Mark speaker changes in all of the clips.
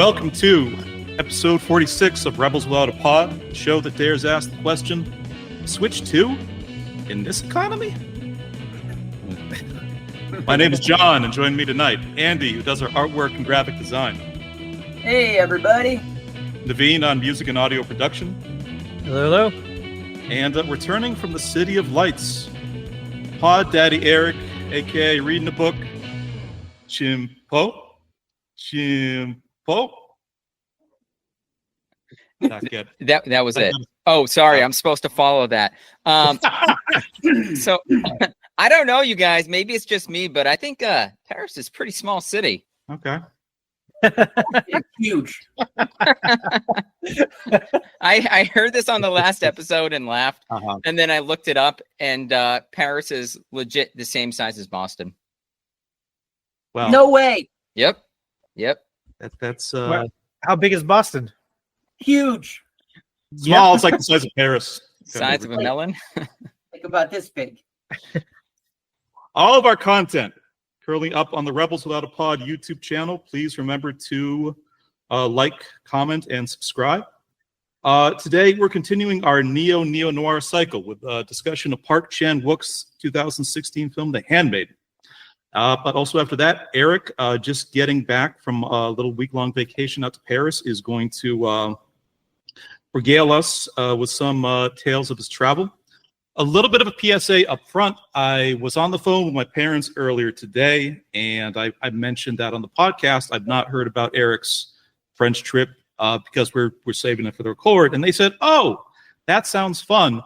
Speaker 1: Welcome to episode 46 of Rebels Without a Pod, the show that dares ask the question, Switch 2? In this economy? My name is John, and joining me tonight, Andy, who does our artwork and graphic design.
Speaker 2: Hey, everybody.
Speaker 1: Naveen on music and audio production.
Speaker 3: Hello, hello.
Speaker 1: And returning from the City of Lights, Pod Daddy Eric, a.k.a. reading a book, Chimpo. Not good.
Speaker 4: That was it. Oh, sorry. I'm supposed to follow that. So I don't know, you guys. Maybe it's just me, but I think Paris is a pretty small city.
Speaker 1: Okay.
Speaker 2: It's huge.
Speaker 4: I heard this on the last episode and laughed,
Speaker 1: Uh-huh.
Speaker 4: and then I looked it up, and Paris is legit the same size as Boston.
Speaker 1: Well,
Speaker 2: No way.
Speaker 4: Yep.
Speaker 1: that's
Speaker 3: How big is Boston?
Speaker 2: Huge.
Speaker 1: small. It's like the size of Paris.
Speaker 4: Size of a melon.
Speaker 2: Like about this big.
Speaker 1: All of our content currently up on the Rebels Without a Pod YouTube channel. Please remember to like, comment, and subscribe. Today, we're continuing our Neo-Neo-Noir cycle with a discussion of Park Chan Wook's 2016 film, The Handmaiden. But also after that, Eric, just getting back from a little week-long vacation out to Paris, is going to regale us with some tales of his travel. A little bit of a PSA up front. I was on the phone with my parents earlier today, and I mentioned that on the podcast. I've not heard about Eric's French trip because we're saving it for the record. And they said, "Oh, that sounds fun.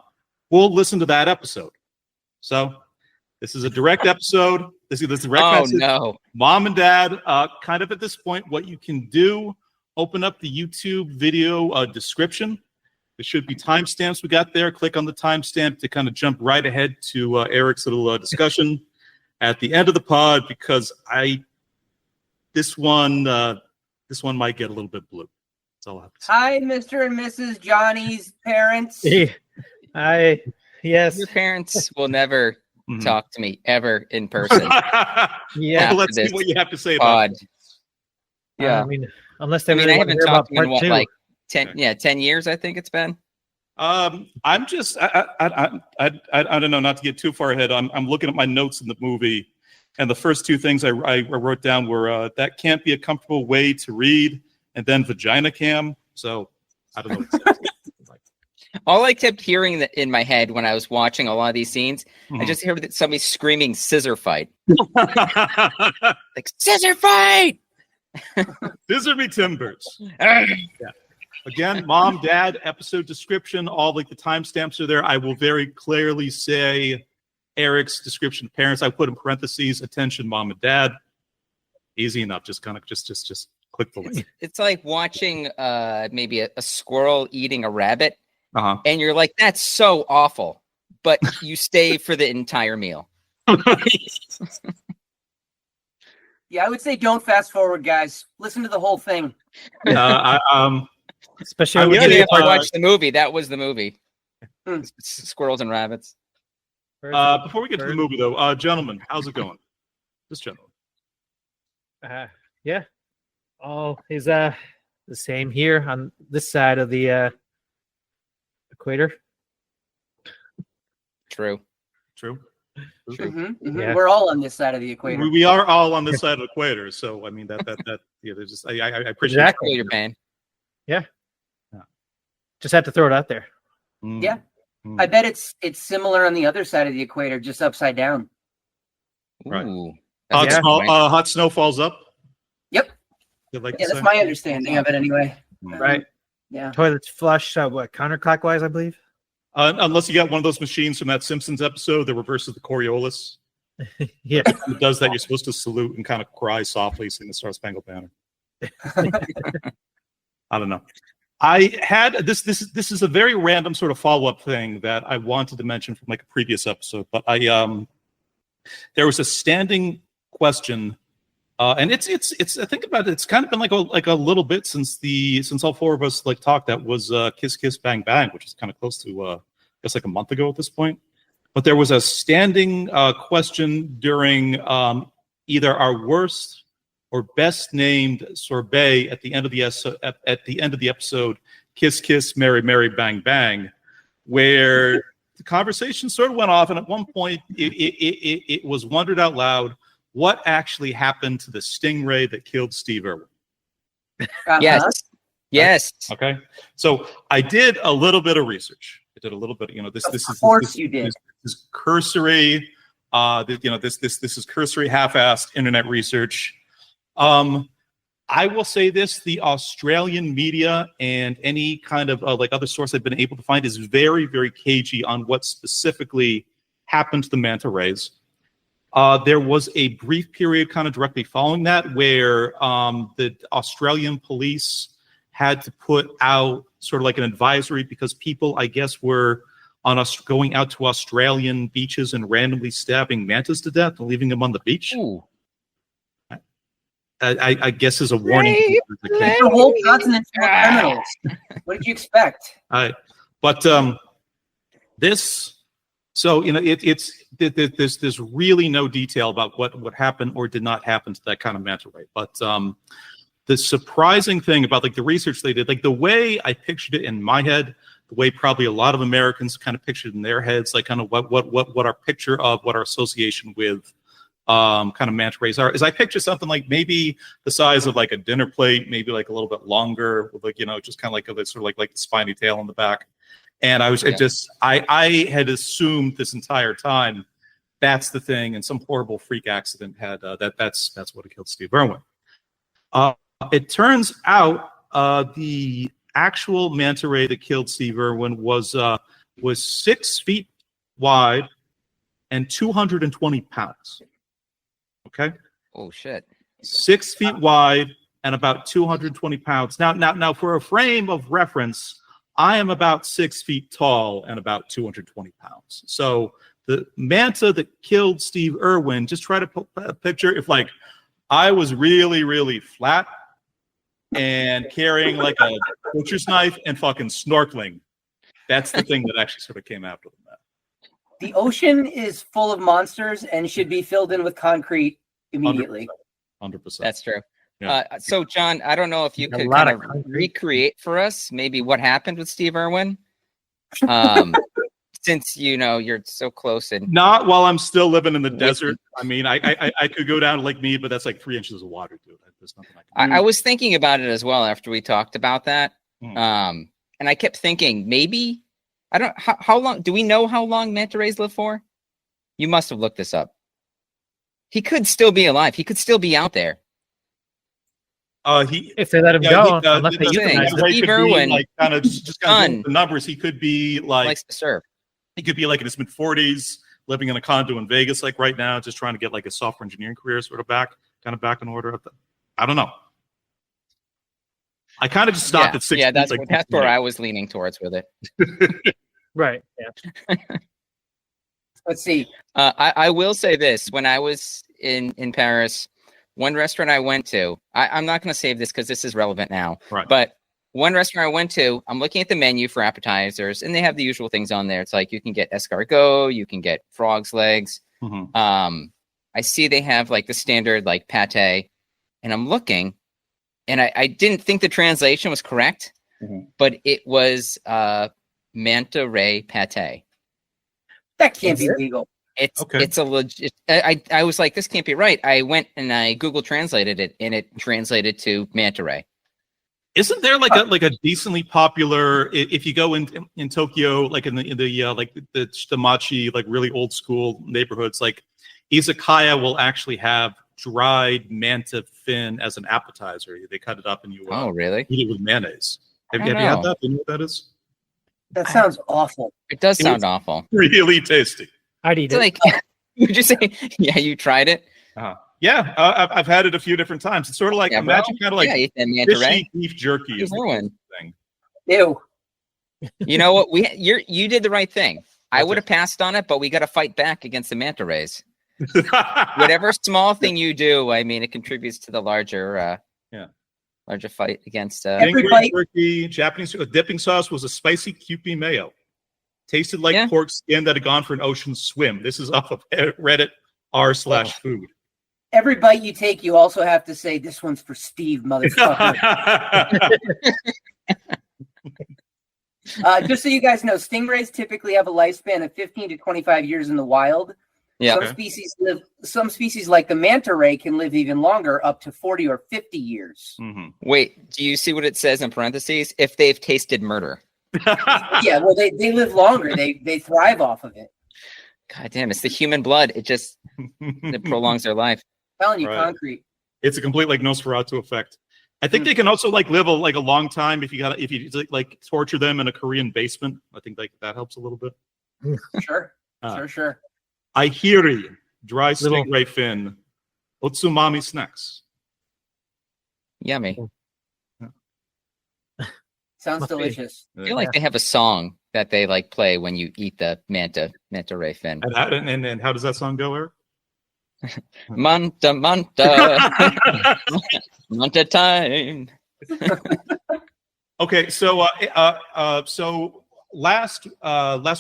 Speaker 1: We'll listen to that episode." So this is a direct episode. This is a direct message.
Speaker 4: No.
Speaker 1: Mom and Dad, kind of at this point, what you can do, open up the YouTube video description. There should be timestamps we got there. Click on the timestamp to kind of jump right ahead to Eric's little discussion at the end of the pod, because this one might get a little bit blue. That's all I have to say.
Speaker 2: Hi, Mr. and Mrs. Johnny's parents.
Speaker 3: Yes.
Speaker 4: Your parents will never
Speaker 1: Mhm.
Speaker 4: talk to me ever in person.
Speaker 3: Yeah.
Speaker 1: Well, let's see
Speaker 4: this
Speaker 1: what you have to say about
Speaker 4: Pod.
Speaker 1: it.
Speaker 4: Yeah.
Speaker 3: I mean, unless they
Speaker 4: I mean,
Speaker 3: really
Speaker 4: I
Speaker 3: want to
Speaker 4: haven't
Speaker 3: hear about
Speaker 4: talked to you in
Speaker 3: part
Speaker 4: what,
Speaker 3: two.
Speaker 4: like 10 years, I think it's been.
Speaker 1: I'm just I don't know, not to get too far ahead. I'm looking at my notes in the movie, and the first two things I wrote down were that can't be a comfortable way to read, and then vagina cam. So I don't know. What to say.
Speaker 4: All I kept hearing in my head when I was watching a lot of these scenes, I
Speaker 1: Mhm.
Speaker 4: just heard that somebody screaming "scissor fight," like "scissor fight."
Speaker 1: Scissor me timbers. Yeah. Again, Mom, Dad, episode description, all like the timestamps are there. I will very clearly say Eric's description of parents. I put in parentheses, attention, Mom and Dad. Easy enough. Just kind of just click the link.
Speaker 4: It's like watching maybe a squirrel eating a rabbit,
Speaker 1: Uh-huh.
Speaker 4: and you're like, "That's so awful," but you stay for the entire meal.
Speaker 2: Yeah, I would say don't fast forward, guys. Listen to the whole thing.
Speaker 3: Especially
Speaker 1: I
Speaker 3: when
Speaker 4: You
Speaker 1: would
Speaker 3: we
Speaker 4: didn't
Speaker 1: say,
Speaker 4: have to
Speaker 1: uh,
Speaker 4: watch the movie. That was the movie.
Speaker 2: Hmm.
Speaker 4: Squirrels and rabbits.
Speaker 1: before we get to the movie, though, gentlemen, how's it going? This gentleman.
Speaker 3: Yeah. All is the same here on this side of the equator.
Speaker 4: True.
Speaker 1: True.
Speaker 3: Yeah.
Speaker 2: We're all on this side of the equator.
Speaker 1: We are all on this side of the equator, so I mean that yeah. There's just I appreciate
Speaker 3: Exactly.
Speaker 4: Feel your pain.
Speaker 3: Just had to throw it out there.
Speaker 1: Mm.
Speaker 2: Yeah.
Speaker 1: Mm.
Speaker 2: I bet it's similar on the other side of the equator, just upside down.
Speaker 1: Right.
Speaker 4: Ooh.
Speaker 1: Hot,
Speaker 4: That's a good
Speaker 1: snow,
Speaker 4: point.
Speaker 1: hot snow falls up.
Speaker 2: Yep.
Speaker 1: You'd like to
Speaker 2: Yeah, that's
Speaker 1: say?
Speaker 2: my understanding of it anyway.
Speaker 3: Right.
Speaker 2: Yeah.
Speaker 3: Toilets flush, counterclockwise, I believe.
Speaker 1: Unless you got one of those machines from that Simpsons episode that reverses the Coriolis.
Speaker 3: Yeah.
Speaker 1: It does that. You're supposed to salute and kind of cry softly, sing the Star Spangled Banner. I don't know. I had this is a very random sort of follow-up thing that I wanted to mention from like a previous episode, but there was a standing question, and it's I think about it, it's kind of been like a little bit since all four of us like talked. That was Kiss Kiss Bang Bang, which is kind of close to I guess like a month ago at this point. But there was a standing question during either our worst or best named sorbet at the end of the episode, Kiss Kiss, Marry Marry, Bang Bang, where the conversation sort of went off, and at one point it was wondered out loud what actually happened to the stingray that killed Steve Irwin.
Speaker 4: Yes. Yes.
Speaker 1: Okay. So I did a little bit of research. I did a little bit. This is cursory. This is cursory, half-assed internet research. I will say this: the Australian media and any kind of like other source I've been able to find is very, very cagey on what specifically happened to the manta rays. There was a brief period kind of directly following that where the Australian police had to put out sort of like an advisory because people, I guess, were going out to Australian beaches and randomly stabbing mantas to death and leaving them on the beach.
Speaker 4: Ooh.
Speaker 1: I guess is a warning.
Speaker 2: The whole continent's full of criminals. What did you expect?
Speaker 1: But this, so there's really no detail about what happened or did not happen to that kind of manta ray. But the surprising thing about like the research they did, like the way I pictured it in my head, the way probably a lot of Americans kind of pictured in their heads, like kind of what our picture of what our association with kind of manta rays are, is I picture something like maybe the size of like a dinner plate, maybe like a little bit longer, with like just kind of like a sort of like the spiny tail on the back. And I had assumed this entire time that's the thing, and some horrible freak accident had that's what killed Steve Irwin. It turns out the actual manta ray that killed Steve Irwin was 6 feet wide and 220 pounds. Okay.
Speaker 4: Oh shit.
Speaker 1: 6 feet wide and about 220 pounds. Now, for a frame of reference, I am about 6 feet tall and about 220 pounds. So the manta that killed Steve Irwin, just try to put a picture if like I was really, really flat and carrying like a butcher's knife and fucking snorkeling. That's the thing that actually sort of came after that.
Speaker 2: The ocean is full of monsters and should be filled in with concrete immediately.
Speaker 1: 100%.
Speaker 4: That's true.
Speaker 1: Yeah.
Speaker 4: So, John, I don't know if you could kind of recreate for us maybe what happened with Steve Irwin, since you're so close. And
Speaker 1: not while I'm still living in the desert. I mean, I could go down to Lake Mead, but that's like 3 inches of water, dude. There's nothing I can do.
Speaker 4: I was thinking about it as well after we talked about that, and I kept thinking maybe how long. Do we know how long manta rays live for? You must have looked this up. He could still be alive. He could still be out there.
Speaker 3: If they let him go, unless they euthanize him.
Speaker 4: Steve Irwin,
Speaker 1: like kind of just kind of the numbers. He could be like
Speaker 4: likes to surf.
Speaker 1: He could be like in his mid-40s, living in a condo in Vegas, like right now, just trying to get like a software engineering career sort of back in order. I don't know. I kind of just stopped at 6.
Speaker 4: Yeah, that's where I was leaning towards with it.
Speaker 3: Right. Yeah.
Speaker 2: Let's see.
Speaker 4: I will say this: when I was in Paris, one restaurant I went to, I'm not going to save this because this is relevant now.
Speaker 1: Right.
Speaker 4: But one restaurant I went to, I'm looking at the menu for appetizers, and they have the usual things on there. It's like you can get escargot, you can get frog's legs.
Speaker 1: Mm-hmm.
Speaker 4: I see they have like the standard like pate, and I'm looking, and I didn't think the translation was correct, but it was manta ray pate.
Speaker 2: That can't be legal.
Speaker 4: It's a legit. I was like, this can't be right. I went and I Google translated it, and it translated to manta ray.
Speaker 1: Isn't there like a decently popular, if you go in Tokyo, like in the like the Shitamachi, like really old school neighborhoods, like izakaya will actually have dried manta fin as an appetizer. They cut it up and you
Speaker 4: really
Speaker 1: eat it with mayonnaise. Have you had that? Do you know what that is?
Speaker 2: That sounds awful.
Speaker 4: It does sound awful.
Speaker 1: Really tasty.
Speaker 3: I'd eat it.
Speaker 4: Like, would you say? Yeah, you tried it.
Speaker 1: Yeah, I've had it a few different times. It's sort of like imagine kind of like fishy beef jerky is the thing.
Speaker 2: Ew.
Speaker 4: You know what? You did the right thing. I would have passed on it, but we got to fight back against the manta rays. Whatever small thing you do, I mean, it contributes to the larger fight against.
Speaker 1: Turkey, Japanese dipping sauce was a spicy Kewpie mayo. Tasted like pork skin that had gone for an ocean swim. This is off of Reddit r/food.
Speaker 2: every bite you take, you also have to say, "This one's for Steve, motherfucker." Just so you guys know, stingrays typically have a lifespan of 15 to 25 years in the wild.
Speaker 4: Yeah.
Speaker 2: Some species like the manta ray can live even longer, up to 40 or 50 years.
Speaker 4: Wait, do you see what it says in parentheses? If they've tasted murder.
Speaker 2: Yeah, well, they live longer. They thrive off of it.
Speaker 4: God damn, it's the human blood. It prolongs their life.
Speaker 2: I'm telling you,
Speaker 1: Right.
Speaker 2: concrete.
Speaker 1: It's a complete like Nosferatu effect. I think they can also like live a long time if you like torture them in a Korean basement. I think like that helps a little bit.
Speaker 2: Sure.
Speaker 1: Aihiri, dry
Speaker 3: Little-
Speaker 1: stingray fin, otsumami snacks.
Speaker 4: Yummy.
Speaker 2: Sounds
Speaker 3: My
Speaker 2: delicious.
Speaker 4: I feel like they have a song that they like play when you eat the manta ray fin.
Speaker 1: And how does that song go, Eric?
Speaker 4: Manta, manta time.
Speaker 1: Okay, so last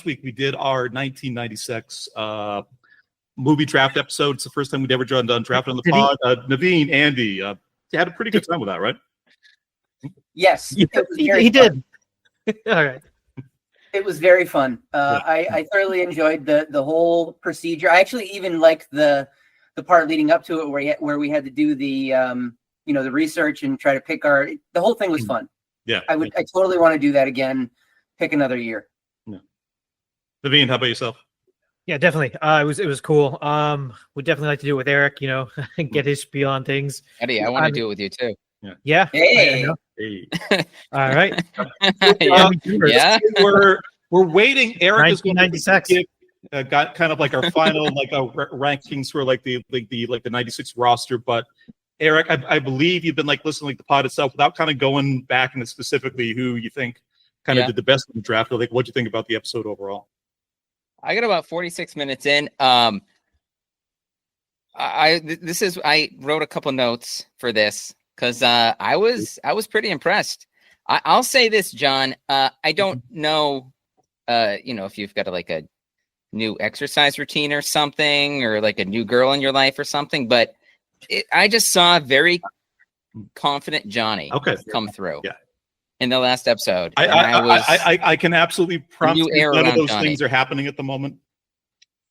Speaker 1: week we did our 1996 movie draft episode. It's the first time we'd ever done draft on the pod. Naveen, Andy, had a pretty good time with that, right?
Speaker 2: Yes,
Speaker 3: Yeah,
Speaker 2: it was
Speaker 3: he
Speaker 2: very
Speaker 3: did.
Speaker 2: fun.
Speaker 3: All right.
Speaker 2: It was very fun. I thoroughly enjoyed the whole procedure. I actually even liked the part leading up to it where we had to do the the research and try to pick the whole thing was fun.
Speaker 1: Yeah.
Speaker 2: I totally want to do that again. Pick another year.
Speaker 1: Naveen, how about yourself?
Speaker 3: Yeah, definitely. It was cool. Would definitely like to do it with Eric. Get his spiel on things.
Speaker 4: Eddie, I want to do it with you too.
Speaker 3: Yeah.
Speaker 2: Hey.
Speaker 3: I know.
Speaker 1: Hey.
Speaker 3: All right.
Speaker 4: Yeah. Yeah.
Speaker 1: We're waiting. Eric is going to
Speaker 3: 1996.
Speaker 1: give got kind of like our final like rankings for like the 96 roster. But Eric, I believe you've been like listening to the pod itself without kind of going back into specifically who you think kind of did the best in the draft. Like, what do you think about the episode overall?
Speaker 4: I got about 46 minutes in. I wrote a couple notes for this because I was pretty impressed. I'll say this, John. I don't know, if you've got a new exercise routine or something, or like a new girl in your life or something, but I just saw a very confident Johnny come through. Yeah. In the last episode,
Speaker 1: I can absolutely promise you none of those
Speaker 4: Johnny.
Speaker 1: things are happening at the moment.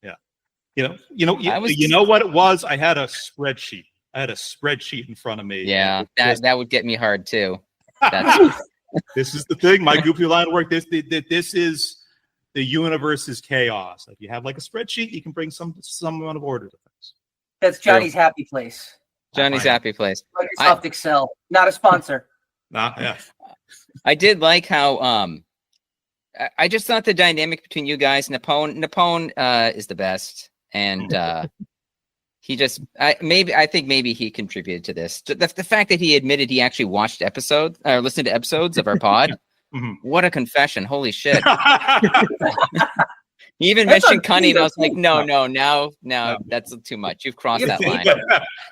Speaker 1: Yeah, you know what it was. I had a spreadsheet. In front of me.
Speaker 4: Yeah, that would get me hard too.
Speaker 1: This is the thing. My goofy line of work. This is the universe is chaos. If you have like a spreadsheet, you can bring some amount of order to things.
Speaker 2: That's Johnny's happy place.
Speaker 4: Johnny's happy place.
Speaker 2: Microsoft Excel, not a sponsor.
Speaker 1: Yeah.
Speaker 4: I did like how I just thought the dynamic between you guys, Napone is the best, and I think maybe he contributed to this. The fact that he admitted he actually watched listened to episodes of our pod. What a confession! Holy shit! He even mentioned Cunny, and I was like, no, now that's too much. You've crossed that line.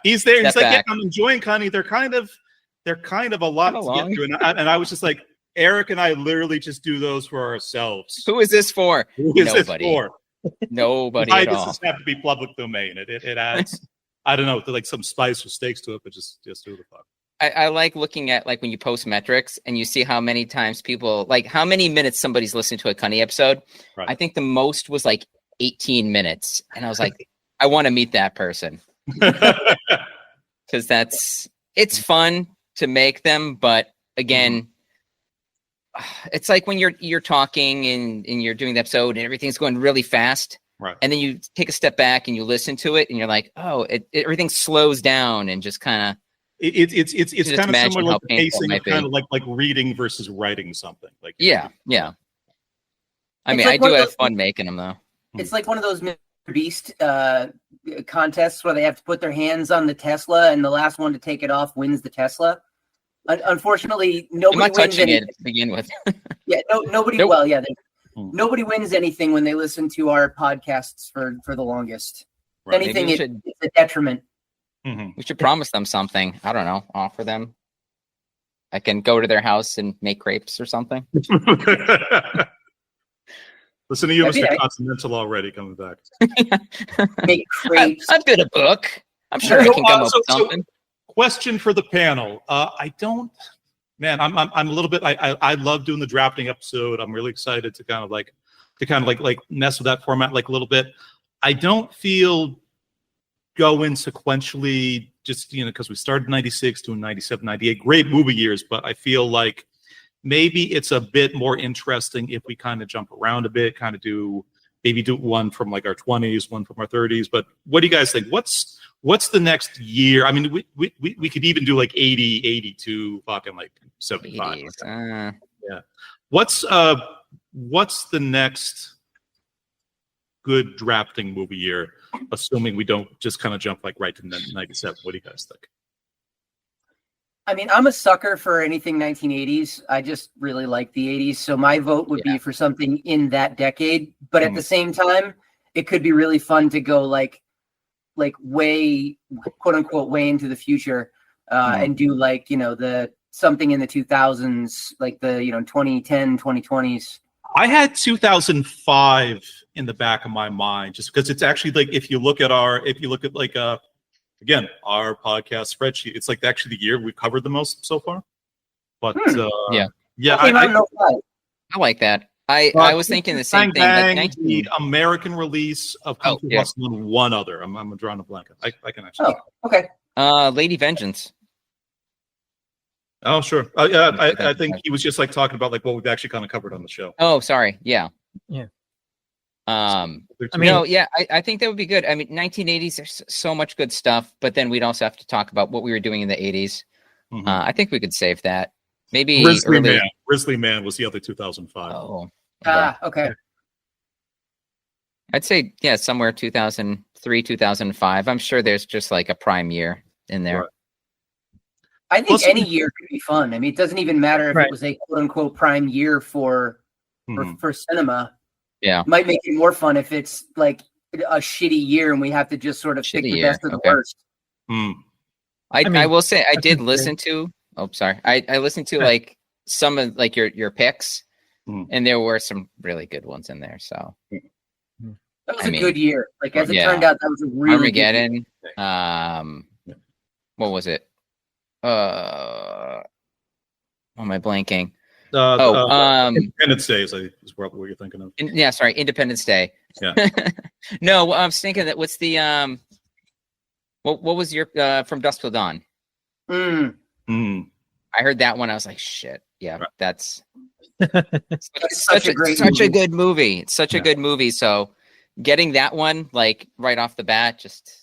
Speaker 1: He's there. He's like,
Speaker 4: back.
Speaker 1: I'm enjoying Cunny. They're kind of a lot to get through. And I was just like, Eric and I literally just do those for ourselves.
Speaker 4: Who is this for?
Speaker 1: Nobody.
Speaker 4: This for? Nobody
Speaker 1: Why
Speaker 4: at
Speaker 1: does
Speaker 4: all.
Speaker 1: this have to be public domain? It adds, I don't know, like some spice or stakes to it, but just do the fuck.
Speaker 4: I like looking at like when you post metrics and you see how many times people how many minutes somebody's listening to a Cunny episode. Right. I think the most was like 18 minutes. And I was like, I want to meet that person. Because it's fun to make them, but again, it's like when you're talking and you're doing the episode and everything's going really fast. Right. And then you take a step back and you listen to it and you're like, oh, everything slows down and just kind of
Speaker 1: It's kind of similar like the pacing of kind of like reading versus writing something. Like
Speaker 4: yeah. I mean, I do have fun making them though.
Speaker 2: It's like one of those Mr. Beast contests where they have to put their hands on the Tesla, and the last one to take it off wins the Tesla. Unfortunately, nobody wins
Speaker 4: touching
Speaker 2: anything.
Speaker 4: it to begin with.
Speaker 2: Nobody. Nope. Well, nobody wins anything when they listen to our podcasts for the longest. Right. Anything, it's a detriment.
Speaker 4: We should promise them something. I don't know. Offer them. I can go to their house and make crepes or something.
Speaker 1: Listen to you, Mr. Continental, already coming back.
Speaker 2: Make crepes.
Speaker 4: I've got a book. I'm sure I can come up with something.
Speaker 1: Question for the panel. I don't. Man, I'm a little bit. I love doing the drafting episode. I'm really excited to kind of like mess with that format like a little bit. I don't feel going sequentially, just because we started 96, doing 97, 98, great movie years, but I feel like maybe it's a bit more interesting if we kind of jump around a bit, kind of do one from like our 20s, one from our 30s. But what do you guys think? What's the next year? I mean, we could even do like 80, 82, fucking like 75. Yeah. What's the next good drafting movie year, assuming we don't just kind of jump like right to 97? What do you guys think?
Speaker 2: I mean, I'm a sucker for anything 1980s. I just really like the 80s. So my vote would be for something in that decade. But at the same time, it could be really fun to go like way, quote unquote, way into the future and do like, the something in the 2000s, like the, 2010, 2020s.
Speaker 1: I had 2005 in the back of my mind, just because it's actually like, if you look at like, again, our podcast spreadsheet, it's like actually the year we've covered the most so far. But I
Speaker 4: like that. I was thinking the same thing. Like
Speaker 1: the American release of Kung Fu Hustle and one other. I'm drawing a blank. I can actually.
Speaker 2: Oh, okay.
Speaker 4: Lady Vengeance.
Speaker 1: Oh, sure. I think he was just like talking about like what we've actually kind of covered on the show.
Speaker 4: Oh, sorry. Yeah.
Speaker 3: Yeah.
Speaker 4: I think that would be good. I mean, 1980s, there's so much good stuff, but then we'd also have to talk about what we were doing in the 80s. Mm-hmm. I think we could save that. Maybe
Speaker 1: Grizzly Man was the other 2005.
Speaker 4: Oh.
Speaker 2: Okay.
Speaker 4: I'd say, somewhere 2003, 2005. I'm sure there's just like a prime year in there.
Speaker 1: Right.
Speaker 2: I think any year could be fun. I mean, it doesn't even matter if it was a quote unquote prime year for cinema.
Speaker 4: Yeah.
Speaker 2: It might make it more fun if it's like a shitty year and we have to just sort of pick the best of the worst.
Speaker 4: I will say I did listen to I listened to like some of like your picks and there were some really good ones in there. So
Speaker 2: that was a good year. Like as it turned out, that was a really
Speaker 4: Armageddon. What was it? What am I blanking?
Speaker 1: Independence Day is what you're thinking of.
Speaker 4: Independence Day.
Speaker 1: Yeah.
Speaker 4: No, I was thinking that what's the what was your From Dusk Till Dawn? I heard that one. I was like, shit. Yeah,
Speaker 1: right.
Speaker 4: That's
Speaker 2: such a
Speaker 4: good movie. It's such a good movie. So getting that one like right off the bat, just.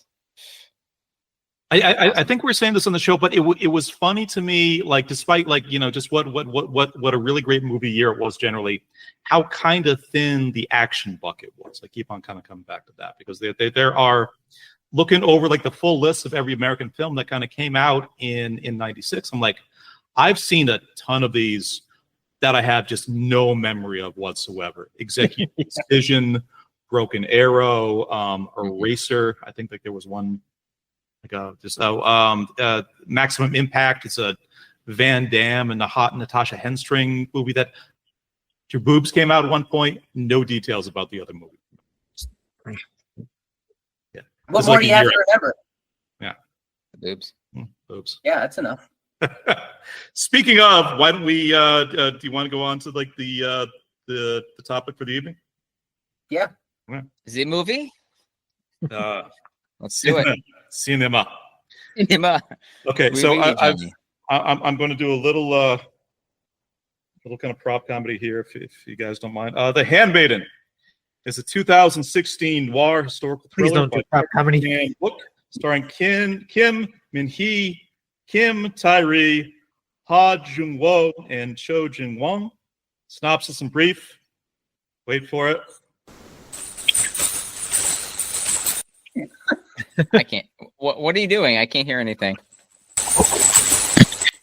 Speaker 1: I think we were saying this on the show, but it was funny to me, like despite like just what a really great movie year it was generally, how kind of thin the action bucket was. I keep on kind of coming back to that because there are, looking over like the full list of every American film that kind of came out in 96. I'm like, I've seen a ton of these that I have just no memory of whatsoever. Executive Decision, Broken Arrow, Eraser. I think like there was one. Maximum Impact. It's a Van Damme and the hot Natasha Henstring movie that your boobs came out at one point. No details about the other movie. Yeah.
Speaker 2: What more do you have to remember?
Speaker 1: Yeah.
Speaker 4: Boobs.
Speaker 1: Boobs.
Speaker 2: Yeah, that's enough.
Speaker 1: Speaking of, why don't we? Do you want to go on to like the topic for the evening?
Speaker 2: Yeah.
Speaker 4: Is it a movie? Let's do it.
Speaker 1: Cinema. Okay, I'm going to do a little kind of prop comedy here, if you guys don't mind. The Handmaiden is a 2016 noir historical thriller.
Speaker 3: Please don't do prop comedy.
Speaker 1: Chan Wook, starring Kim Min-hee, Kim Tae-ri, Ha Jung-woo, and Cho Jin-won. Synopsis in brief. Wait for it.
Speaker 4: I can't. What are you doing? I can't hear anything.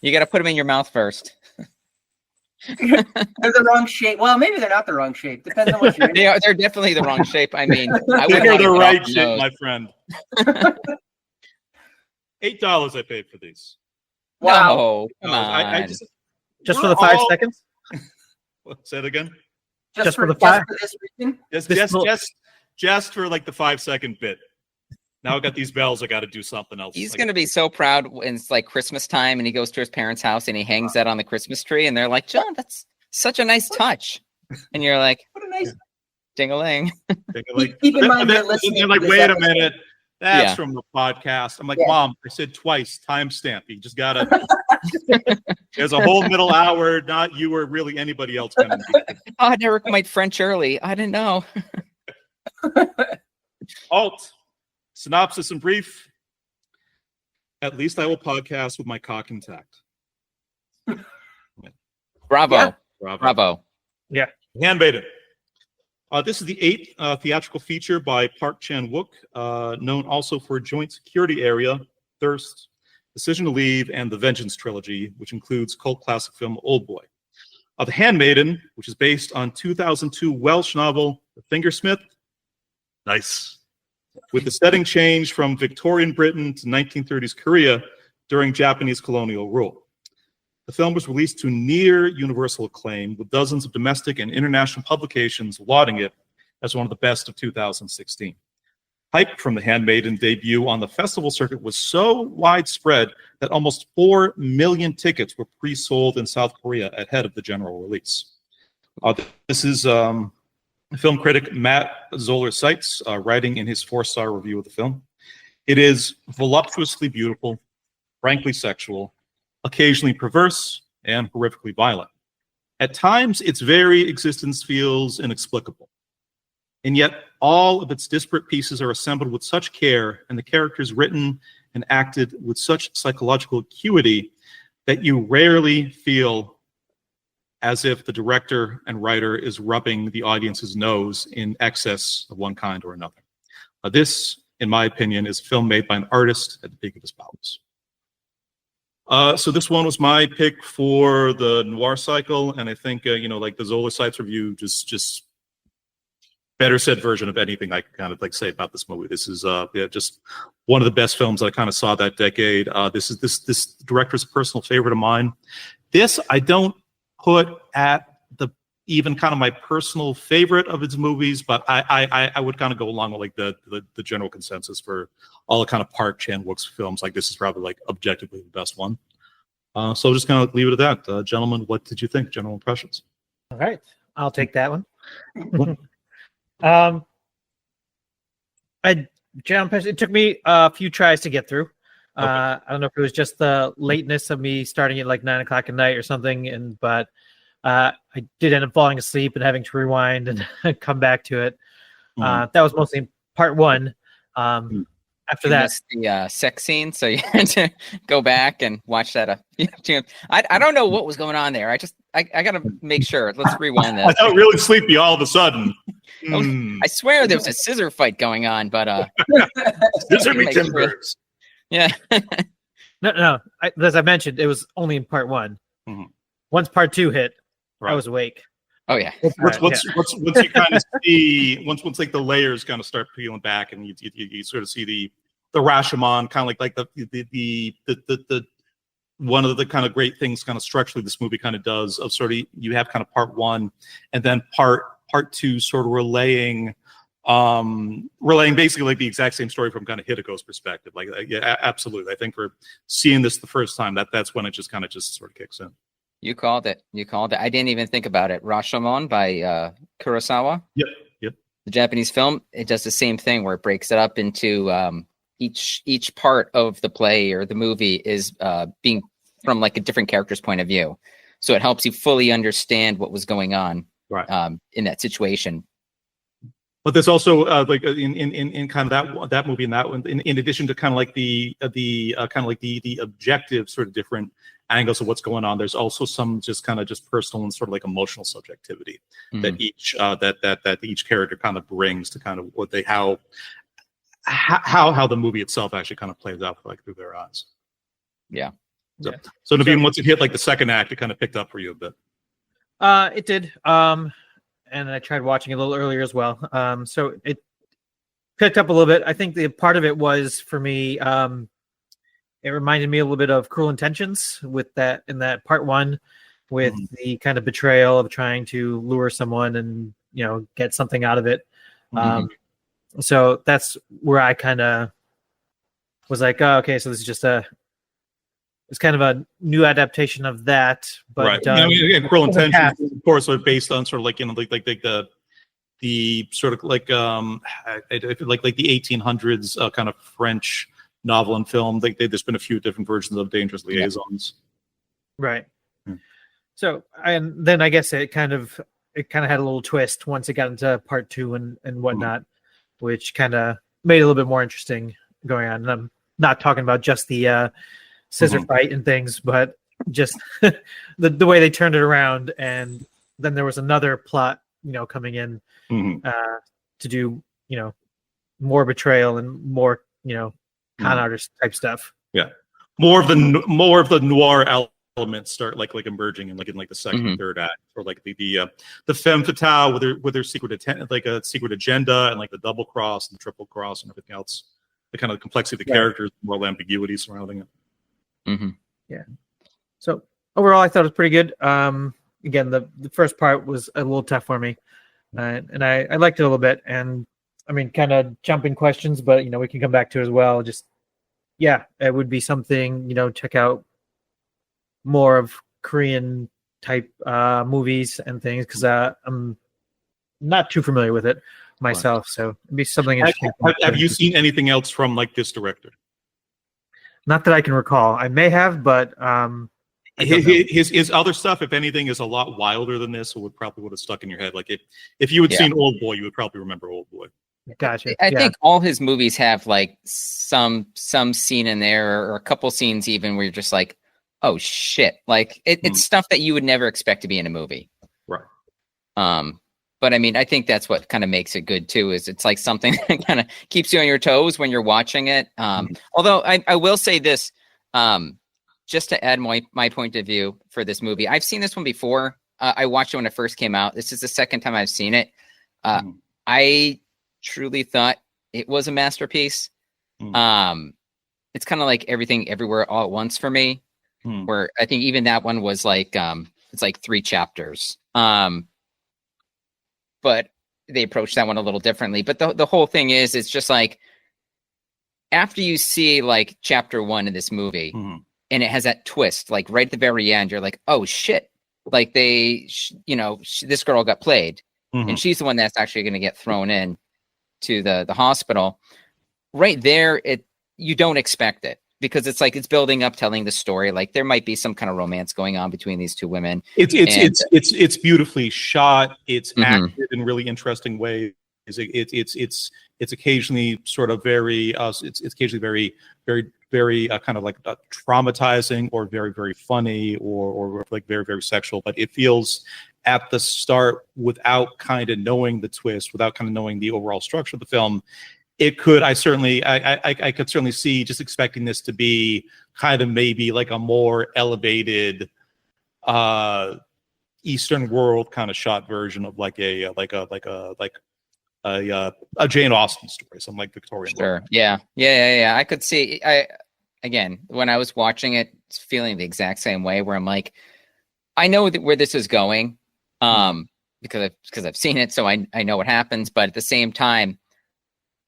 Speaker 4: You got to put them in your mouth first.
Speaker 2: They're the wrong shape. Well, maybe they're not the wrong shape. Depends on what you're
Speaker 4: They are. They're definitely the wrong shape. I mean,
Speaker 1: they're the right shape, my friend. $8 I paid for these.
Speaker 2: Wow.
Speaker 4: No, come on.
Speaker 1: I
Speaker 3: just for the 5 seconds?
Speaker 1: Say it again.
Speaker 2: Just for 5? For this reason?
Speaker 1: Just for like the 5-second bit. now I got these bells. I got to do something else.
Speaker 4: He's going to be so proud when it's like Christmas time and he goes to his parents' house and he hangs that on the Christmas tree and they're like, John, that's such a nice touch. And you're like,
Speaker 2: What a nice.
Speaker 4: ding-a-ling.
Speaker 2: Keep in mind they're listening.
Speaker 1: They're like,
Speaker 2: to this
Speaker 1: wait a
Speaker 2: episode.
Speaker 1: minute. That's
Speaker 4: Yeah.
Speaker 1: from the podcast. I'm like,
Speaker 2: Yeah.
Speaker 1: Mom, I said twice, timestamp. You just got to. There's a whole middle hour, not you or really anybody else. Coming.
Speaker 4: Oh, I never might French early. I didn't know.
Speaker 1: Alt, synopsis in brief. At least I will podcast with my cock intact.
Speaker 4: Bravo.
Speaker 2: Yeah.
Speaker 4: Bravo.
Speaker 1: Handmaiden. This is the 8th theatrical feature by Park Chan Wook, known also for Joint Security Area, Thirst, Decision to Leave, and the Vengeance trilogy, which includes cult classic film Old Boy. The Handmaiden, which is based on 2002 Welsh novel The Fingersmith. Nice. With the setting change from Victorian Britain to 1930s Korea during Japanese colonial rule. The film was released to near universal acclaim, with dozens of domestic and international publications lauding it as one of the best of 2016. Hype from the Handmaiden debut on the festival circuit was so widespread that almost 4 million tickets were pre-sold in South Korea ahead of the general release. This is film critic Matt Zoller Seitz writing in his 4-star review of the film. It is voluptuously beautiful, frankly sexual, occasionally perverse, and horrifically violent. At times, its very existence feels inexplicable. And yet, all of its disparate pieces are assembled with such care, and the characters written and acted with such psychological acuity that you rarely feel as if the director and writer is rubbing the audience's nose in excess of one kind or another. This, in my opinion, is a film made by an artist at the peak of his powers. So this one was my pick for the noir cycle, and I think like the Zoller Seitz review, just better said version of anything I can kind of like say about this movie. This is just one of the best films I kind of saw that decade. This director's a personal favorite of mine. This I don't put at the even kind of my personal favorite of his movies, but I would kind of go along with like the general consensus for all the kind of Park Chan Wook's films. Like this is probably like objectively the best one. So just kind of leave it at that. Gentlemen, what did you think? General impressions?
Speaker 3: All right, I'll take that one. It took me a few tries to get through.
Speaker 1: Okay.
Speaker 3: I don't know if it was just the lateness of me starting at like 9 o'clock at night or something, but I did end up falling asleep and having to rewind and come back to it. That was mostly part one. After that,
Speaker 4: the sex scene, so you had to go back and watch that. I don't know what was going on there. I gotta make sure. Let's rewind that.
Speaker 1: I got really sleepy all of a sudden.
Speaker 4: I swear there was a scissor fight going on, but
Speaker 1: Scissor me timbers.
Speaker 4: Yeah.
Speaker 3: No. As I mentioned, it was only in part one.
Speaker 1: Mhm.
Speaker 3: Once part two hit,
Speaker 1: Right.
Speaker 3: I was awake.
Speaker 4: Oh yeah.
Speaker 1: Once you kind of see once like the layers kind of start peeling back and you sort of see the Rashomon kind of like the one of the kind of great things kind of structurally this movie kind of does of sort of you have kind of part one and then part two sort of relaying basically like the exact same story from kind of Hideko's perspective. Like yeah, absolutely. I think for seeing this the first time that's when it just sort of kicks in.
Speaker 4: You called it. I didn't even think about it. Rashomon by Kurosawa.
Speaker 1: Yep.
Speaker 4: The Japanese film. It does the same thing where it breaks it up into each part of the play or the movie is being from like a different character's point of view. So it helps you fully understand what was going on in that situation.
Speaker 1: But there's also like in kind of that movie and that one, in addition to kind of like the kind of like the objective sort of different angles of what's going on, there's also some just personal and sort of like emotional subjectivity that each that each character kind of brings to kind of what they how the movie itself actually kind of plays out like through their eyes.
Speaker 4: Yeah.
Speaker 1: So Naveen, once it hit like the second act, it kind of picked up for you a bit.
Speaker 3: It did. And I tried watching a little earlier as well. So it picked up a little bit. I think the part of it was for me, it reminded me a little bit of Cruel Intentions with that in that part one with the kind of betrayal of trying to lure someone and, get something out of it. So that's where I kind of was like, oh, okay, so this is just it's kind of a new adaptation of that, but
Speaker 1: right. Again, Cruel Intentions, of course, are based on sort of like the sort of like like the 1800s kind of French novel and film. There's been a few different versions of Dangerous Liaisons.
Speaker 3: Right.
Speaker 1: Hmm.
Speaker 3: So, and then I guess it kind of had a little twist once it got into part 2 and whatnot, which kind of made it a little bit more interesting going on. And I'm not talking about just the scissor fight and things, but just the way they turned it around. And then there was another plot, coming in to do, more betrayal and more, con artist type stuff.
Speaker 1: Yeah, more of the noir elements start like emerging in the second and third act, or like the femme fatale with their secret a secret agenda, and like the double cross and the triple cross and everything else. The kind of complexity of the characters, moral ambiguity surrounding it.
Speaker 3: Yeah. So overall, I thought it was pretty good. Again, the first part was a little tough for me, and I liked it a little bit. And I mean, kind of jumping questions, but we can come back to it as well. Just it would be something check out more of Korean type movies and things, because I'm not too familiar with it myself. So it'd be something interesting.
Speaker 1: Have you seen anything else from like this director?
Speaker 3: Not that I can recall. I may have, but
Speaker 1: his other stuff, if anything, is a lot wilder than this. So would have stuck in your head. Like if you had seen Old Boy, you would probably remember Old Boy.
Speaker 3: Gotcha.
Speaker 4: I think all his movies have like some scene in there, or a couple scenes even, where you're just like, oh shit! Like it's stuff that you would never expect to be in a movie.
Speaker 1: Right.
Speaker 4: But I mean, I think that's what kind of makes it good too. Is it's like something that kind of keeps you on your toes when you're watching it. Although I will say this, just to add my point of view for this movie, I've seen this one before. I watched it when it first came out. This is the second time I've seen it. I truly thought it was a masterpiece. It's kind of like Everything Everywhere All at Once for me, where I think even that one was like it's like 3 chapters. But they approached that one a little differently. But the whole thing is, it's just like, after you see like chapter 1 of this movie, and it has that twist, like right at the very end, you're like, oh shit. Like this girl got played, and she's the one that's actually going to get thrown in to the hospital. Right there, you don't expect it, because it's like it's building up, telling the story. Like there might be some kind of romance going on between these 2 women.
Speaker 1: It's beautifully shot. It's acted in really interesting ways. It's occasionally sort of very it's occasionally very very very kind of like traumatizing, or very very funny, or like very very sexual. But it feels at the start, without kind of knowing the twist, without kind of knowing the overall structure of the film, it could, I could certainly see just expecting this to be kind of maybe like a more elevated Eastern world kind of shot version of like a Jane Austen story, something like Victorian.
Speaker 4: Sure. Yeah. I could see. Again, when I was watching it, feeling the exact same way, where I'm like, I know where this is going, because I've seen it, so I know what happens. But at the same time,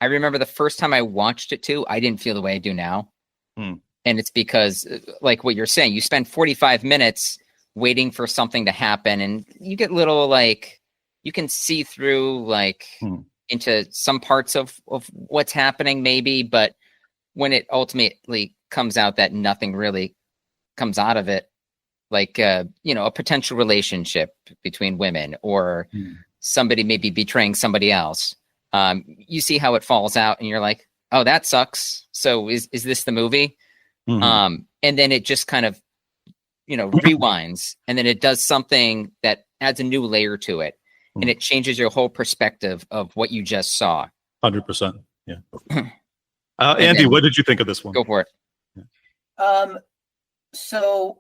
Speaker 4: I remember the first time I watched it too, I didn't feel the way I do now. And it's because, like what you're saying, you spend 45 minutes waiting for something to happen, and you get little, like, you can see through like into some parts of what's happening maybe, but when it ultimately comes out that nothing really comes out of it, like a potential relationship between women, or somebody maybe betraying somebody else, you see how it falls out, and you're like, oh, that sucks. So is this the movie? And then it just kind of rewinds, and then it does something that adds a new layer to it, and it changes your whole perspective of what you just saw.
Speaker 1: 100%. Yeah. Andy, what did you think of this one?
Speaker 4: Go for it.
Speaker 2: So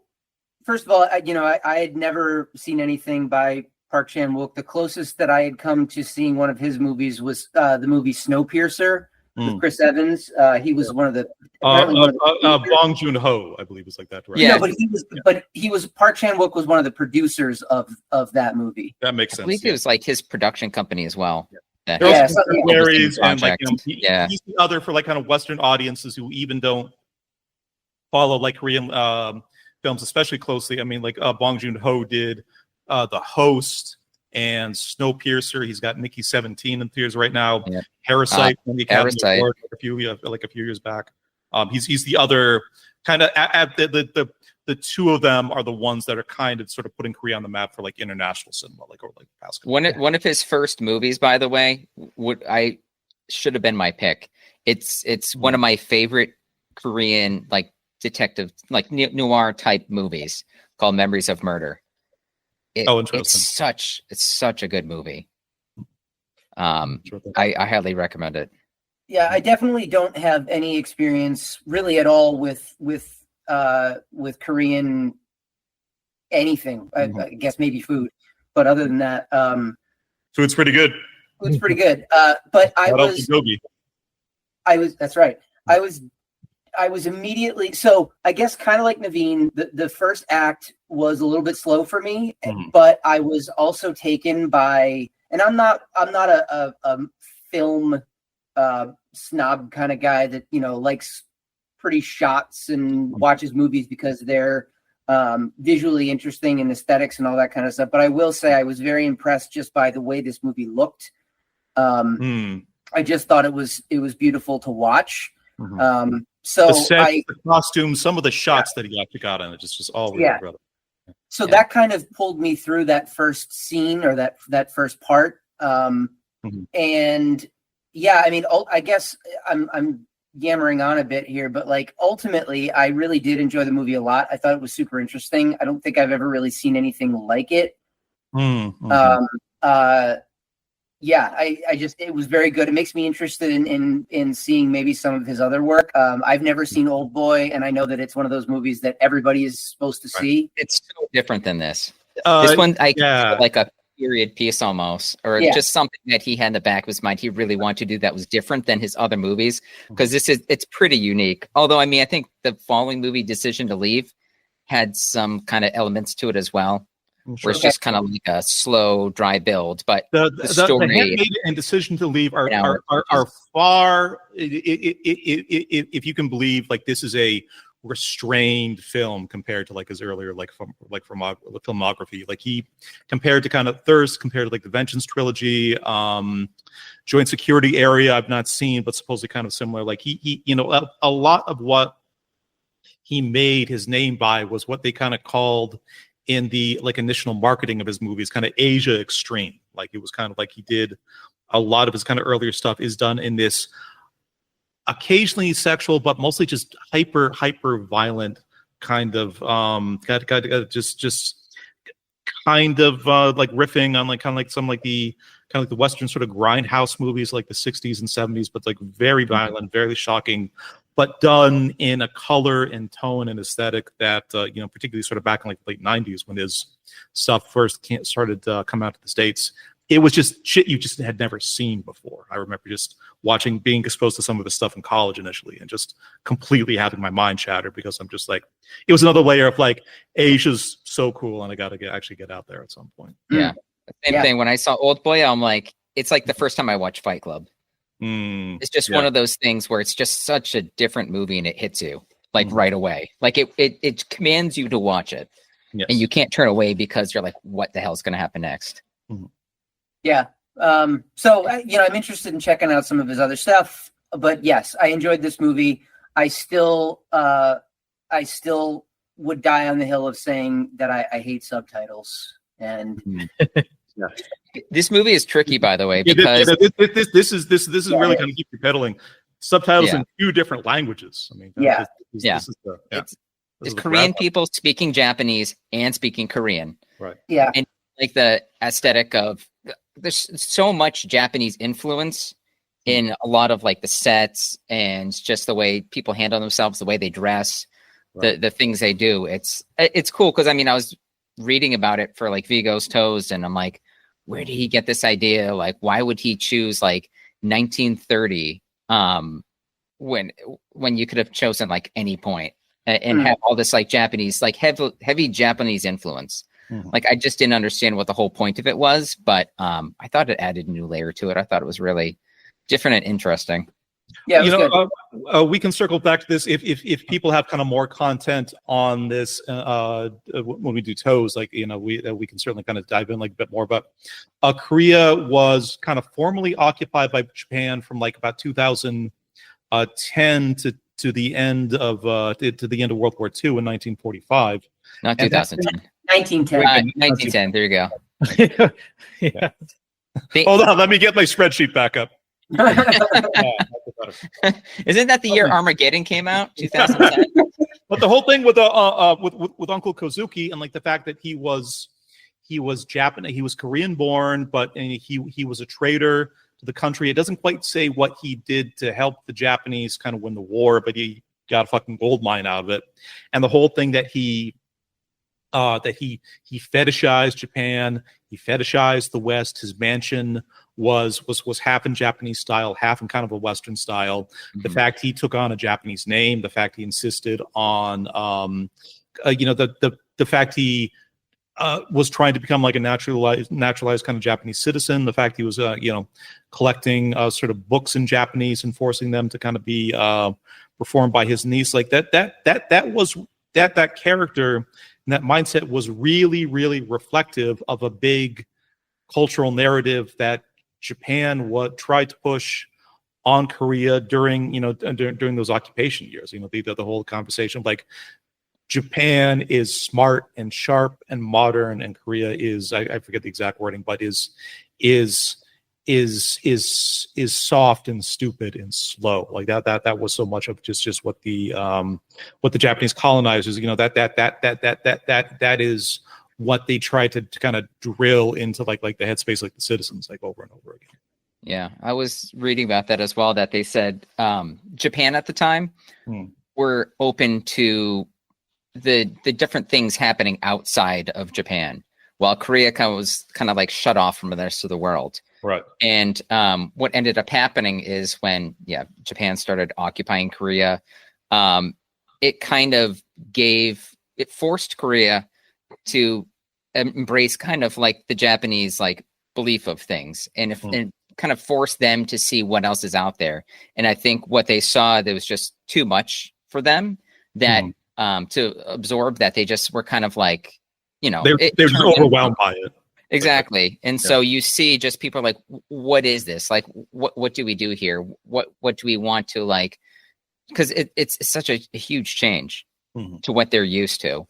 Speaker 2: first of all, I had never seen anything by Park Chan Wook. The closest that I had come to seeing one of his movies was the movie Snowpiercer with Chris Evans. He was one of the
Speaker 1: Bong Joon-ho, I believe, was like that. Right?
Speaker 2: Yeah, but he was Park Chan Wook was one of the producers of that movie.
Speaker 1: That makes sense.
Speaker 4: I believe it was like his production company as well. The
Speaker 1: There are
Speaker 2: Yeah,
Speaker 1: also
Speaker 2: so-
Speaker 1: contemporaries, and like
Speaker 4: Project.
Speaker 1: he's the other for like kind of Western audiences who even don't follow like Korean films especially closely. I mean, like Bong Joon-ho did The Host and Snowpiercer. He's got Mickey 17 in theaters right now.
Speaker 4: Yep.
Speaker 1: Parasite from the Academy
Speaker 4: Parasite.
Speaker 1: Award like a few years back. He's the other kind of the two of them are the ones that are kind of sort of putting Korea on the map for like international cinema, like over like past.
Speaker 4: One of his first movies, by the way, should have been my pick. It's one of my favorite Korean like detective like noir type movies called Memories of Murder.
Speaker 1: Interesting.
Speaker 4: It's such a good movie. I highly recommend it.
Speaker 2: Yeah, I definitely don't have any experience really at all with Korean anything. I guess maybe food, but other than that,
Speaker 1: Food's pretty good.
Speaker 2: food's pretty good. But that's right. I was immediately, so I guess kind of like Naveen, the first act was a little bit slow for me, but I was also taken by, and I'm not a film snob kind of guy that, likes pretty shots and watches movies because they're visually interesting and aesthetics and all that kind of stuff. But I will say I was very impressed just by the way this movie looked. I just thought it was beautiful to watch. So
Speaker 1: the set, the costumes, some of the shots that he actually got in it, just all really good.
Speaker 2: So that kind of pulled me through that first scene or that first part. And yeah, I mean, I guess I'm yammering on a bit here, but like ultimately, I really did enjoy the movie a lot. I thought it was super interesting. I don't think I've ever really seen anything like it. Yeah, I just, it was very good. It makes me interested in seeing maybe some of his other work. I've never seen Old Boy, and I know that it's one of those movies that everybody is supposed to see.
Speaker 4: It's so different than this. This one, like a period piece almost, or just something that he had in the back of his mind. He really wanted to do that was different than his other movies, because it's pretty unique. Although, I mean, I think the following movie, Decision to Leave, had some kind of elements to it as well. Where it's just kind of like a slow, dry build, but the story
Speaker 1: the Handmaiden and Decision to Leave are far. If you can believe, like this is a restrained film compared to like his earlier filmography. Like he compared to kind of Thirst, compared to like the Vengeance trilogy, Joint Security Area. I've not seen, but supposedly kind of similar. Like he a lot of what he made his name by was what they kind of called, in the like initial marketing of his movies, kind of Asia extreme. Like it was kind of like he did a lot of his kind of earlier stuff is done in this occasionally sexual, but mostly just hyper violent kind of just kind of like riffing on like kind of like some like the kind of like the Western sort of grindhouse movies like the 60s and 70s, but like very violent, very shocking, but done in a color and tone and aesthetic that, particularly sort of back in like the late 90s when his stuff first started to come out to the States. It was just shit you just had never seen before. I remember just being exposed to some of the stuff in college initially and just completely having my mind shattered because I'm just like, it was another layer of like, Asia's so cool and I got to actually get out there at some point.
Speaker 4: Yeah. Same thing. When I saw Old Boy, I'm like, it's like the first time I watched Fight Club. It's just one of those things where it's just such a different movie and it hits you like right away. Like it commands you to watch it, and you can't turn away because you're like, what the hell is going to happen next?
Speaker 2: Yeah. So I'm interested in checking out some of his other stuff, but yes, I enjoyed this movie. I still would die on the hill of saying that I hate subtitles, and
Speaker 4: this movie is tricky, by the way, because
Speaker 1: this is really kind of keep you pedaling subtitles in 2 different languages. I mean,
Speaker 4: it's Korean people speaking Japanese and speaking Korean,
Speaker 1: right?
Speaker 2: Yeah,
Speaker 4: and like the aesthetic of there's so much Japanese influence in a lot of like the sets and just the way people handle themselves, the way they dress, the things they do. It's cool because I mean I was reading about it for like Vigo's Toes, and I'm like, where did he get this idea? Like, why would he choose like 1930 when you could have chosen like any point and have all this like Japanese, like heavy Japanese influence? Like, I just didn't understand what the whole point of it was, but I thought it added a new layer to it. I thought it was really different and interesting.
Speaker 2: Yeah,
Speaker 1: we can circle back to this if people have kind of more content on this when we do toes, like, we can certainly kind of dive in like a bit more. But Korea was kind of formally occupied by Japan from like about 2010 to the end of World War II in 1945.
Speaker 4: Not 2010.
Speaker 2: 1910.
Speaker 4: 1910. There you go.
Speaker 3: Yeah.
Speaker 1: Hold on, let me get my spreadsheet back up.
Speaker 4: Isn't that the year Armageddon came out? 2010.
Speaker 1: But the whole thing with Uncle Kozuki, and like the fact that he was Japanese, he was Korean born, but he was a traitor to the country. It doesn't quite say what he did to help the Japanese kind of win the war, but he got a fucking gold mine out of it. And the whole thing that he fetishized Japan, he fetishized the West. His mansion was half in Japanese style, half in kind of a Western style. Mm-hmm. The fact he took on a Japanese name, the fact he insisted on, the fact he was trying to become like a naturalized kind of Japanese citizen. The fact he was, collecting sort of books in Japanese and forcing them to kind of be performed by his niece, like that character and that mindset was really, really reflective of a big cultural narrative that Japan tried to push on Korea during those occupation years. The whole conversation of like, Japan is smart and sharp and modern, and Korea is, I forget the exact wording, but is soft and stupid and slow. Like that was so much of just what the Japanese colonizers, that is what they tried to kind of drill into like the headspace, like the citizens, like over and over again.
Speaker 4: Yeah, I was reading about that as well, that they said Japan at the time were open to the different things happening outside of Japan, while Korea was kind of like shut off from the rest of the world.
Speaker 1: Right.
Speaker 4: And what ended up happening is when Japan started occupying Korea, it kind of forced Korea to embrace kind of like the Japanese like belief of things, and kind of forced them to see what else is out there. And I think what they saw, there was just too much for them that to absorb, that they just were kind of like, they're
Speaker 1: just overwhelmed by it.
Speaker 4: Exactly. And so you see just people like, what is this? Like, what do we do here? What do we want to like, because it's such a huge change to what they're used to.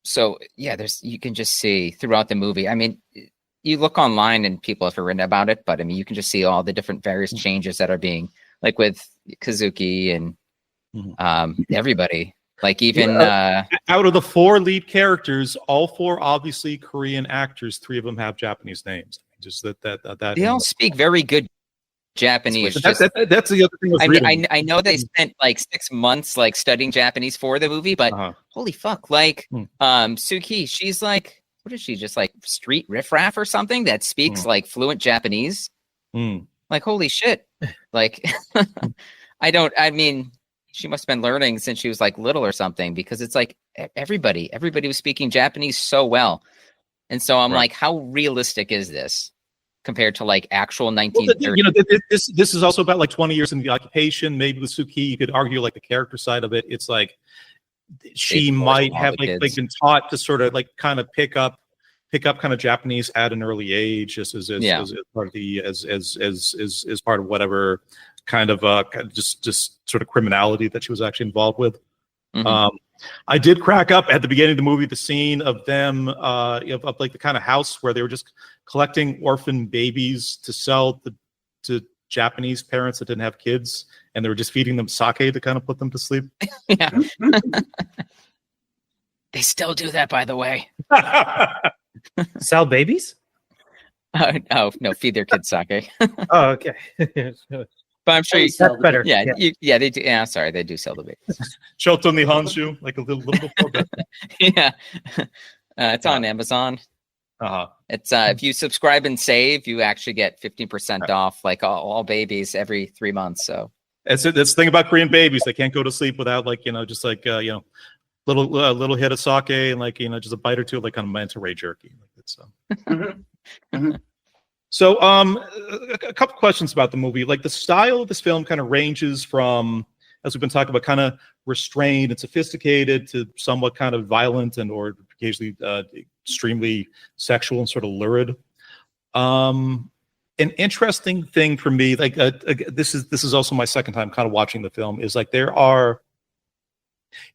Speaker 4: So you can just see throughout the movie. I mean, you look online and people have written about it, but I mean, you can just see all the different various changes that are being, like with Kazuki and everybody. Like even
Speaker 1: out of the 4 lead characters, all 4 obviously Korean actors, 3 of them have Japanese names. Just that
Speaker 4: they all speak very good Japanese.
Speaker 1: That's the other thing.
Speaker 4: I know they spent like 6 months like studying Japanese for the movie, but holy fuck, like Suki, she's like, what is she, just like street riffraff or something that speaks like fluent Japanese? Like, holy shit. Like I mean, she must have been learning since she was like little or something, because it's like everybody was speaking Japanese so well. And so I'm like, how realistic is this compared to like actual 1930s?
Speaker 1: This is also about like 20 years in the occupation. Maybe with Suki, you could argue like the character side of it. It's like she might have like been taught to sort of like kind of pick up kind of Japanese at an early age, just as part of the as part of whatever kind of just sort of criminality that she was actually involved with. I did crack up at the beginning of the movie, the scene of them of like the kind of house where they were just collecting orphan babies to sell to Japanese parents that didn't have kids, and they were just feeding them sake to kind of put them to sleep.
Speaker 4: Yeah. They still do that, by the way.
Speaker 3: Sell babies?
Speaker 4: Oh no, feed their kids sake.
Speaker 3: Oh, okay.
Speaker 4: But I'm sure
Speaker 3: that's better.
Speaker 4: Yeah, they do. Yeah, sorry, they do sell the babies.
Speaker 1: Shoto Nihonshu, like a little before that.
Speaker 4: Yeah, it's on Amazon. It's if you subscribe and save, you actually get 15% off, like all babies every 3 months. So
Speaker 1: that's the thing about Korean babies; they can't go to sleep without like just like little hit of sake and like just a bite or two of like kind of manta ray jerky. Like it's So a couple questions about the movie. Like the style of this film kind of ranges from, as we've been talking about, kind of restrained and sophisticated to somewhat kind of violent and or occasionally extremely sexual and sort of lurid. An interesting thing for me, like this is also my second time kind of watching the film, is like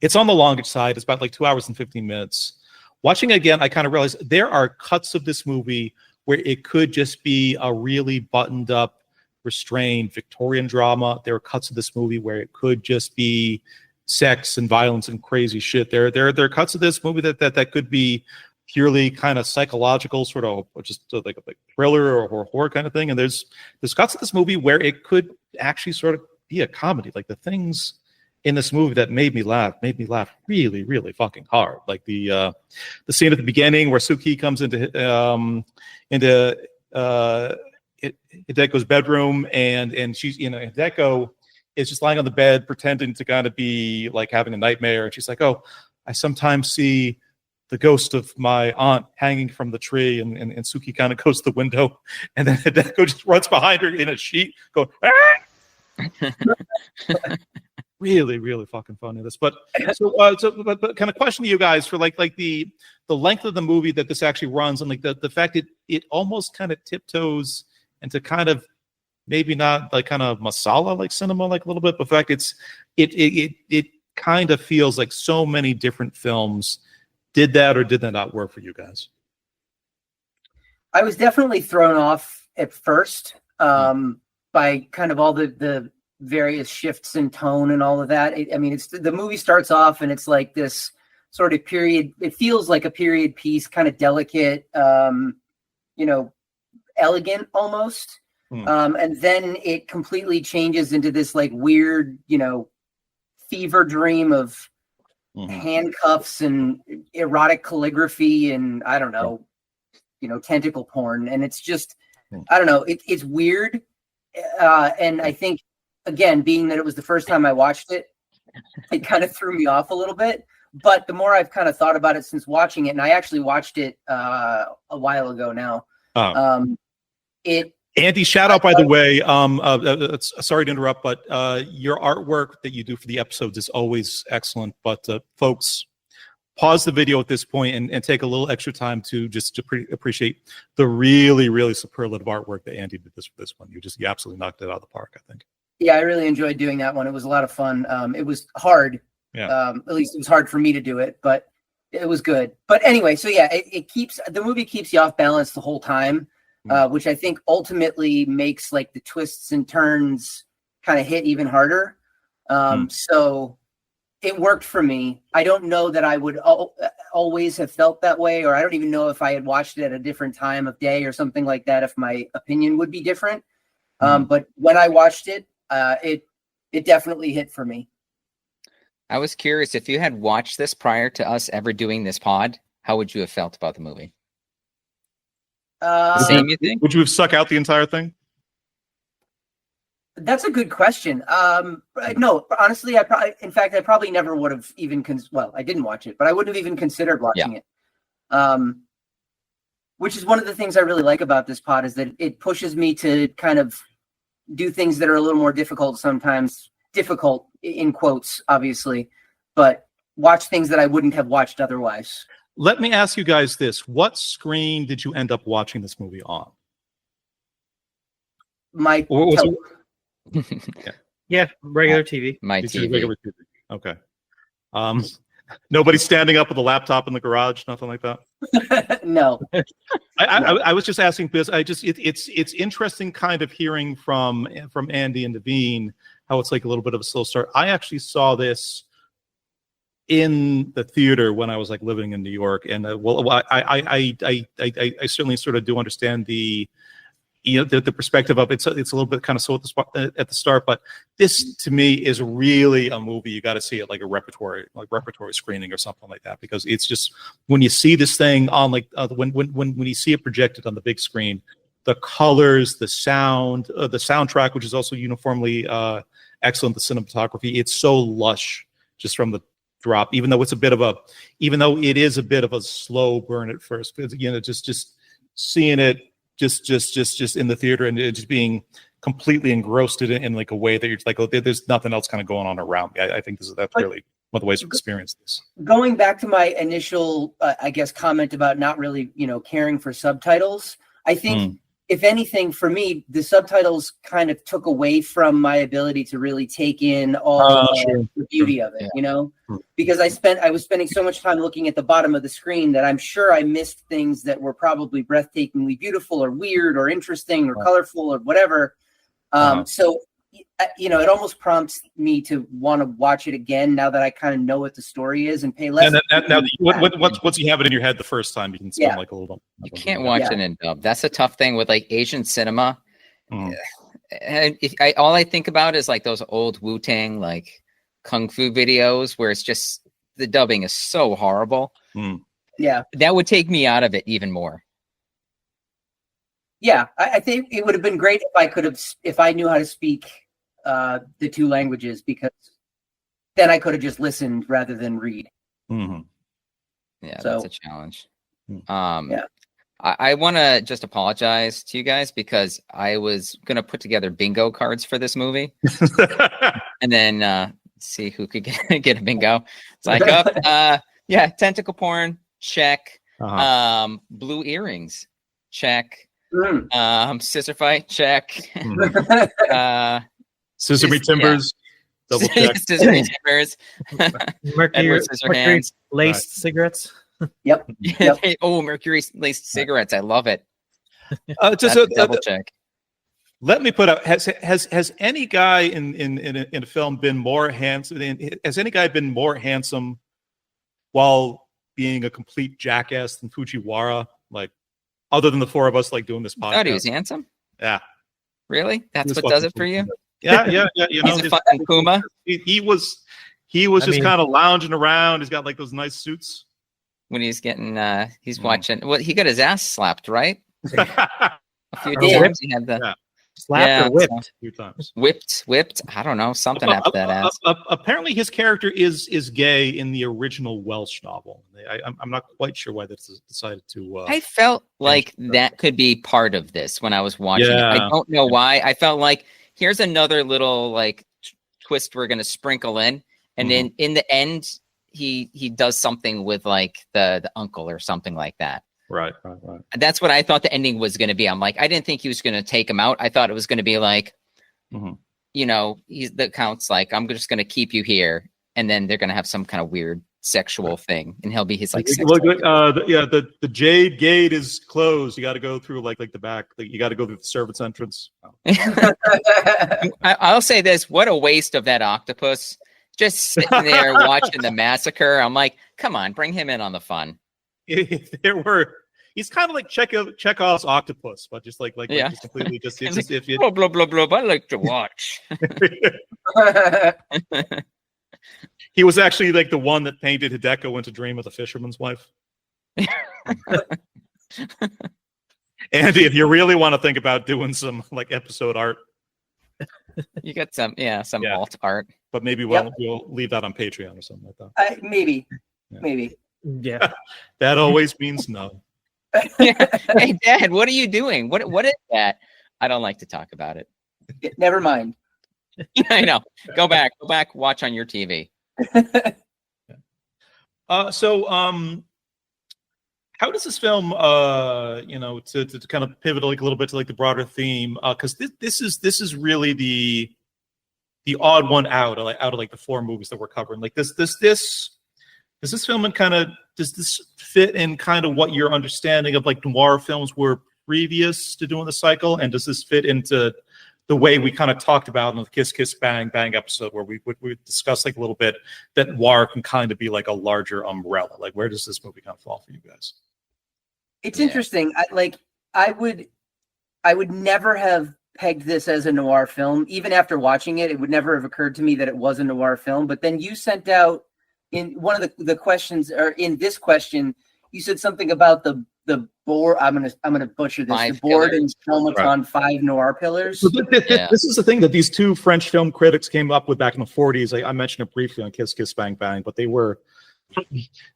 Speaker 1: it's on the longer side. It's about like 2 hours and 15 minutes. Watching it again, I kind of realized there are cuts of this movie where it could just be a really buttoned up, restrained Victorian drama. There are cuts of this movie where it could just be sex and violence and crazy shit. There are cuts of this movie that could be purely kind of psychological, sort of just like a thriller or horror kind of thing. And there's cuts of this movie where it could actually sort of be a comedy. Like the things in this movie that made me laugh really, really fucking hard. Like the scene at the beginning where Suki comes into Hideko's bedroom and she's, Hideko is just lying on the bed pretending to kind of be like having a nightmare. And she's like, oh, I sometimes see the ghost of my aunt hanging from the tree. And Suki kind of goes to the window and then Hideko just runs behind her in a sheet going, ah! Really, really fucking funny. This, but but kind of question to you guys for like the length of the movie that this actually runs, and like the fact that it almost kind of tiptoes into kind of maybe not like kind of masala like cinema like a little bit, but the fact it kind of feels like so many different films did that or did that not work for you guys?
Speaker 2: I was definitely thrown off at first by kind of all the various shifts in tone and all of that. It's the movie starts off and it's like this sort of period. It feels like a period piece, kind of delicate, elegant almost. And then it completely changes into this like weird, fever dream of handcuffs and erotic calligraphy and I don't know, tentacle porn. And it's just, I don't know, it's weird. And I think, again, being that it was the first time I watched it, it kind of threw me off a little bit. But the more I've kind of thought about it since watching it, and I actually watched it a while ago now.
Speaker 1: Andy, shout out, by the way. Sorry to interrupt, but your artwork that you do for the episodes is always excellent. But folks, pause the video at this point and take a little extra time to appreciate the really, really superlative artwork that Andy did for this one. You absolutely knocked it out of the park, I think. Yeah,
Speaker 2: I really enjoyed doing that one. It was a lot of fun. It was hard. Yeah. At least it was hard for me to do it, but it was good. But anyway, so yeah, the movie keeps you off balance the whole time, which I think ultimately makes like the twists and turns kind of hit even harder. So it worked for me. I don't know that I would always have felt that way, or I don't even know if I had watched it at a different time of day or something like that, if my opinion would be different. But when I watched it, it definitely hit for me.
Speaker 4: I was curious, if you had watched this prior to us ever doing this pod, how would you have felt about the movie? The same, you think?
Speaker 1: Would you have sucked out the entire thing?
Speaker 2: That's a good question. No, honestly, I probably never would have even I didn't watch it, but I wouldn't have even considered watching it. Which is one of the things I really like about this pod, is that it pushes me to kind of do things that are a little more difficult sometimes. Difficult in quotes, obviously, but watch things that I wouldn't have watched otherwise.
Speaker 1: Let me ask you guys this. What screen did you end up watching this movie on?
Speaker 3: Yeah, regular TV.
Speaker 4: My TV.
Speaker 1: Regular TV. Okay. Nobody standing up with a laptop in the garage, nothing like that?
Speaker 2: No.
Speaker 1: I was just asking because it's interesting kind of hearing from Andy and Naveen how it's like a little bit of a slow start. I actually saw this in the theater when I was like living in New York, and I certainly sort of do understand the perspective of it's a little bit kind of slow at the start, but this to me is really a movie you got to see it like a repertory screening or something like that, because it's just when you see this thing on like when you see it projected on the big screen, the colors, the sound, the soundtrack, which is also uniformly excellent, the cinematography, it's so lush just from drop, even though it is a bit of a slow burn at first. Because, you know, just seeing it just in the theater and it just being completely engrossed in like a way that you're like, oh, there's nothing else kind of going on around me. I think that's really one of the ways to experience this.
Speaker 2: Going back to my initial, I guess, comment about not really, you know, caring for subtitles, I think, if anything, for me, the subtitles kind of took away from my ability to really take in all the beauty of it, you know, because I was spending so much time looking at the bottom of the screen that I'm sure I missed things that were probably breathtakingly beautiful or weird or interesting or colorful or whatever. So, you know, it almost prompts me to want to watch it again now that I kind of know what the story is and pay less.
Speaker 1: And now, once you have it in your head the first time, you can spend like a little.
Speaker 4: You can't watch it in dub. That's a tough thing with like Asian cinema. And all I think about is like those old Wu-Tang like kung fu videos where it's just the dubbing is so horrible.
Speaker 2: Yeah,
Speaker 4: that would take me out of it even more.
Speaker 2: Yeah, I think it would have been great if I knew how to speak the two languages, because then I could have just listened rather than read.
Speaker 4: Yeah, that's a challenge. I want to just apologize to you guys because I was going to put together bingo cards for this movie and then see who could get a bingo. It's like, tentacle porn, check. Blue earrings, check. Scissor fight, check.
Speaker 1: Sesame Timbers, double check.
Speaker 4: Sesame Timbers.
Speaker 3: Mercury laced cigarettes.
Speaker 2: Yep.
Speaker 4: Oh, mercury laced cigarettes. I love it.
Speaker 1: Just
Speaker 4: a double check.
Speaker 1: Let me put up. Has any guy in a film been more handsome? Has any guy been more handsome while being a complete jackass than Fujiwara? Like, other than the four of us, like doing this podcast.
Speaker 4: I thought he was handsome.
Speaker 1: Yeah.
Speaker 4: Really? That's what does it for you?
Speaker 1: Yeah. You know,
Speaker 4: he's a fucking Puma.
Speaker 1: He was just kind of lounging around. He's got like those nice suits.
Speaker 4: When he's getting, he's watching. Well, he got his ass slapped, right? A few times he had the
Speaker 3: slapped or whipped.
Speaker 1: A few times.
Speaker 4: Whipped. I don't know. Something after that ass.
Speaker 1: Apparently, his character is gay in the original Welsh novel. I'm not quite sure why they decided to.
Speaker 4: I felt like that could be part of this when I was watching it. I don't know why. I felt like here's another little like twist we're gonna sprinkle in, and then in the end, he does something with like the uncle or something like that.
Speaker 1: Right.
Speaker 4: That's what I thought the ending was going to be. I'm like, I didn't think he was going to take him out. I thought it was going to be like, you know, the count's like, I'm just going to keep you here, and then they're going to have some kind of weird sexual thing, and he'll be his like.
Speaker 1: The Jade Gate is closed. You got to go through like the back. You got to go through the servants' entrance.
Speaker 4: I'll say this: what a waste of that octopus. Just sitting there watching the massacre. I'm like, come on, bring him in on the fun.
Speaker 1: He's kind of like Chekhov's octopus, but just just completely just
Speaker 4: blah blah blah blah. I like to watch.
Speaker 1: He was actually like the one that painted Hideko into Dream of the Fisherman's Wife. Andy, if you really want to think about doing some like episode art,
Speaker 4: you got some alt art,
Speaker 1: but maybe we'll leave that on Patreon or something like that.
Speaker 2: Maybe.
Speaker 3: Yeah.
Speaker 1: That always means no.
Speaker 4: Hey, Dad, what are you doing? What is that? I don't like to talk about it.
Speaker 2: Never mind.
Speaker 4: I know. Go back. Watch on your TV.
Speaker 1: How does this film, to kind of pivot like a little bit to like the broader theme? Because this is really the odd one out of like the four movies that we're covering. Like does this film and does this fit in kind of what your understanding of like noir films were previous to doing the cycle, and does this fit into the way we kind of talked about in the Kiss Kiss Bang Bang episode, where we discussed like a little bit that noir can kind of be like a larger umbrella? Like, where does this movie kind of fall for you guys?
Speaker 2: It's interesting. I would never have pegged this as a noir film. Even after watching it, it would never have occurred to me that it was a noir film. But then you sent out in one of the questions, or in this question, you said something about the the board. I'm gonna butcher this.
Speaker 4: Five
Speaker 2: The board
Speaker 4: pillars.
Speaker 2: and Filmaton 5 noir pillars.
Speaker 1: So this is the thing that these two French film critics came up with back in the 40s. I mentioned it briefly on Kiss Kiss Bang Bang, but they were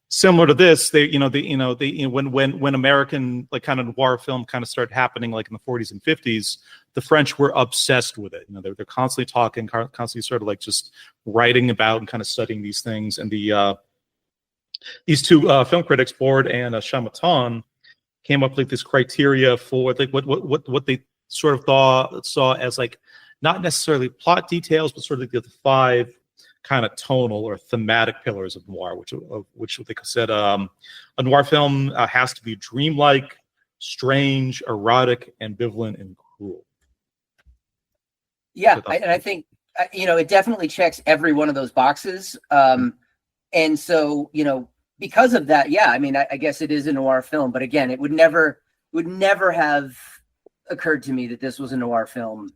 Speaker 1: similar to this. When American like kind of noir film kind of started happening like in the 40s and 50s, the French were obsessed with it. They're constantly talking, constantly sort of like just writing about and kind of studying these things. And these two film critics, Board and Chamaton, came up with this criteria for like what they sort of saw as like not necessarily plot details, but sort of like the 5 kind of tonal or thematic pillars of noir, which they said a noir film has to be dreamlike, strange, erotic, ambivalent, and cruel.
Speaker 2: Yeah, and I think it definitely checks every one of those boxes. And so because of that, yeah, I mean, I guess it is a noir film, but again, it would never have occurred to me that this was a noir film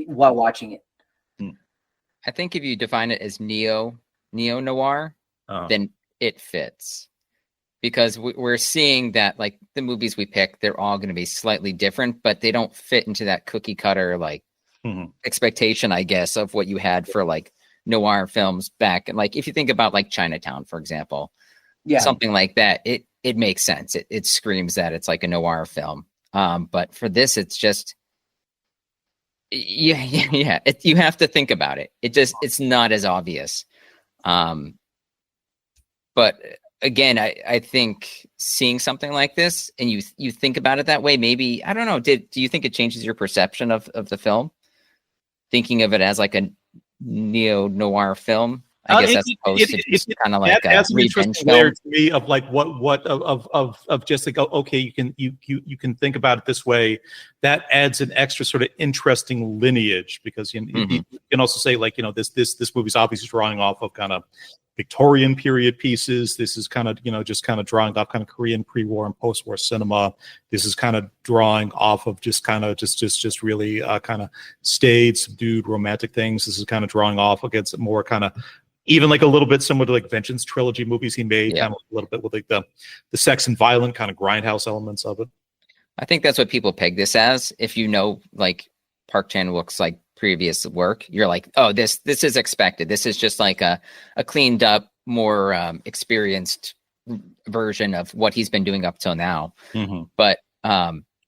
Speaker 2: while watching it.
Speaker 4: I think if you define it as neo-noir, then it fits. Because we're seeing that like the movies we pick, they're all going to be slightly different, but they don't fit into that cookie cutter like expectation, I guess, of what you had for like noir films back. And like if you think about like Chinatown, for example, something like that, it makes sense. It screams that it's like a noir film. But for this, it's just you have to think about it. It's not as obvious. But again, I think seeing something like this and you think about it that way, maybe, I don't know, do you think it changes your perception of the film? Thinking of it as like a neo-noir film? I guess as opposed to just kind of like a revenge film.
Speaker 1: To me of like what of just like, okay, you can think about it this way. That adds an extra sort of interesting lineage, because you can also say like, this movie's obviously drawing off of kind of Victorian period pieces. This is kind of just kind of drawing off kind of Korean pre-war and post-war cinema. This is kind of drawing off of just kind of just really kind of staid, subdued, romantic things. This is kind of drawing off against more kind of even like a little bit similar to like Vengeance trilogy movies he made, kind of a little bit with like the sex and violent kind of grindhouse elements of it.
Speaker 4: I think that's what people peg this as. If like Park Chan Wook's like previous work, you're like, oh, this is expected. This is just like a cleaned up, more experienced version of what he's been doing up till now. But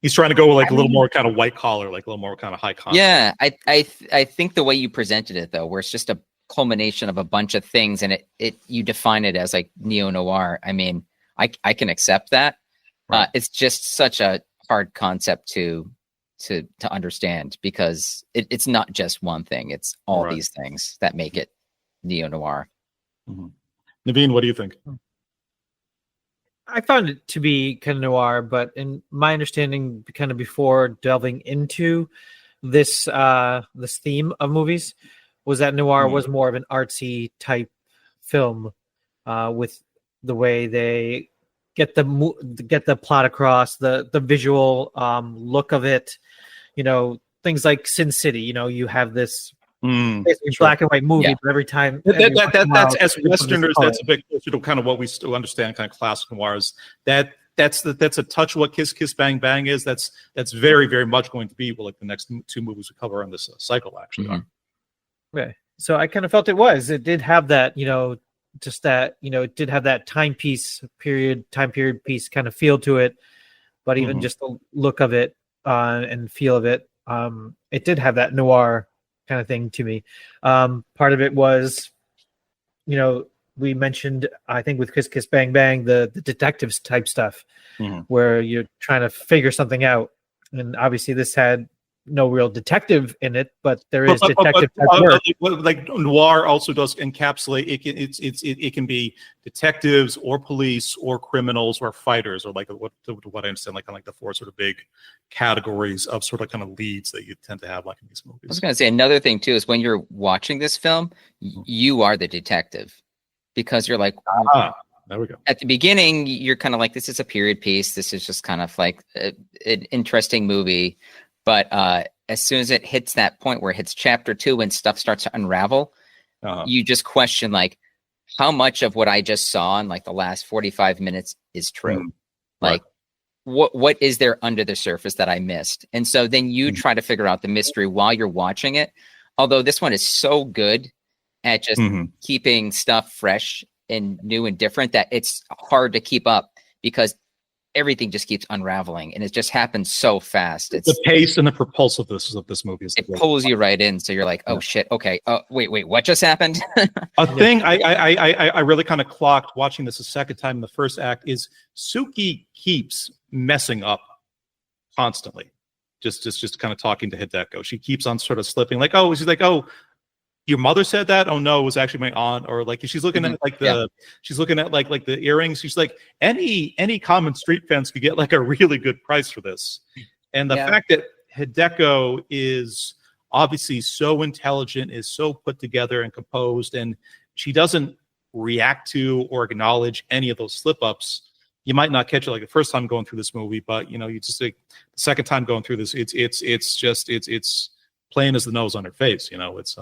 Speaker 1: he's trying to go with like a little more kind of white collar, like a little more kind of high concept.
Speaker 4: Yeah, I think the way you presented it though, where it's just a culmination of a bunch of things, and you define it as like neo-noir. I mean, I can accept that. It's just such a hard concept to understand, because it's not just one thing. It's all these things that make it neo-noir.
Speaker 1: Naveen, what do you think?
Speaker 3: I found it to be kind of noir, but in my understanding, kind of before delving into this theme of movies, was that noir was more of an artsy type film, with the way they get the plot across, the visual look of it. Things like Sin City. You have this black and white movie, but every time
Speaker 1: that's as Westerners, that's a big closer to kind of what we still understand, kind of classic noirs. That's a touch of what Kiss Kiss Bang Bang is. That's very, very much going to be like the next 2 movies we cover on this cycle actually are.
Speaker 3: Okay, so I kind of felt it did have that, just that, it did have that time period piece kind of feel to it, but even just the look of it and feel of it, it did have that noir kind of thing to me. Part of it was, we mentioned, I think with Kiss Kiss Bang Bang, the detectives type stuff, where you're trying to figure something out, and obviously this had no real detective in it, but there is detective type work.
Speaker 1: Like noir also does encapsulate it can be detectives or police or criminals or fighters, or like what I understand, like the 4 sort of big categories of sort of kind of leads that you tend to have like in these movies.
Speaker 4: I was going to say another thing too is when you're watching this film, you are the detective, because you're like,
Speaker 1: there we go.
Speaker 4: At the beginning, you're kind of like, this is a period piece. This is just kind of like an interesting movie. But as soon as it hits that point where it hits chapter 2 and stuff starts to unravel, you just question like, how much of what I just saw in like the last 45 minutes is true? Like, what is there under the surface that I missed? And so then you try to figure out the mystery while you're watching it. Although this one is so good at just keeping stuff fresh and new and different that it's hard to keep up because everything just keeps unraveling and it just happens so fast. It's
Speaker 1: the pace and the propulsiveness of this movie.
Speaker 4: It pulls you right in. So you're like, oh shit. Okay. Wait, what just happened?
Speaker 1: A thing I really kind of clocked watching this a second time in the first act is Suki keeps messing up constantly. Just kind of talking to Hideko. She keeps on sort of slipping like, she's like, your mother said that? Oh no, it was actually my aunt. Or like she's looking at like she's looking at like the earrings. She's like, any common street fence could get like a really good price for this. And the fact that Hideko is obviously so intelligent, is so put together and composed, and she doesn't react to or acknowledge any of those slip-ups. You might not catch it like the first time going through this movie, but you just like the second time going through this, it's plain as the nose on her face. It's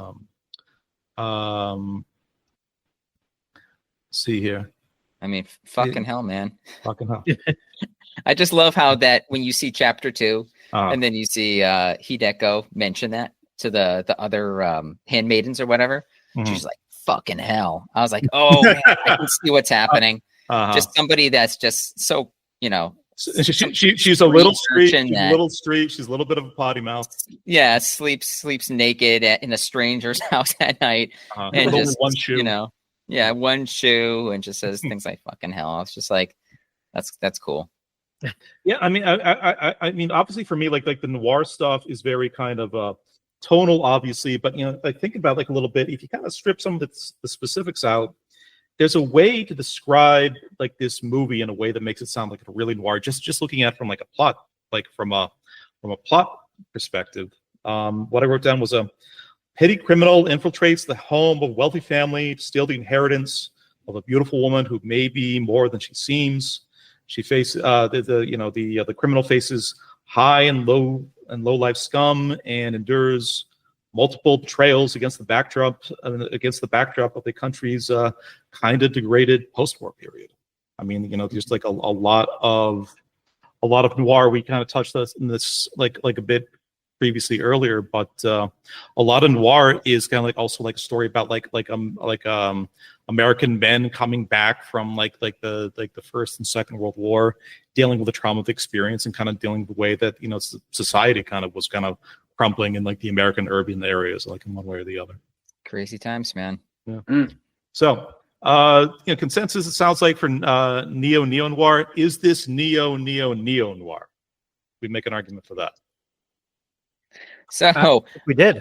Speaker 1: see here.
Speaker 4: I mean, fucking hell, man.
Speaker 1: Fucking hell.
Speaker 4: I just love how that when you see chapter 2 and then you see Hideko mention that to the other handmaidens or whatever, she's like, fucking hell. I was like, oh man, I can see what's happening. Just somebody that's just so,
Speaker 1: she's a little street. She's a little bit of a potty mouth.
Speaker 4: Yeah, sleeps naked in a stranger's house at night, and just
Speaker 1: one shoe.
Speaker 4: One shoe, and just says things like "fucking hell." I was just like, "That's cool."
Speaker 1: Yeah, I mean, obviously for me, like the noir stuff is very kind of tonal, obviously, but like think about like a little bit. If you kind of strip some of the specifics out, there's a way to describe like this movie in a way that makes it sound like a really noir. Just looking at it from like a plot, like from a plot perspective. What I wrote down was a petty criminal infiltrates the home of a wealthy family to steal the inheritance of a beautiful woman who may be more than she seems. She faces the criminal faces high and low life scum and endures multiple betrayals against the backdrop of the country's kind of degraded post-war period. I mean, just like a lot of noir. We kind of touched this like a bit previously earlier, but a lot of noir is kind of like also like a story about like American men coming back from like the First and Second World War, dealing with the trauma of the experience and kind of dealing with the way that society kind of was kind of crumbling in like the American urban areas, like in one way or the other.
Speaker 4: Crazy times, man.
Speaker 1: Yeah. So, consensus, it sounds like for Neo-Neo-Noir. Is this Neo-Neo-Noir? We make an argument for that.
Speaker 4: So
Speaker 3: we did.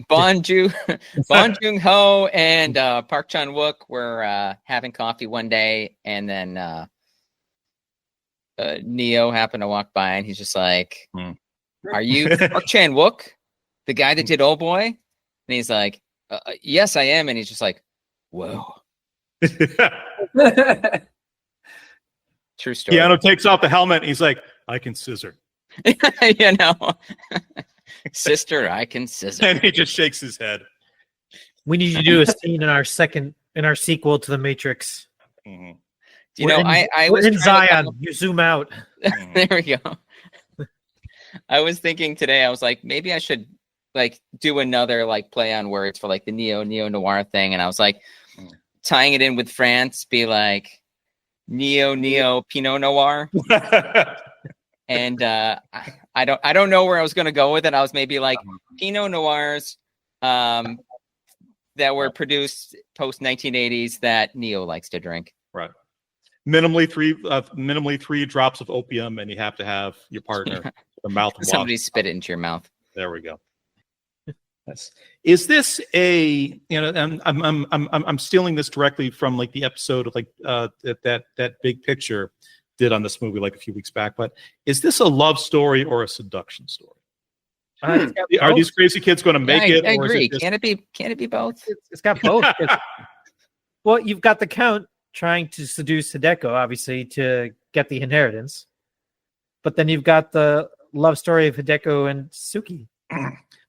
Speaker 4: Bon Joon-ho and Park Chan Wook were having coffee one day, and then Neo happened to walk by, and he's just like, "Are you Park Chan Wook, the guy that did Old Boy?" And he's like, "Yes, I am." And he's just like, "Whoa." True story.
Speaker 1: Keanu takes off the helmet, and he's like, "I can scissor."
Speaker 4: Sister, I can scissor.
Speaker 1: And he just shakes his head.
Speaker 3: We need to do a scene in our sequel to The Matrix.
Speaker 4: Mm-hmm. I was
Speaker 3: in Zion. You zoom out.
Speaker 4: There we go. I was thinking today, I was like, maybe I should like do another like play on words for like the Neo-Noir thing. And I was like, tying it in with France, be like Neo Pinot Noir. And I don't know where I was going to go with it. I was maybe like Pinot Noirs that were produced post 1980s that Neo likes to drink.
Speaker 1: Right. Minimally three drops of opium, and you have to have your partner the mouth.
Speaker 4: Somebody spit it into your mouth.
Speaker 1: There we go. Yes. Is this a and I'm stealing this directly from like the episode of like that Big Picture did on this movie like a few weeks back, but is this a love story or a seduction story? Are these crazy kids going to make it?
Speaker 4: I agree. Can't it be both?
Speaker 3: It's got both. Well, you've got the Count trying to seduce Hideko, obviously, to get the inheritance, but then you've got the love story of Hideko and Suki.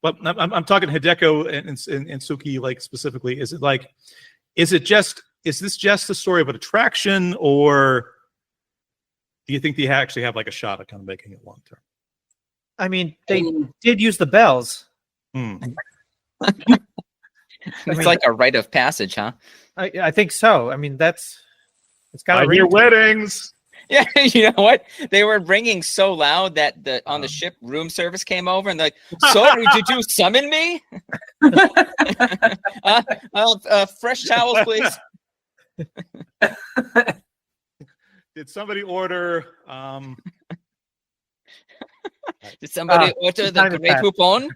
Speaker 1: But I'm talking Hideko and Suki, like specifically. Is this just a story of an attraction, or Do you think they actually have like a shot at kind of making it long term?
Speaker 3: I mean, they did use the bells.
Speaker 1: Hmm.
Speaker 4: It's like a rite of passage, huh?
Speaker 3: I think so. I mean, it's got
Speaker 1: I
Speaker 3: a
Speaker 1: hear
Speaker 3: ring to it.
Speaker 1: weddings.
Speaker 4: Yeah, you know what? They were ringing so loud that on the ship room service came over and they're like, "Sorry, did you summon me? Fresh towels, please."
Speaker 1: Did somebody order?
Speaker 4: Did somebody order the
Speaker 3: time has
Speaker 4: Grey
Speaker 3: passed.
Speaker 4: Poupon?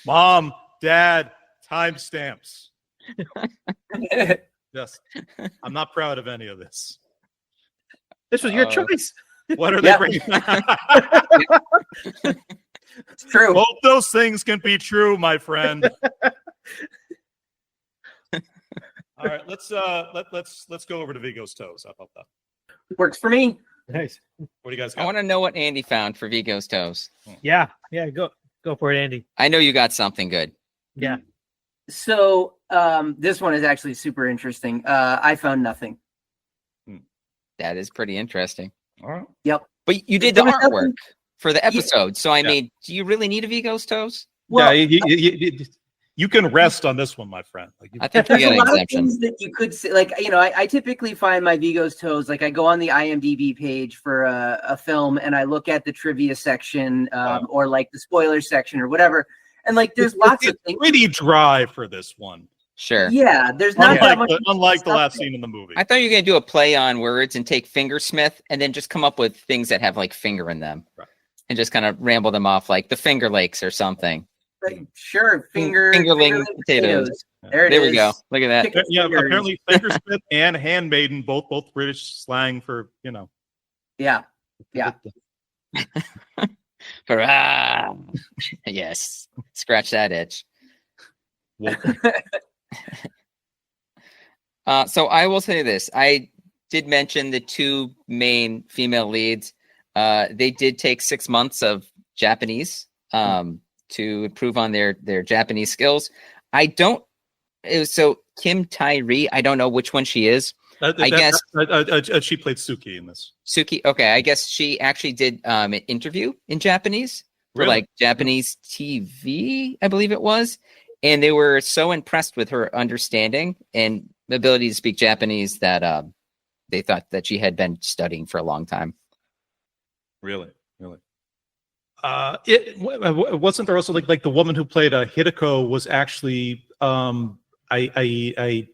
Speaker 1: Mom, Dad, timestamps. Yes, I'm not proud of any of this.
Speaker 3: This was your choice.
Speaker 1: What are they
Speaker 2: Yeah.
Speaker 1: bringing?
Speaker 2: It's true.
Speaker 1: Both those things can be true, my friend. All right, let's go over to Vigo's toes. How about that?
Speaker 2: Works for me.
Speaker 3: Nice.
Speaker 1: What do you guys
Speaker 4: I
Speaker 1: got?
Speaker 4: want to know what Andy found for Vigo's toes.
Speaker 3: Yeah. Go for it, Andy.
Speaker 4: I know you got something good.
Speaker 3: Yeah.
Speaker 2: So this one is actually super interesting. I found nothing.
Speaker 4: That is pretty interesting.
Speaker 1: All right.
Speaker 2: Yep.
Speaker 4: But you did the
Speaker 2: There was
Speaker 4: artwork
Speaker 2: nothing-
Speaker 4: for the episode. So, I
Speaker 1: Yeah.
Speaker 4: mean, do you really need a Vigo's toes?
Speaker 2: Well,
Speaker 1: Yeah, you can rest on this one, my friend. Like,
Speaker 4: I think you
Speaker 2: there's
Speaker 4: get
Speaker 2: a
Speaker 4: an
Speaker 2: lot of
Speaker 4: exemption.
Speaker 2: things that you could say. Like, I typically find my Vigo's toes. Like, I go on the IMDb page for a film and I look at the trivia section or like the spoiler section or whatever. And like, there's lots of things.
Speaker 1: pretty dry for this one.
Speaker 4: Sure.
Speaker 2: Yeah, there's not that much.
Speaker 1: Unlike the last
Speaker 2: stuff
Speaker 1: scene in the movie.
Speaker 4: I thought you were going to do a play on words and take fingersmith and then just come up with things that have like finger in them.
Speaker 1: Right.
Speaker 4: And just kind of ramble them off like the Finger Lakes or something.
Speaker 2: Like, sure,
Speaker 4: Fingerling potatoes.
Speaker 2: There it is.
Speaker 4: There we go. Look at that.
Speaker 2: Chicken
Speaker 1: Yeah,
Speaker 2: fingers.
Speaker 1: apparently Fingersmith and Handmaiden, both British slang for,
Speaker 2: Yeah. Yeah.
Speaker 4: Hurrah! Yes. Scratch that itch. So I will say this. I did mention the two main female leads. They did take 6 months of Japanese to improve on their Japanese skills. So Kim Tae-ri, I don't know which one she is. I guess
Speaker 1: she played Suki in this.
Speaker 4: Suki. Okay, I guess she actually did an interview in Japanese for
Speaker 1: Really?
Speaker 4: like Japanese TV, I believe it was. And they were so impressed with her understanding and ability to speak Japanese that they thought that she had been studying for a long time.
Speaker 1: Really. Wasn't there also like the woman who played Hideko was actually I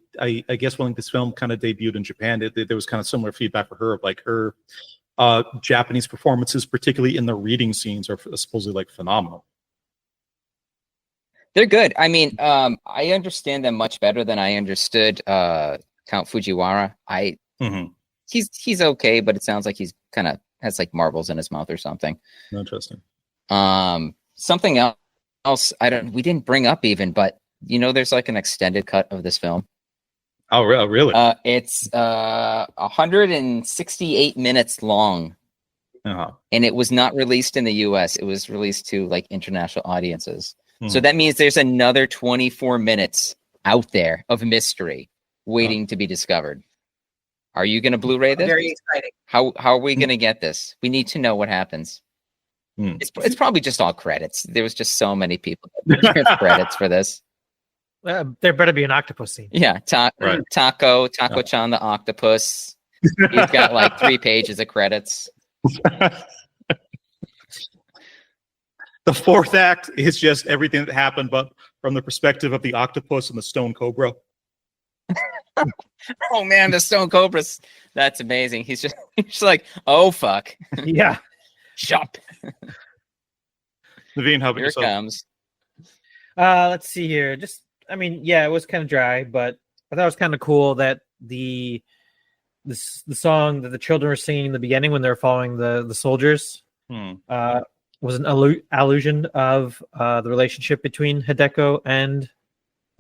Speaker 1: guess when this film kind of debuted in Japan, there was kind of similar feedback for her of like her Japanese performances, particularly in the reading scenes, are supposedly like phenomenal.
Speaker 4: They're good. I mean, I understand them much better than I understood Count Fujiwara. He's okay, but it sounds like he's kind of has like marbles in his mouth or something.
Speaker 1: Interesting.
Speaker 4: Something else we didn't bring up even, but there's like an extended cut of this film.
Speaker 1: Oh, really?
Speaker 4: It's 168 minutes long.
Speaker 1: Uh-huh.
Speaker 4: And it was not released in the US. It was released to like international audiences.
Speaker 1: Mhm.
Speaker 4: So that means there's another 24 minutes out there of mystery waiting to be discovered. Are you going to Blu-ray this?
Speaker 2: Very exciting.
Speaker 4: How are we going to get this? We need to know what happens. It's probably just all credits. There was just so many people that put credits for this.
Speaker 3: There better be an octopus scene.
Speaker 4: Yeah,
Speaker 1: Right.
Speaker 4: Taco-chan the octopus. He's got like 3 pages of credits.
Speaker 1: The fourth act is just everything that happened, but from the perspective of the octopus and the stone cobra.
Speaker 4: Oh man, the stone cobras. That's amazing. He's just like, oh fuck.
Speaker 3: Yeah.
Speaker 4: Shop.
Speaker 1: Naveen, how about
Speaker 4: Here it
Speaker 1: yourself?
Speaker 4: comes.
Speaker 3: Let's see here. It was kind of dry, but I thought it was kind of cool that the song that the children were singing in the beginning when they were following the soldiers was an allusion of the relationship between Hideko and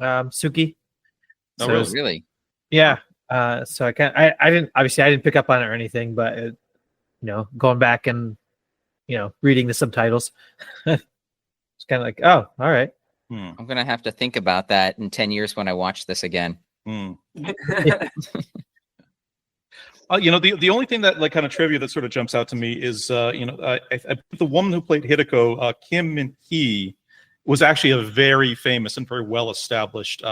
Speaker 3: Suki.
Speaker 1: Oh,
Speaker 3: So,
Speaker 1: really?
Speaker 3: Yeah. So I didn't pick up on it or anything, but going back and reading the subtitles, it's kind of like, oh, all right.
Speaker 4: I'm gonna have to think about that in 10 years when I watch this again.
Speaker 1: The only thing that like kind of trivia that sort of jumps out to me is the woman who played Hideko, Kim Min-hee, was actually a very famous and very well established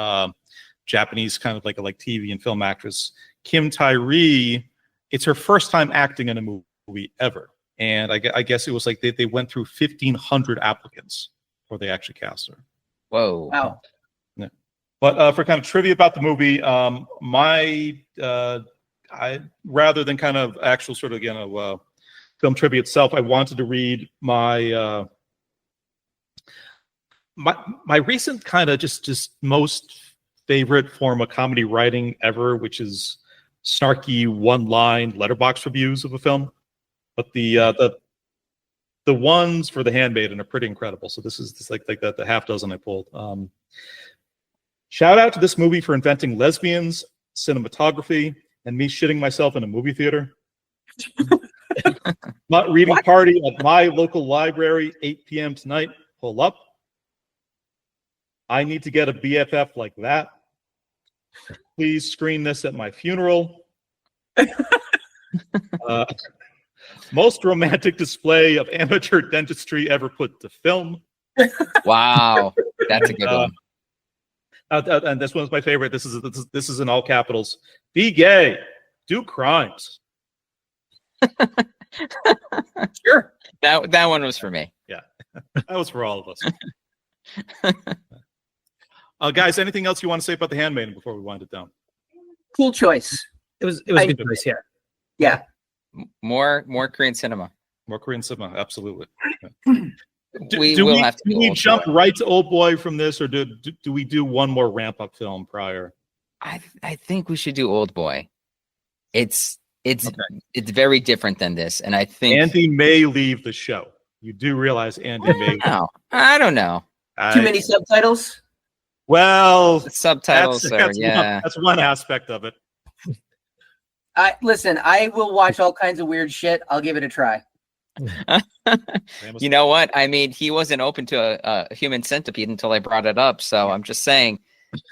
Speaker 1: Japanese kind of like TV and film actress. Kim Tae-ri, it's her first time acting in a movie ever, and I guess it was like they went through 1,500 applicants before they actually cast her.
Speaker 4: Whoa!
Speaker 2: Wow.
Speaker 1: Yeah. But for kind of trivia about the movie, I rather than kind of actual sort of film trivia itself, I wanted to read my my recent kind of just most favorite form of comedy writing ever, which is snarky one-line letterbox reviews of a film. But the ones for The Handmaiden are pretty incredible. So this is just like the half dozen I pulled. Shout out to this movie for inventing lesbians, cinematography, and me shitting myself in a movie theater. Not reading party at my local library, 8 p.m. tonight. Pull up. I need to get a BFF like that. Please screen this at my funeral. Most romantic display of amateur dentistry ever put to film.
Speaker 4: Wow, that's a good one.
Speaker 1: And this one's my favorite. This is in all capitals. Be gay. Do crimes.
Speaker 4: Sure. That one was for me.
Speaker 1: Yeah. That was for all of us. Guys, anything else you want to say about The Handmaiden before we wind it down?
Speaker 2: Cool choice.
Speaker 3: It was a good choice, yeah.
Speaker 2: Yeah.
Speaker 4: More Korean cinema.
Speaker 1: More Korean cinema, absolutely.
Speaker 4: Do we
Speaker 1: jump right to Old Boy from this, or do we do one more ramp up film prior?
Speaker 4: I think we should do Old Boy. It's very different than this, and I think
Speaker 1: Andy may leave the show. You do realize Andy may.
Speaker 4: I don't know.
Speaker 2: Too many subtitles.
Speaker 1: Well,
Speaker 4: the subtitles
Speaker 2: that's
Speaker 1: one aspect of it.
Speaker 2: Listen, I will watch all kinds of weird shit. I'll give it a try.
Speaker 4: You know what? I mean, he wasn't open to a human centipede until I brought it up. So I'm just saying,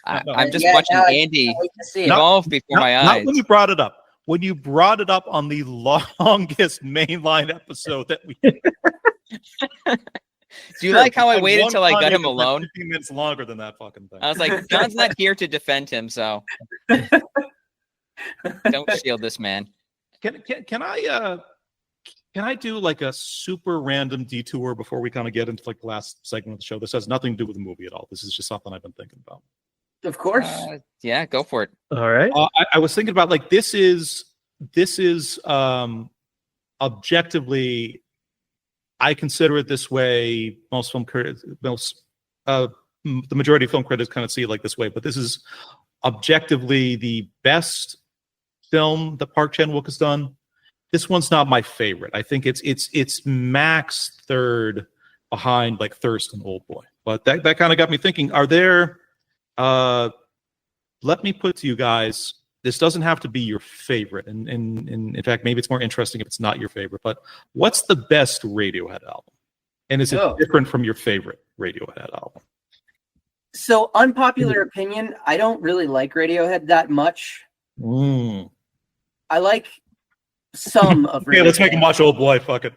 Speaker 4: I'm just watching Andy evolve before my eyes.
Speaker 1: Not when you brought it up. When you brought it up on the longest mainline episode that we.
Speaker 4: Do you like how I waited till I got him alone?
Speaker 1: 15 minutes longer than that fucking thing.
Speaker 4: I was like, John's not here to defend him, so don't shield this man.
Speaker 1: Can I do like a super random detour before we kind of get into like the last segment of the show? This has nothing to do with the movie at all. This is just something I've been thinking about.
Speaker 2: Of course.
Speaker 4: Yeah, go for it.
Speaker 3: All right.
Speaker 1: I was thinking about like this is objectively, I consider it this way. Most film critics, the majority of film critics kind of see it like this way, but this is objectively the best film that Park Chan Wook has done. This one's not my favorite. I think it's max third behind like Thirst and Old Boy. But that kind of got me thinking, are there let me put to you guys, this doesn't have to be your favorite. And in fact, maybe it's more interesting if it's not your favorite, but what's the best Radiohead album? And is it different from your favorite Radiohead album?
Speaker 2: So unpopular opinion, I don't really like Radiohead that much. I like some of Radiohead.
Speaker 1: Okay, let's make him watch Old Boy. Fuck it.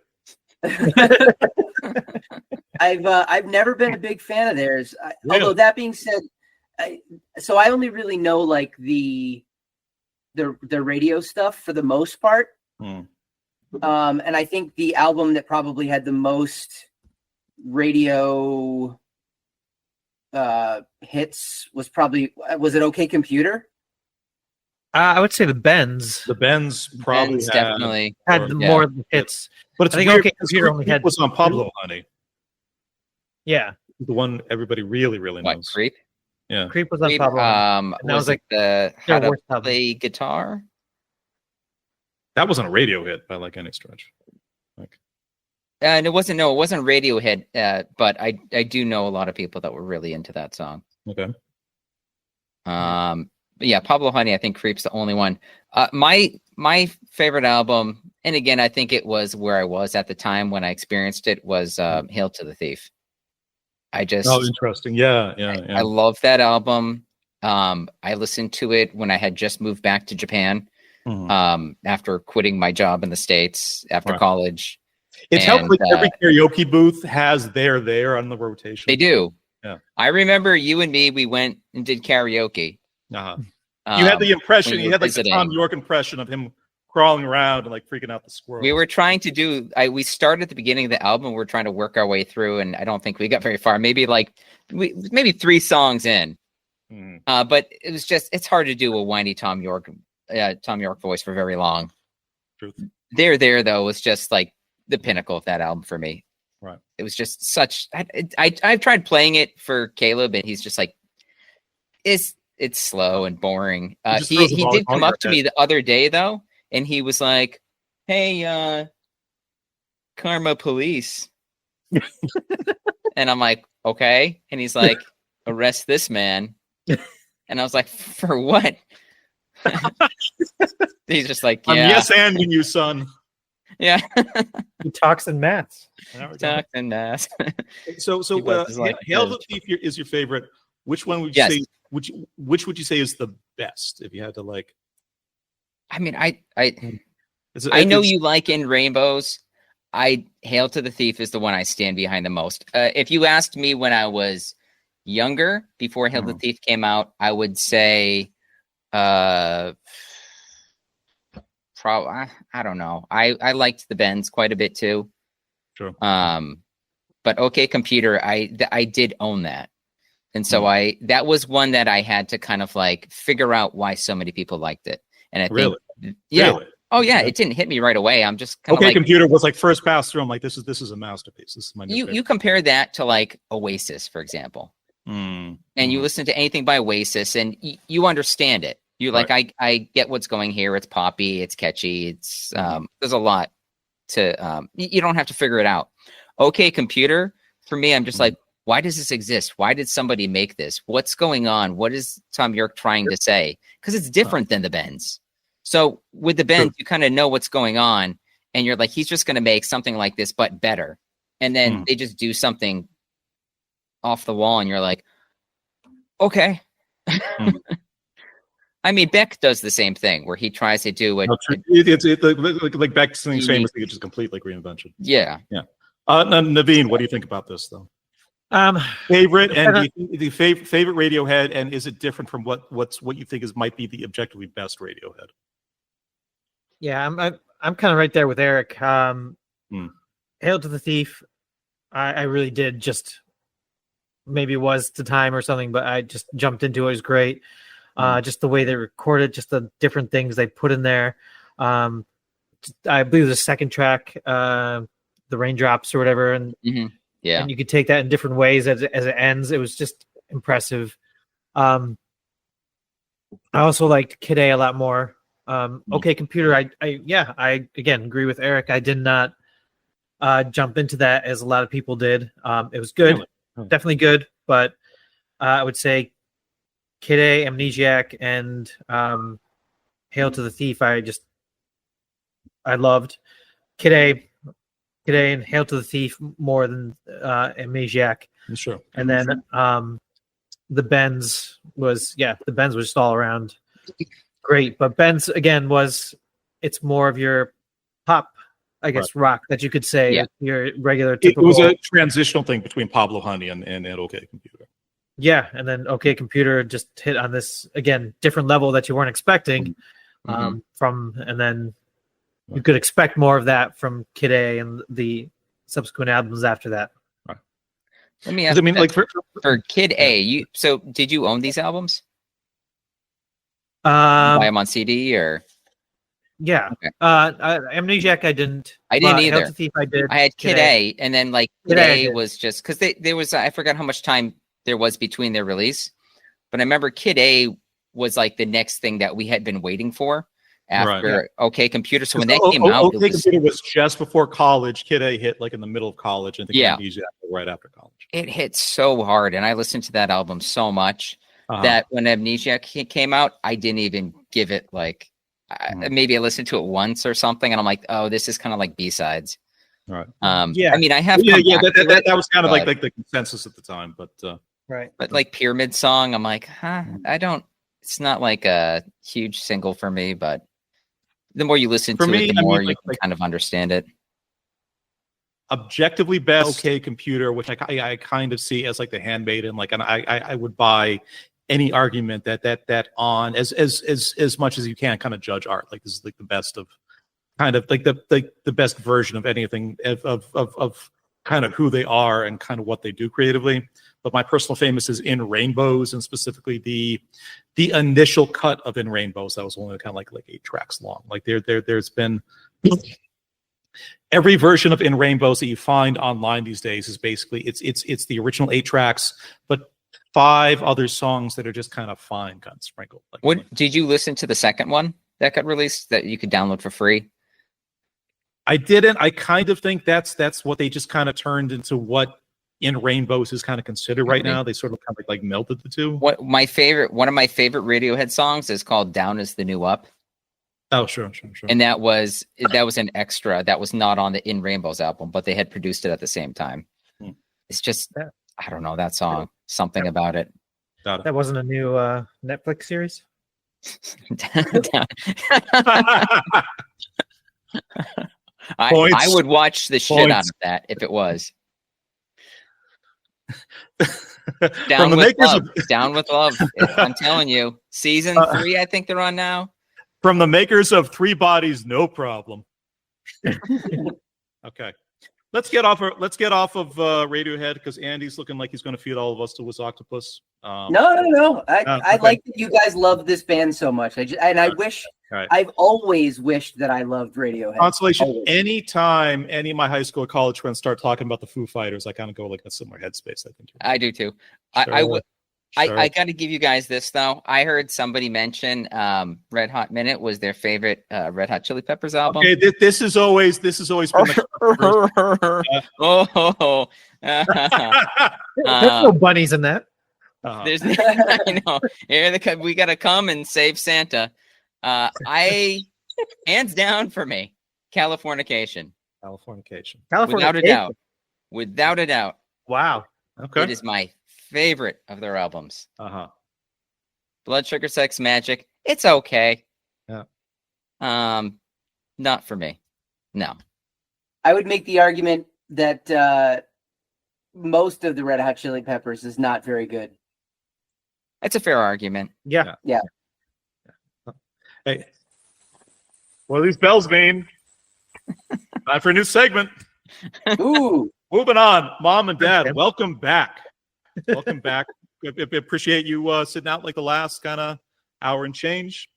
Speaker 2: I've never been a big fan of theirs.
Speaker 1: Really?
Speaker 2: Although that being said, I only really know like the radio stuff for the most part. And I think the album that probably had the most radio hits was it OK Computer?
Speaker 3: I would say the Bends.
Speaker 1: The Bends probably
Speaker 4: definitely
Speaker 3: had more hits.
Speaker 1: But it's
Speaker 3: I think
Speaker 1: weird,
Speaker 3: OK Computer only had
Speaker 1: was on Pablo Honey.
Speaker 3: Yeah.
Speaker 1: The one everybody really knows.
Speaker 4: Creep?
Speaker 1: Yeah.
Speaker 3: Creep was on Pablo Honey. And that was like
Speaker 4: how to play guitar?
Speaker 1: That wasn't a radio hit by like any stretch.
Speaker 4: And it wasn't Radiohead, but I do know a lot of people that were really into that song.
Speaker 1: Okay.
Speaker 4: But yeah, Pablo Honey, I think Creep's the only one. My favorite album, and again, I think it was where I was at the time when I experienced it, was Hail to the Thief.
Speaker 1: Interesting. Yeah.
Speaker 4: I love that album. I listened to it when I had just moved back to Japan. after quitting my job in the States after college.
Speaker 1: It's helpful. Like every karaoke booth has there on the rotation.
Speaker 4: They do.
Speaker 1: Yeah.
Speaker 4: I remember you and me, we went and did karaoke.
Speaker 1: You had the impression, you had like
Speaker 4: visiting.
Speaker 1: the Tom York impression of him crawling around and like freaking out the squirrel.
Speaker 4: We were trying to do, we started at the beginning of the album. We're trying to work our way through, and I don't think we got very far. Maybe maybe 3 songs in. But it was just, it's hard to do a whiny Tom York voice for very long.
Speaker 1: Truth.
Speaker 4: There though was just like the pinnacle of that album for me.
Speaker 1: Right.
Speaker 4: It was just such. I've tried playing it for Caleb, and he's just like, it's slow and boring. He did come up to me the other day though, and he was like, "Hey, Karma Police," and I'm like, "Okay," and he's like, "Arrest this man," and I was like, "For what?" He's just like, "Yeah,
Speaker 1: yes, and you, son."
Speaker 4: Yeah.
Speaker 3: He talks in maths.
Speaker 4: Talks in maths.
Speaker 1: So Hail the Thief is your favorite. Which one would you say? Which would you say is the best if you had to like?
Speaker 4: I mean, I know you like In Rainbows. Hail to the Thief is the one I stand behind the most. If you asked me when I was younger, before Hail to the Thief came out, I would say, I don't know. I liked the Bends quite a bit too.
Speaker 1: Sure.
Speaker 4: But OK Computer, I did own that. And so that was one that I had to kind of like figure out why so many people liked it. And I think,
Speaker 1: really?
Speaker 4: Oh yeah, it didn't hit me right away. I'm just kind of
Speaker 1: OK Computer was like first pass through. I'm like, this is a masterpiece. This is my new
Speaker 4: you compare that to like Oasis, for example. And you listen to anything by Oasis and you understand it. You like, I get what's going here. It's poppy. It's catchy. It's there's a lot to you don't have to figure it out. OK Computer, for me, I'm just like, why does this exist? Why did somebody make this? What's going on? What is Tom York trying to say? Because it's different than the Bends. So with the Bends, you kind of know what's going on, and you're like, he's just going to make something like this, but better. And then they just do something off the wall, and you're like, okay. I mean, Beck does the same thing where he tries to do it.
Speaker 1: It's like Beck sings famously, it's just complete like reinvention.
Speaker 4: Yeah.
Speaker 1: Naveen, what do you think about this though? Favorite and the favorite Radiohead, and is it different from what you think might be the objectively best Radiohead?
Speaker 3: Yeah, I'm kind of right there with Eric. Hail to the Thief, I really did just, maybe it was the time or something, but I just jumped into it. It was great. Just the way they recorded, just the different things they put in there. I believe the second track, the Raindrops or whatever, and and you could take that in different ways as it ends. It was just impressive. I also liked Kid A lot more. OK Computer, I again agree with Eric. I did not jump into that as a lot of people did. It was good, definitely good, but I would say Kid A, Amnesiac, and Hail to the Thief. I loved Kid A and Hail to the Thief more than Amnesiac.
Speaker 1: Sure.
Speaker 3: And then the Bends was just all around great. But Bends again it's more of your pop, I guess, rock that you could say your regular typical.
Speaker 1: It was a transitional thing between Pablo Honey and OK Computer.
Speaker 3: Yeah, and then OK Computer just hit on this again different level that you weren't expecting and then you could expect more of that from Kid A and the subsequent albums after that.
Speaker 1: Right.
Speaker 4: Let me ask. I mean, like for Kid A, so did you own these albums? Buy them on CD or?
Speaker 3: Yeah. Okay. Amnesiac, I didn't.
Speaker 4: I didn't either.
Speaker 3: Hail to Thief, I did.
Speaker 4: I had Kid A, and then like Kid A was just because there was I forgot how much time there was between their release, but I remember Kid A was like the next thing that we had been waiting for after OK Computer. So when that came out,
Speaker 1: OK Computer was just before college. Kid A hit like in the middle of college, and Amnesiac right after college.
Speaker 4: It hit so hard, and I listened to that album so much that when Amnesiac came out, I didn't even give it like maybe I listened to it once or something, and I'm like, oh, this is kind of like B-sides.
Speaker 1: Right.
Speaker 4: I mean, I have
Speaker 1: that was kind of like the consensus at the time, but
Speaker 4: but like Pyramid Song, I'm like, I don't. It's not like a huge single for me, but the more you listen
Speaker 1: For
Speaker 4: to
Speaker 1: me,
Speaker 4: it, the
Speaker 1: I
Speaker 4: more
Speaker 1: mean,
Speaker 4: you can kind of understand it.
Speaker 1: Objectively best okay computer, which I kind of see as like the Handmaiden, like, and I would buy any argument that on as much as you can kind of judge art, like this is like the best of kind of like the best version of anything of kind of who they are and kind of what they do creatively. But my personal famous is In Rainbows, and specifically the initial cut of In Rainbows that was only kind of like 8 tracks long. Like there's been every version of In Rainbows that you find online these days is basically it's the original 8 tracks, but 5 other songs that are just kind of fine, kind of sprinkled.
Speaker 4: What did you listen to the second one that got released that you could download for free?
Speaker 1: I didn't. I kind of think that's what they just kind of turned into what In Rainbows is kind of considered right now. They sort of kind of like melted the two.
Speaker 4: One of my favorite Radiohead songs is called "Down Is the New Up."
Speaker 1: Oh, sure.
Speaker 4: And that was an extra that was not on the In Rainbows album, but they had produced it at the same time. It's just, I don't know, that song, something about it.
Speaker 3: That wasn't a new Netflix series?
Speaker 4: I would watch the shit out of that if it was. Down with love. I'm telling you, season 3, I think they're on now.
Speaker 1: From the makers of 3 Bodies, No Problem. Okay, let's get off of Radiohead, because Andy's looking like he's going to feed all of us to his octopus.
Speaker 2: No. I like that you guys love this band so much. I wish. Right. I've always wished that I loved Radiohead.
Speaker 1: Consolation. Always. Anytime any of my high school or college friends start talking about the Foo Fighters, I kind of go like a similar headspace. I think
Speaker 4: I do too.
Speaker 1: Sure.
Speaker 4: I got to give you guys this though. I heard somebody mention Red Hot Minute was their favorite Red Hot Chili Peppers album.
Speaker 1: Okay, this has always been the
Speaker 3: there's no bunnies in that.
Speaker 4: There's I know. We got to come and save Santa. I hands down for me, Californication. Without a doubt.
Speaker 3: Wow.
Speaker 1: Okay.
Speaker 4: It is my favorite of their albums. Blood Sugar Sex Magic. It's okay.
Speaker 1: Yeah.
Speaker 4: Not for me. No.
Speaker 2: I would make the argument that most of the Red Hot Chili Peppers is not very good.
Speaker 4: That's a fair argument.
Speaker 3: Yeah.
Speaker 1: Hey, what do these bells mean? Time for a new segment.
Speaker 2: Ooh.
Speaker 1: Moving on. Mom and Dad, welcome back. Welcome back. I appreciate you sitting out like the last kind of hour and change.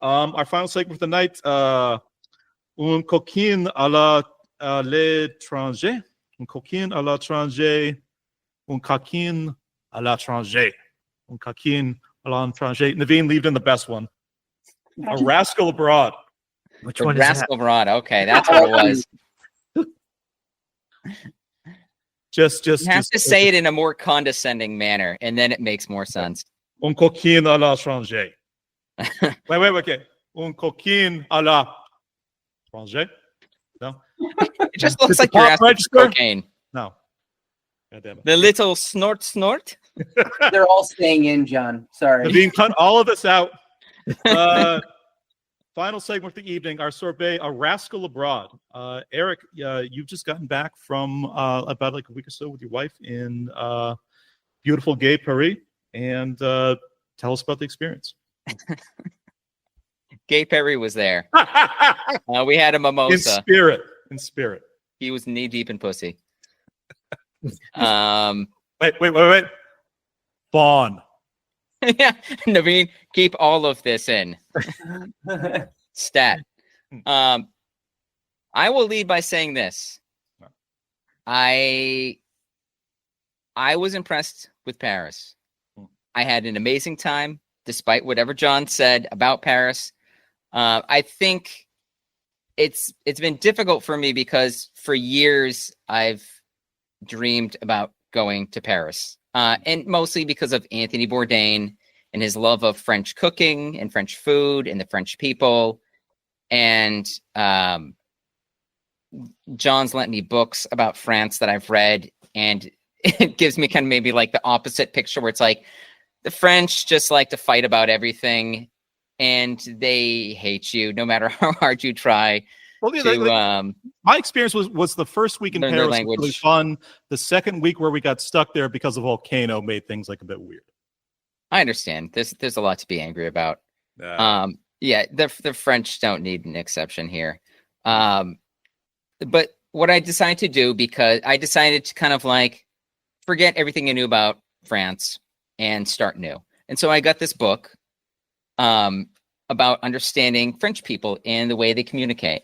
Speaker 1: Our final segment for the night, un coquin à l'étranger. Un coquin à l'étranger. Un coquin à l'étranger. Un coquin à l'étranger. Naveen, leave in the best one. A Rascal Abroad.
Speaker 3: Which one is
Speaker 4: Rascal Abroad. Okay, that's what it was.
Speaker 1: Just
Speaker 4: you have to say it in a more condescending manner, and then it makes more sense.
Speaker 1: Un coquin à l'étranger. Wait, okay. Un coquin à l'étranger. No.
Speaker 4: It just looks like you're asking for cocaine.
Speaker 1: No. God damn it.
Speaker 4: The little snort.
Speaker 2: They're all staying in, John. Sorry.
Speaker 1: Being cut all of this out. Final segment of the evening, our sorbet, A Rascal Abroad. Eric, you've just gotten back from about like a week or so with your wife in beautiful gay Paris, and tell us about the experience.
Speaker 4: Gay Perry was there. We had a mimosa.
Speaker 1: In spirit.
Speaker 4: He was knee deep in pussy.
Speaker 1: Wait. Fawn.
Speaker 4: Yeah, Naveen, keep all of this in. Stat. I will lead by saying this. I was impressed with Paris. I had an amazing time, despite whatever John said about Paris. I think it's been difficult for me because for years I've dreamed about going to Paris. And mostly because of Anthony Bourdain and his love of French cooking and French food and the French people. And John's lent me books about France that I've read, and it gives me kind of maybe like the opposite picture where it's like the French just like to fight about everything. and they hate you no matter how hard you try
Speaker 1: Well,
Speaker 4: to
Speaker 1: my experience was the first week in
Speaker 4: learn their
Speaker 1: Paris was really
Speaker 4: language.
Speaker 1: fun. The second week where we got stuck there because of volcano made things like a bit weird.
Speaker 4: I understand. There's a lot to be angry about.
Speaker 1: Yeah,
Speaker 4: The French don't need an exception here. But what I decided to do, because I decided to kind of like forget everything I knew about France and start new. And so I got this book about understanding French people and the way they communicate.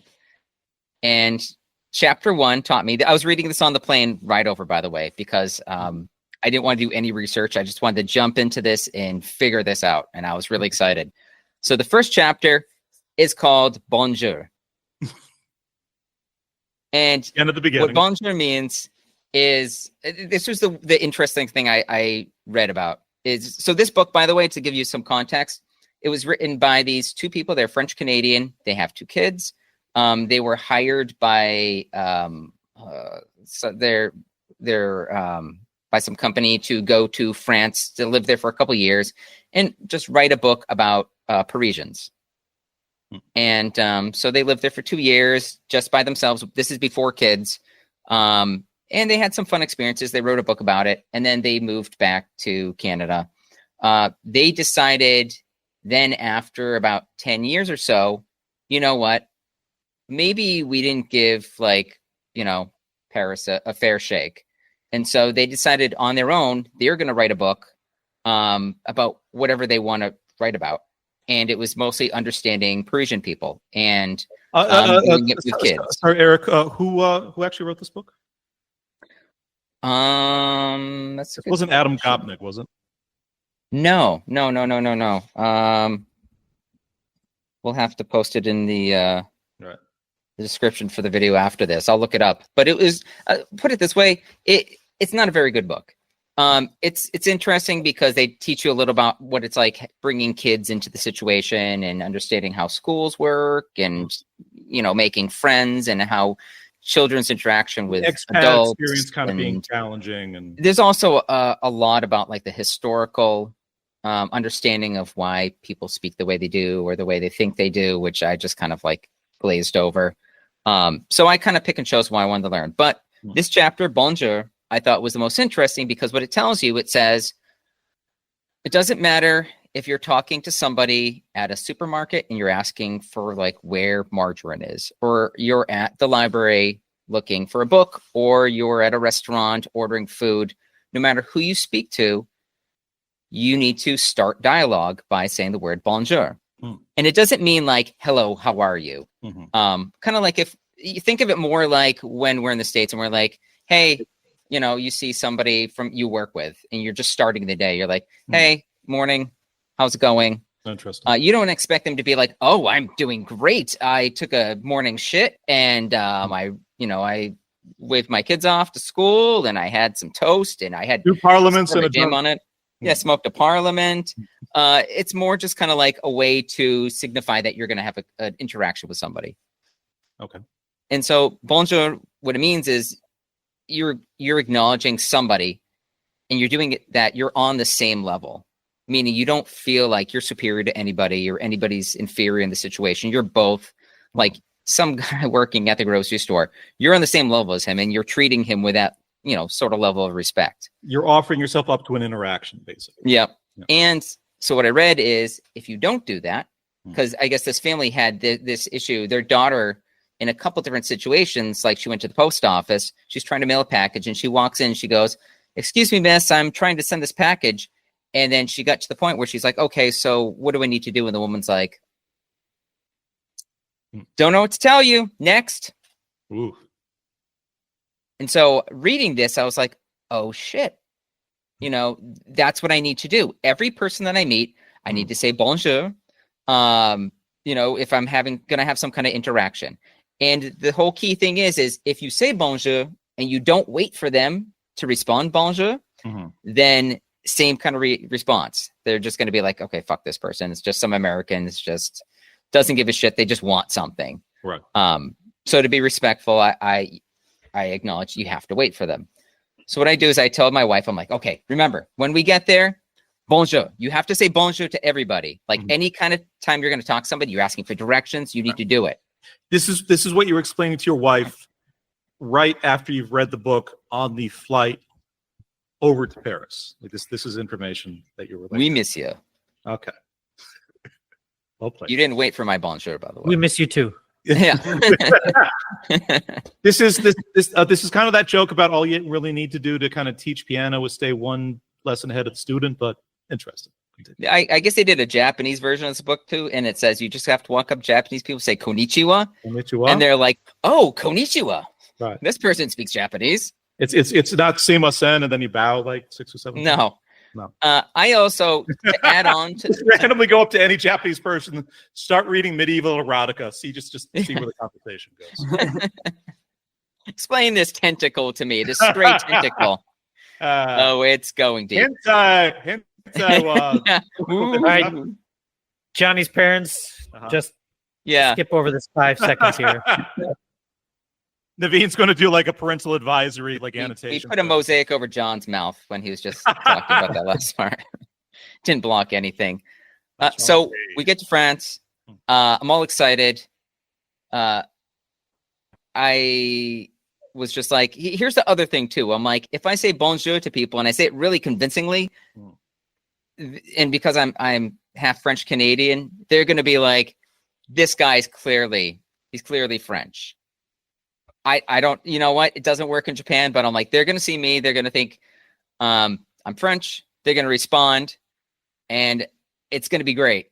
Speaker 4: And chapter 1 taught me that I was reading this on the plane right over, by the way, because I didn't want to do any research. I just wanted to jump into this and figure this out. And I was really excited. So the first chapter is called Bonjour. And
Speaker 1: at the beginning,
Speaker 4: what Bonjour means is, this was the interesting thing I read about. Is so this book, by the way, to give you some context, it was written by these two people. They're French Canadian. They have 2 kids. They were hired by by some company to go to France to live there for a couple years and just write a book about Parisians. And so they lived there for 2 years just by themselves. This is before kids. And they had some fun experiences. They wrote a book about it. And then they moved back to Canada. They decided then, after about 10 years or so, you know what? Maybe we didn't give, like, Paris a fair shake. And so they decided on their own, they're going to write a book about whatever they want to write about. And it was mostly understanding Parisian people and doing it with kids.
Speaker 1: Sorry, Eric, who actually wrote this book?
Speaker 4: That's
Speaker 1: It wasn't Adam Gopnik, was it?
Speaker 4: No. We'll have to post it in the description for the video after this. I'll look it up. But it was, put it this way, it's not a very good book. It's interesting because they teach you a little about what it's like bringing kids into the situation and understanding how schools work and, making friends and how children's interaction with
Speaker 1: expat
Speaker 4: adults
Speaker 1: experience kind of being challenging. And
Speaker 4: there's also a lot about like the historical understanding of why people speak the way they do or the way they think they do, which I just kind of like glazed over. So I kind of pick and chose what I wanted to learn. But this chapter, Bonjour, I thought was the most interesting because what it tells you, it says, it doesn't matter if you're talking to somebody at a supermarket and you're asking for like where margarine is, or you're at the library looking for a book, or you're at a restaurant ordering food, no matter who you speak to, you need to start dialogue by saying the word bonjour. And it doesn't mean like, hello, how are you? Kind of like if you think of it more like when we're in the States and we're like, hey, you see somebody from you work with and you're just starting the day. You're like, hey, morning. How's it going?
Speaker 1: Interesting.
Speaker 4: You don't expect them to be like, oh, I'm doing great. I took a morning shit and I waved my kids off to school and I had some toast and I had
Speaker 1: 2 parliaments and a
Speaker 4: jam on it. Yeah, smoked a parliament. It's more just kind of like a way to signify that you're going to have an interaction with somebody.
Speaker 1: Okay.
Speaker 4: And so bonjour, what it means is you're acknowledging somebody and you're doing it that you're on the same level, meaning you don't feel like you're superior to anybody or anybody's inferior in the situation. You're both like some guy working at the grocery store. You're on the same level as him and you're treating him with that, sort of level of respect.
Speaker 1: You're offering yourself up to an interaction, basically.
Speaker 4: Yep. Yeah. And so what I read is if you don't do that, because I guess this family had this issue, their daughter in a couple different situations, like she went to the post office, she's trying to mail a package and she walks in, she goes, excuse me, miss, I'm trying to send this package. And then she got to the point where she's like, okay, so what do I need to do? And the woman's like, don't know what to tell you. Next.
Speaker 1: Ooh.
Speaker 4: And so reading this, I was like, oh shit. That's what I need to do. Every person that I meet, I need to say bonjour. If I'm gonna have some kind of interaction. And the whole key thing is if you say bonjour and you don't wait for them to respond bonjour, then same kind of response. They're just going to be like, okay, fuck this person. It's just some American. It's just doesn't give a shit. They just want something.
Speaker 1: Right.
Speaker 4: So to be respectful, I acknowledge you have to wait for them. So what I do is I tell my wife, I'm like, okay, remember when we get there, Bonjour. You have to say bonjour to everybody. Like
Speaker 1: Mhm.
Speaker 4: any kind of time you're going to talk to somebody, you're asking for directions. You need to do it.
Speaker 1: This is what you were explaining to your wife right after you've read the book on the flight over to Paris. Like this is information that you were.
Speaker 4: We miss you.
Speaker 1: Okay. Well played.
Speaker 4: You didn't wait for my bonjour, by the way.
Speaker 3: We miss you too.
Speaker 4: Yeah.
Speaker 1: This is kind of that joke about all you really need to do to kind of teach piano is stay one lesson ahead of the student, but interesting.
Speaker 4: I guess they did a Japanese version of this book too, and it says you just have to walk up Japanese people, say konnichiwa,
Speaker 1: Konnichiwa.
Speaker 4: and they're like, "Oh, konnichiwa."
Speaker 1: Right.
Speaker 4: This person speaks Japanese.
Speaker 1: It's not sumimasen, and then you bow like 6 or 7 times.
Speaker 4: No.
Speaker 1: No.
Speaker 4: I also to add on to
Speaker 1: Just randomly go up to any Japanese person, start reading medieval erotica, just see where the conversation goes.
Speaker 4: explain this tentacle to me, this straight tentacle. Oh, it's going deep.
Speaker 1: Hentai.
Speaker 4: Yeah.
Speaker 3: All right. Johnny's parents,
Speaker 1: Uh-huh.
Speaker 3: just
Speaker 4: Yeah.
Speaker 3: skip over this 5 seconds here.
Speaker 1: Naveen's going to do like a parental advisory, like
Speaker 4: He
Speaker 1: annotation.
Speaker 4: put a mosaic over John's mouth when he was just talking about that last part. Didn't block anything. So we get to France. I'm all excited. I was just like, here's the other thing too. I'm like, if I say bonjour to people and I say it really convincingly, and because I'm half French Canadian, they're going to be like, this guy's clearly French. I don't, you know what? It doesn't work in Japan, but I'm like, they're going to see me. They're going to think I'm French. They're going to respond, and it's going to be great.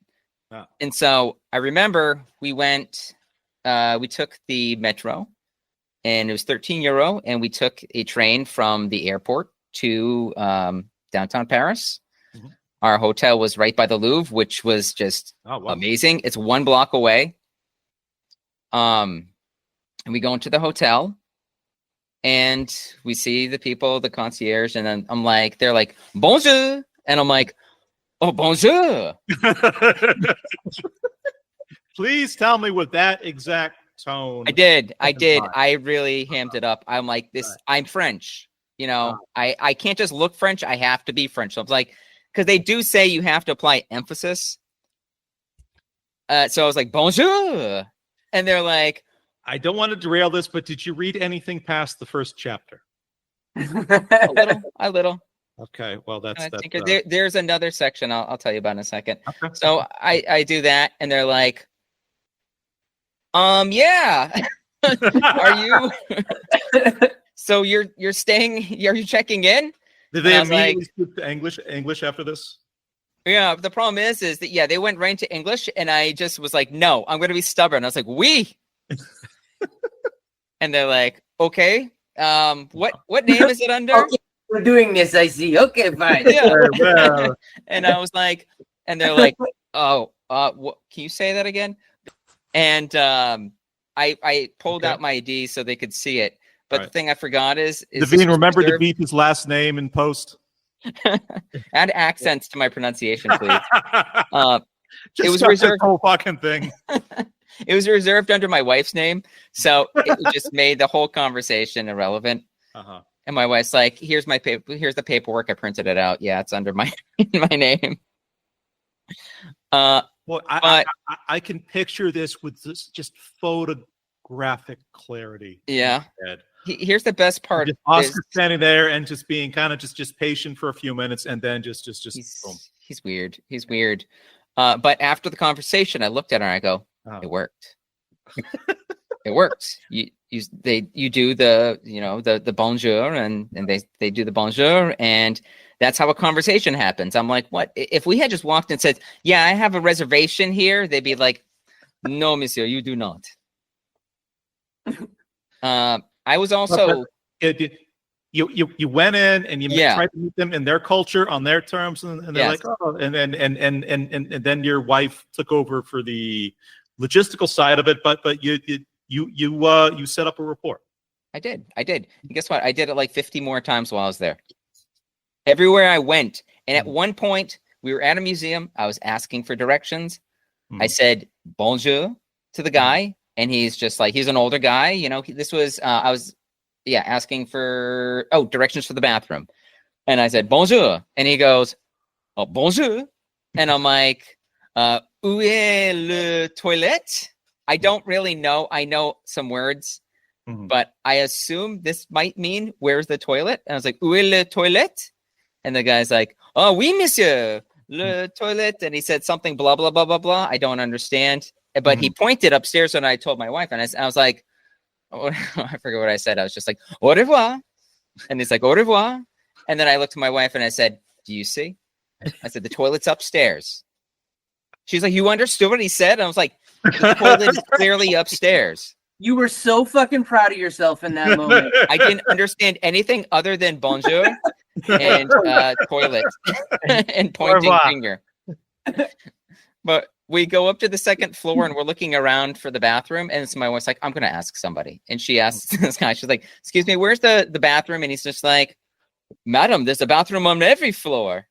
Speaker 1: Wow.
Speaker 4: And so I remember we took the metro, and it was €13, and we took a train from the airport to downtown Paris.
Speaker 1: Mhm.
Speaker 4: Our hotel was right by the Louvre, which was just amazing. It's 1 block away. And we go into the hotel, and we see the people, the concierge, and then I'm like, they're like, bonjour. And I'm like, oh, bonjour.
Speaker 1: Please tell me with that exact tone.
Speaker 4: I did.
Speaker 1: Fine.
Speaker 4: I really hammed it up. I'm like, I'm French. You know, I can't just look French. I have to be French. So I'm like, because they do say you have to apply emphasis. So I was like, bonjour. And they're like,
Speaker 1: I don't want to derail this, but did you read anything past the first chapter?
Speaker 4: a little.
Speaker 1: Okay, well that's
Speaker 4: there's another section I'll tell you about in a second.
Speaker 1: Okay.
Speaker 4: So I do that, and they're like, yeah. Are you? So you're staying? Are you checking in?
Speaker 1: Did they
Speaker 4: And I was
Speaker 1: immediately switch to English after this?
Speaker 4: Yeah. The problem is that they went right into English, and I just was like, no, I'm going to be stubborn. I was like, oui. And they're like, okay, what name is it under?
Speaker 2: Okay, we're doing this, I see. Okay, fine.
Speaker 4: Yeah.
Speaker 1: Well,
Speaker 4: And I was like, and they're like, oh, what, can you say that again? And I pulled out my ID so they could see it. But the thing I forgot is
Speaker 1: Naveen, remember to beep his last name in post.
Speaker 4: Add accents to my pronunciation, please.
Speaker 1: Just
Speaker 4: it was
Speaker 1: got
Speaker 4: reserved.
Speaker 1: this whole fucking thing.
Speaker 4: It was reserved under my wife's name, so it just made the whole conversation irrelevant.
Speaker 1: Uh-huh.
Speaker 4: And my wife's like, "Here's my paper. Here's the paperwork. I printed it out. Yeah, it's under my name."
Speaker 1: Well, I can picture this with this just photographic clarity.
Speaker 4: Yeah. Here's the best part.
Speaker 1: Just Oscar standing there and just being kind of just patient for a few minutes, and then just boom.
Speaker 4: He's weird. He's weird. But after the conversation, I looked at her and I go, it worked. It works. You do the bonjour and they do the bonjour, and that's how a conversation happens. I'm like, what? If we had just walked and said, yeah, I have a reservation here, they'd be like, no, monsieur, you do not. I was also
Speaker 1: you went in and you tried to meet them in their culture on their terms, and they're like, oh, and then your wife took over for the logistical side of it, but you set up a rapport.
Speaker 4: I did. And guess what? I did it like 50 more times while I was there. Everywhere I went. And at one point, we were at a museum. I was asking for directions. I said bonjour to the guy, and he's just like, he's an older guy. You know, this was, I was, asking for, directions for the bathroom. And I said bonjour. And he goes, oh, bonjour. And I'm like, où est le toilette? I don't really know. I know some words, but I assume this might mean where's the toilet? And I was like, où est le toilette? And the guy's like, oh, oui, monsieur, le toilette. And he said something, blah, blah, blah, blah, blah. I don't understand. But he pointed upstairs when I told my wife. And I was like, oh, I forget what I said. I was just like, au revoir. And he's like, au revoir. And then I looked at my wife and I said, do you see? I said, the toilet's upstairs. She's like, you understood what he said? And I was like, the toilet is clearly upstairs.
Speaker 2: You were so fucking proud of yourself in that moment.
Speaker 4: I didn't understand anything other than bonjour and toilet and pointing finger. But we go up to the second floor and we're looking around for the bathroom. And so my wife's like, I'm going to ask somebody. And she asks this guy, she's like, excuse me, where's the bathroom? And he's just like, madam, there's a bathroom on every floor.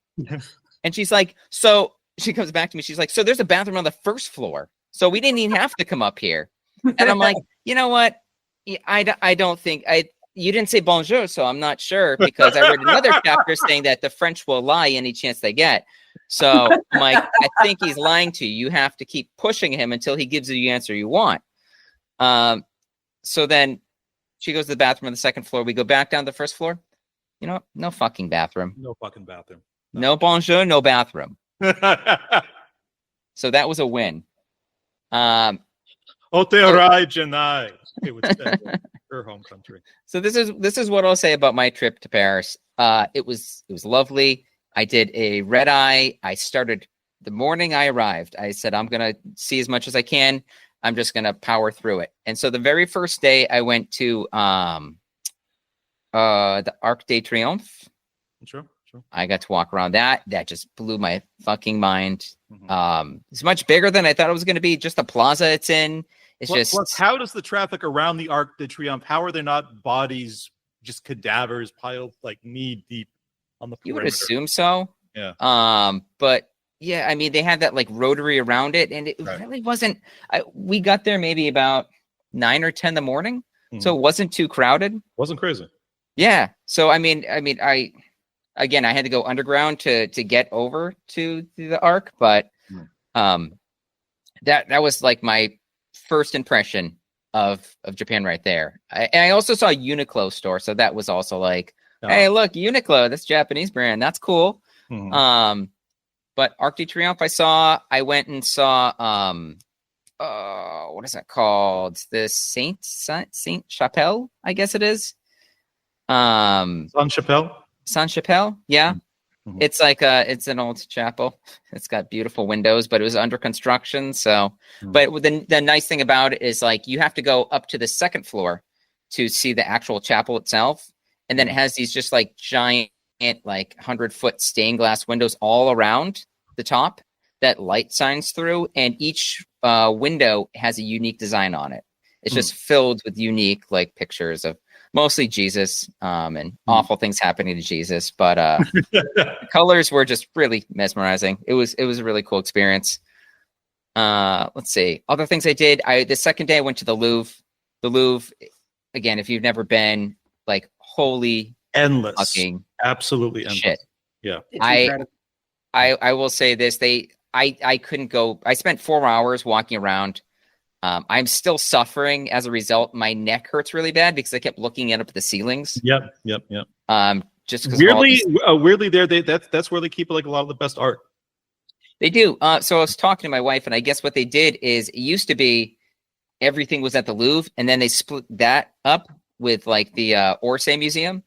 Speaker 4: And she's like, so she comes back to me. She's like, so there's a bathroom on the first floor. So we didn't even have to come up here. And I'm like, you know what? I don't think you didn't say bonjour, so I'm not sure, because I read another chapter saying that the French will lie any chance they get. So I'm like, I think he's lying to you. You have to keep pushing him until he gives you the answer you want. So then she goes to the bathroom on the second floor. We go back down to the first floor. You know, no fucking bathroom.
Speaker 1: No fucking bathroom.
Speaker 4: No bonjour, no bathroom. So that was a win.
Speaker 1: Janai, it would say her home country.
Speaker 4: So this is what I'll say about my trip to Paris. It was lovely. I did a red eye. I started the morning I arrived. I said, I'm going to see as much as I can. I'm just going to power through it. And so the very first day I went to the Arc de Triomphe.
Speaker 1: Sure.
Speaker 4: I got to walk around that. That just blew my fucking mind. It's much bigger than I thought it was going to be. Just the plaza it's in. Plus,
Speaker 1: how does the traffic around the Arc de Triomphe? How are there not bodies, just cadavers piled like knee deep on the perimeter?
Speaker 4: You would assume so.
Speaker 1: Yeah.
Speaker 4: But yeah, I mean, they had that like rotary around it, and it really wasn't. We got there maybe about 9 or 10 in the morning, so it wasn't too crowded.
Speaker 1: Wasn't crazy.
Speaker 4: Yeah. So I had to go underground to get over to the Arc, but that was like my first impression of Japan right there. I also saw a Uniqlo store, so that was also like, hey, look, Uniqlo, that's a Japanese brand, that's cool. But Arc de Triomphe, I went and saw what is that called? The Saint Chapelle, I guess it is. Saint-Chapelle, yeah. It's like it's an old chapel. It's got beautiful windows, but it was under construction. So, but the nice thing about it is like you have to go up to the second floor to see the actual chapel itself, and then it has these just like giant, like 100-foot stained glass windows all around the top that light shines through, and each window has a unique design on it. It's just filled with unique like pictures of mostly Jesus and awful things happening to Jesus, but the colors were just really mesmerizing. It was a really cool experience. Let's see. Other things I did. The second day I went to the Louvre. The Louvre, again, if you've never been, like, holy
Speaker 1: endless,
Speaker 4: fucking
Speaker 1: absolutely endless.
Speaker 4: Shit.
Speaker 1: Yeah.
Speaker 4: I will say this. I couldn't go. I spent 4 hours walking around. I'm still suffering as a result. My neck hurts really bad because I kept looking up at the ceilings.
Speaker 1: Yep.
Speaker 4: Just
Speaker 1: weirdly, there that's where they keep like a lot of the best art.
Speaker 4: They do. So I was talking to my wife, and I guess what they did is it used to be everything was at the Louvre, and then they split that up with like the Orsay Museum,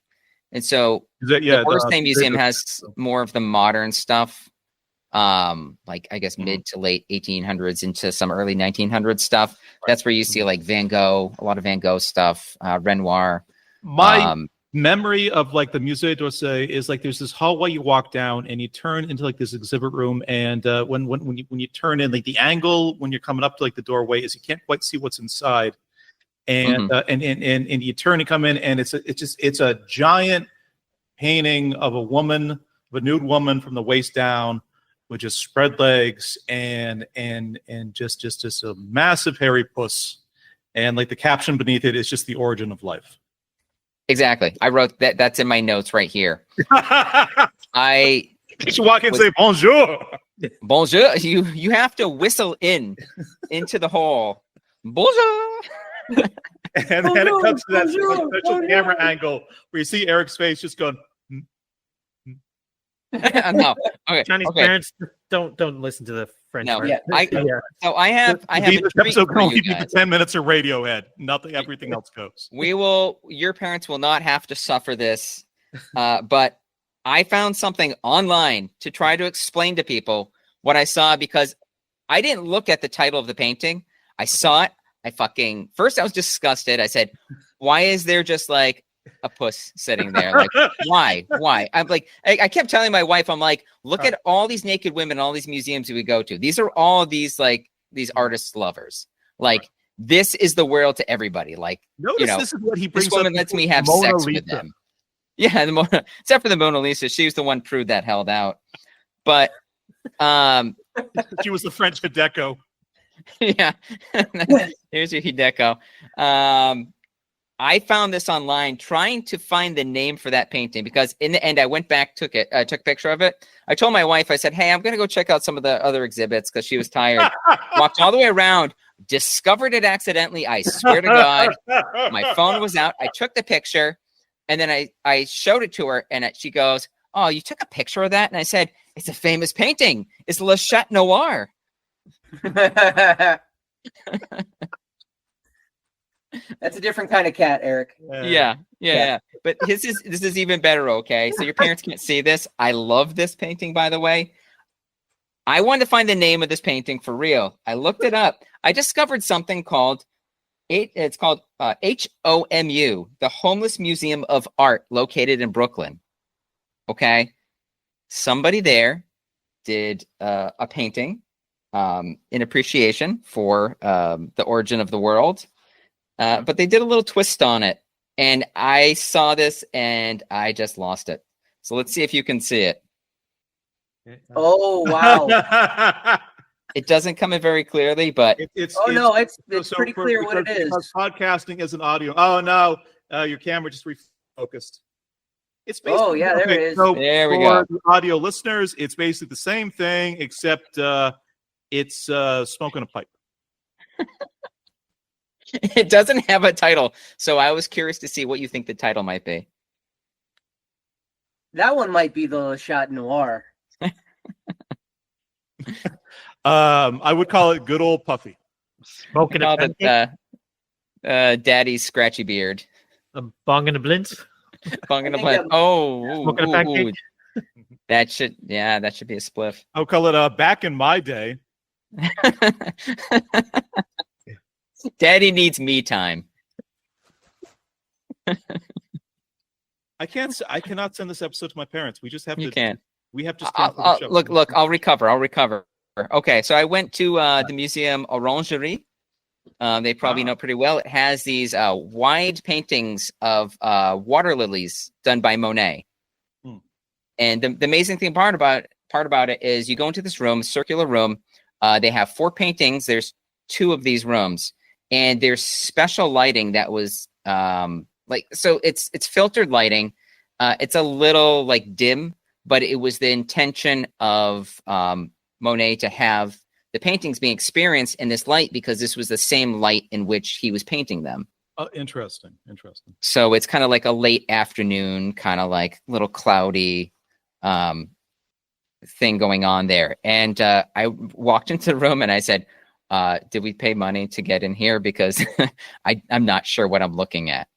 Speaker 4: and so the Orsay Museum has more of the modern stuff. Like I guess mid to late 1800s into some early 1900s stuff. That's where you see like Van Gogh, a lot of Van Gogh stuff, Renoir.
Speaker 1: My memory of like the Musée d'Orsay is like there's this hallway you walk down and you turn into like this exhibit room, and when you turn in, like the angle when you're coming up to like the doorway is you can't quite see what's inside, and and you turn and come in, and it's a giant painting of a nude woman from the waist down, with just spread legs and just a massive hairy puss, and like the caption beneath it is just the origin of life.
Speaker 4: Exactly. I wrote that. That's in my notes right here.
Speaker 1: You should walk in and say bonjour.
Speaker 4: Bonjour. You have to whistle into the hole. Bonjour.
Speaker 1: And then it comes to that special camera angle where you see Eric's face just going.
Speaker 4: No. Okay.
Speaker 3: Chinese parents don't listen to the French.
Speaker 4: No.
Speaker 3: part.
Speaker 4: So I have a treat
Speaker 1: episode
Speaker 4: for
Speaker 1: can only
Speaker 4: you
Speaker 1: be
Speaker 4: guys.
Speaker 1: 10 minutes of Radiohead. Nothing. Everything else goes.
Speaker 4: Your parents will not have to suffer this. But I found something online to try to explain to people what I saw, because I didn't look at the title of the painting. I saw it. First I was disgusted. I said, why is there just like a puss sitting there? Like, why? I'm like, I kept telling my wife, I'm like, look at all these naked women, all these museums we go to. These are all these artists' lovers. Like, this is the world to everybody. Like,
Speaker 1: Notice this is what he brings
Speaker 4: this woman
Speaker 1: up.
Speaker 4: lets me have
Speaker 1: Mona
Speaker 4: sex
Speaker 1: Lisa.
Speaker 4: with them. Yeah, except for the Mona Lisa. She was the one prude that held out. But
Speaker 1: She was the French Hideko.
Speaker 4: yeah. Here's your Hideko. I found this online trying to find the name for that painting, because in the end I went back, took a picture of it. I told my wife, I said, hey, I'm going to go check out some of the other exhibits, because she was tired. Walked all the way around, discovered it accidentally. I swear to God, my phone was out. I took the picture, and then I showed it to her, and she goes, oh, you took a picture of that? And I said, it's a famous painting. It's Le Chat Noir.
Speaker 2: That's a different kind of cat, Eric.
Speaker 4: Yeah. But this is even better. Okay, so your parents can't see this. I love this painting, by the way. I wanted to find the name of this painting for real. I looked it up. I discovered something called HOMU, the Homeless Museum of Art, located in Brooklyn. Okay, somebody there did a painting in appreciation for the origin of the world. But they did a little twist on it, and I saw this and I just lost it. So let's see if you can see it.
Speaker 2: Oh, wow.
Speaker 4: It doesn't come in very clearly, but
Speaker 2: It's pretty clear what it is.
Speaker 1: Because podcasting is an audio. Oh no, your camera just refocused. It's basically,
Speaker 2: there it is.
Speaker 1: So
Speaker 4: there we
Speaker 1: for
Speaker 4: go.
Speaker 1: the audio listeners, it's basically the same thing, except it's smoking a pipe.
Speaker 4: it doesn't have a title. So I was curious to see what you think the title might be.
Speaker 2: That one might be the Le Chat Noir.
Speaker 1: I would call it good old Puffy.
Speaker 3: Smoking a
Speaker 4: Called
Speaker 3: pancake,
Speaker 4: it Daddy's scratchy beard.
Speaker 3: a bong and a blint.
Speaker 4: Bung in a
Speaker 2: I think
Speaker 4: blend. Oh,
Speaker 3: Smoking a pancake.
Speaker 4: that should be a spliff.
Speaker 1: I would call it back in my day.
Speaker 4: Daddy needs me time.
Speaker 1: I cannot send this episode to my parents. We just have
Speaker 4: You
Speaker 1: to.
Speaker 4: can't.
Speaker 1: We have to stand for the show.
Speaker 4: Look, I'll recover. Okay, so I went to the museum Orangerie. They probably know pretty well. It has these wide paintings of water lilies done by Monet. And the amazing thing part about it is you go into this room, circular room. They have 4 paintings. There's 2 of these rooms, and there's special lighting that was so it's filtered lighting. It's a little like dim, but it was the intention of Monet to have the paintings being experienced in this light, because this was the same light in which he was painting them.
Speaker 1: Oh, interesting.
Speaker 4: So it's kind of like a late afternoon, kind of like little cloudy thing going on there. And I walked into the room and I said, did we pay money to get in here? Because I'm not sure what I'm looking at.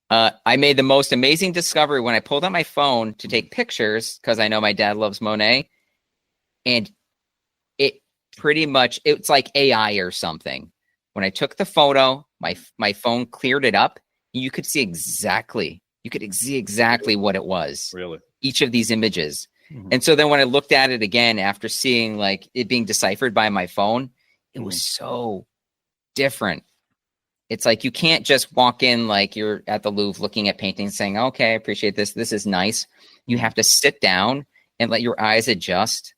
Speaker 4: I made the most amazing discovery when I pulled out my phone to take pictures, because I know my dad loves Monet. And it's like AI or something. When I took the photo, my phone cleared it up. You could see exactly what it was.
Speaker 1: Really?
Speaker 4: Each of these images. And so then when I looked at it again after seeing like it being deciphered by my phone, it was so different. It's like you can't just walk in like you're at the Louvre looking at paintings saying, okay, I appreciate this. This is nice. You have to sit down and let your eyes adjust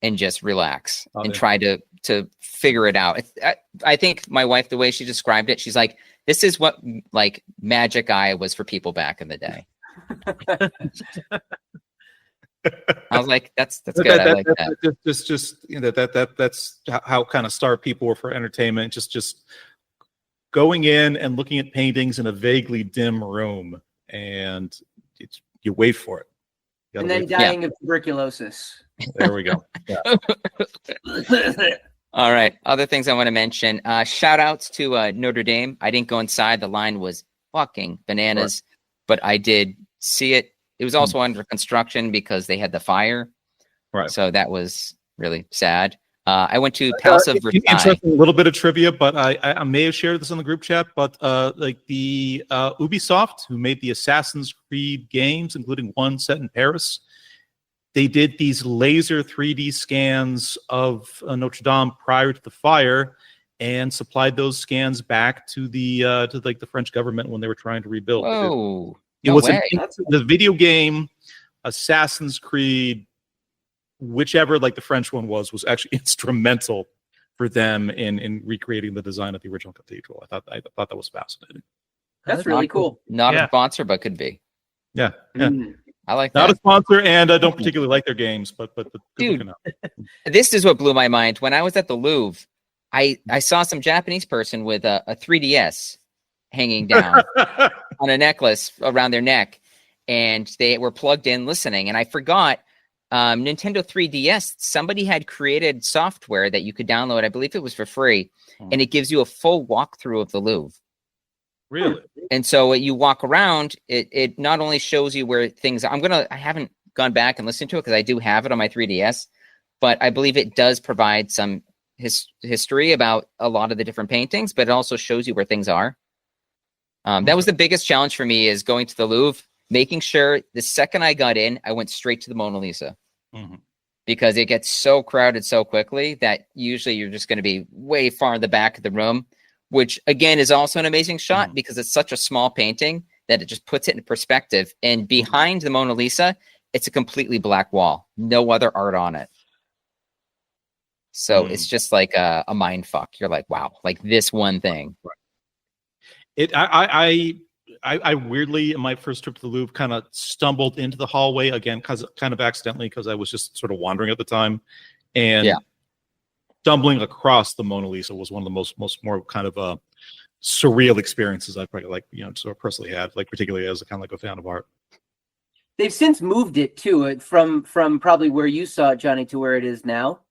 Speaker 4: and just relax and try to figure it out. I think my wife, the way she described it, she's like, this is what like magic eye was for people back in the day. I was like, that's good. I like that.
Speaker 1: Just you know, that's how kind of starved people were for entertainment. Just going in and looking at paintings in a vaguely dim room, and you wait for it.
Speaker 2: And then dying of tuberculosis.
Speaker 1: There we go. Yeah.
Speaker 4: All right. Other things I want to mention. Shout outs to Notre Dame. I didn't go inside. The line was fucking bananas, but I did see it. It was also under construction because they had the fire. Right. So that was really sad. I went to Palace of Versailles.
Speaker 1: Interesting, a little bit of trivia, but I may have shared this in the group chat, but like the Ubisoft, who made the Assassin's Creed games, including one set in Paris, they did these laser 3D scans of Notre Dame prior to the fire and supplied those scans back to the French government when they were trying to rebuild.
Speaker 4: Whoa.
Speaker 1: It was the video game Assassin's Creed, whichever like the French one was actually instrumental for them in recreating the design of the original cathedral. I thought that was fascinating.
Speaker 2: That's really cool.
Speaker 4: Not a sponsor, but could be.
Speaker 1: Yeah.
Speaker 4: I like
Speaker 1: not
Speaker 4: that.
Speaker 1: a sponsor, and I don't particularly like their games, but
Speaker 4: dude, this is what blew my mind. When I was at the Louvre, I saw some Japanese person with a 3DS hanging down on a necklace around their neck, and they were plugged in listening. And I forgot Nintendo 3DS, somebody had created software that you could download. I believe it was for free, and it gives you a full walkthrough of the Louvre.
Speaker 1: Really?
Speaker 4: And so you walk around, it not only shows you where things are. I haven't gone back and listened to it because I do have it on my 3DS, but I believe it does provide some history about a lot of the different paintings, but it also shows you where things are. That was the biggest challenge for me, is going to the Louvre, making sure the second I got in, I went straight to the Mona Lisa. Because it gets so crowded so quickly that usually you're just going to be way far in the back of the room, which again is also an amazing shot because it's such a small painting that it just puts it in perspective. And behind the Mona Lisa, it's a completely black wall, no other art on it. So it's just like a mind fuck. You're like, wow, like this one thing.
Speaker 1: I weirdly, in my first trip to the Louvre, kind of stumbled into the hallway again, kind of accidentally, because I was just sort of wandering at the time, and stumbling across the Mona Lisa was one of the most more kind of surreal experiences I've probably sort of personally had, like particularly as a kind of like a fan of art.
Speaker 2: They've since moved it too, from probably where you saw it, Johnny, to where it is now.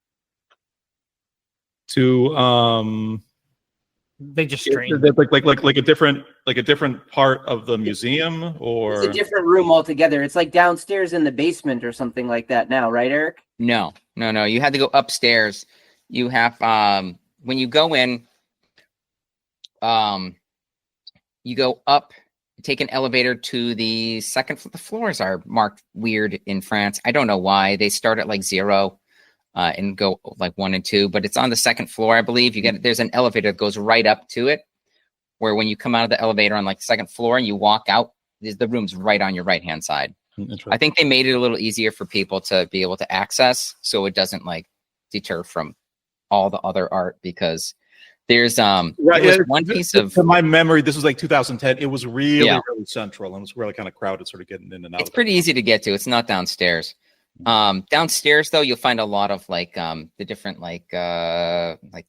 Speaker 1: To
Speaker 3: they just strained
Speaker 1: like a different part of the museum, or
Speaker 2: it's a different room altogether. It's like downstairs in the basement or something like that now, right, Eric?
Speaker 4: No. You had to go upstairs. You have when you go in, you go up, take an elevator to the second floor. The floors are marked weird in France. I don't know why. They start at like 0 and go like 1 and 2, but it's on the second floor, I believe. There's an elevator that goes right up to it, where when you come out of the elevator on like the second floor and you walk out, the room's right on your right hand side. I think they made it a little easier for people to be able to access, so it doesn't like deter from all the other art, because there's one piece of,
Speaker 1: to my memory, this was like 2010. It was really central, and it was really kind of crowded, sort of getting in and out.
Speaker 4: It's pretty easy to get to. It's not downstairs. Downstairs though, you'll find a lot of like the different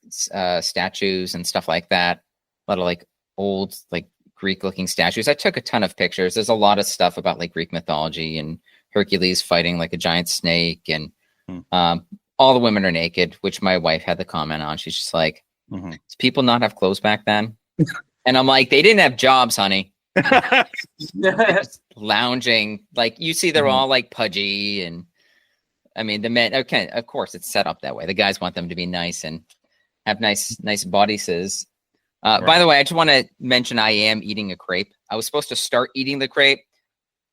Speaker 4: statues and stuff like that. A lot of like old like Greek looking statues. I took a ton of pictures. There's a lot of stuff about like Greek mythology and Hercules fighting like a giant snake, and all the women are naked, which my wife had the comment on. She's just like, did people not have clothes back then? And I'm like, they didn't have jobs, honey. Just lounging. Like, you see, they're all like pudgy, and I mean, the men, okay, of course it's set up that way. The guys want them to be nice and have nice bodices. By the way, I just want to mention I am eating a crepe. I was supposed to start eating the crepe,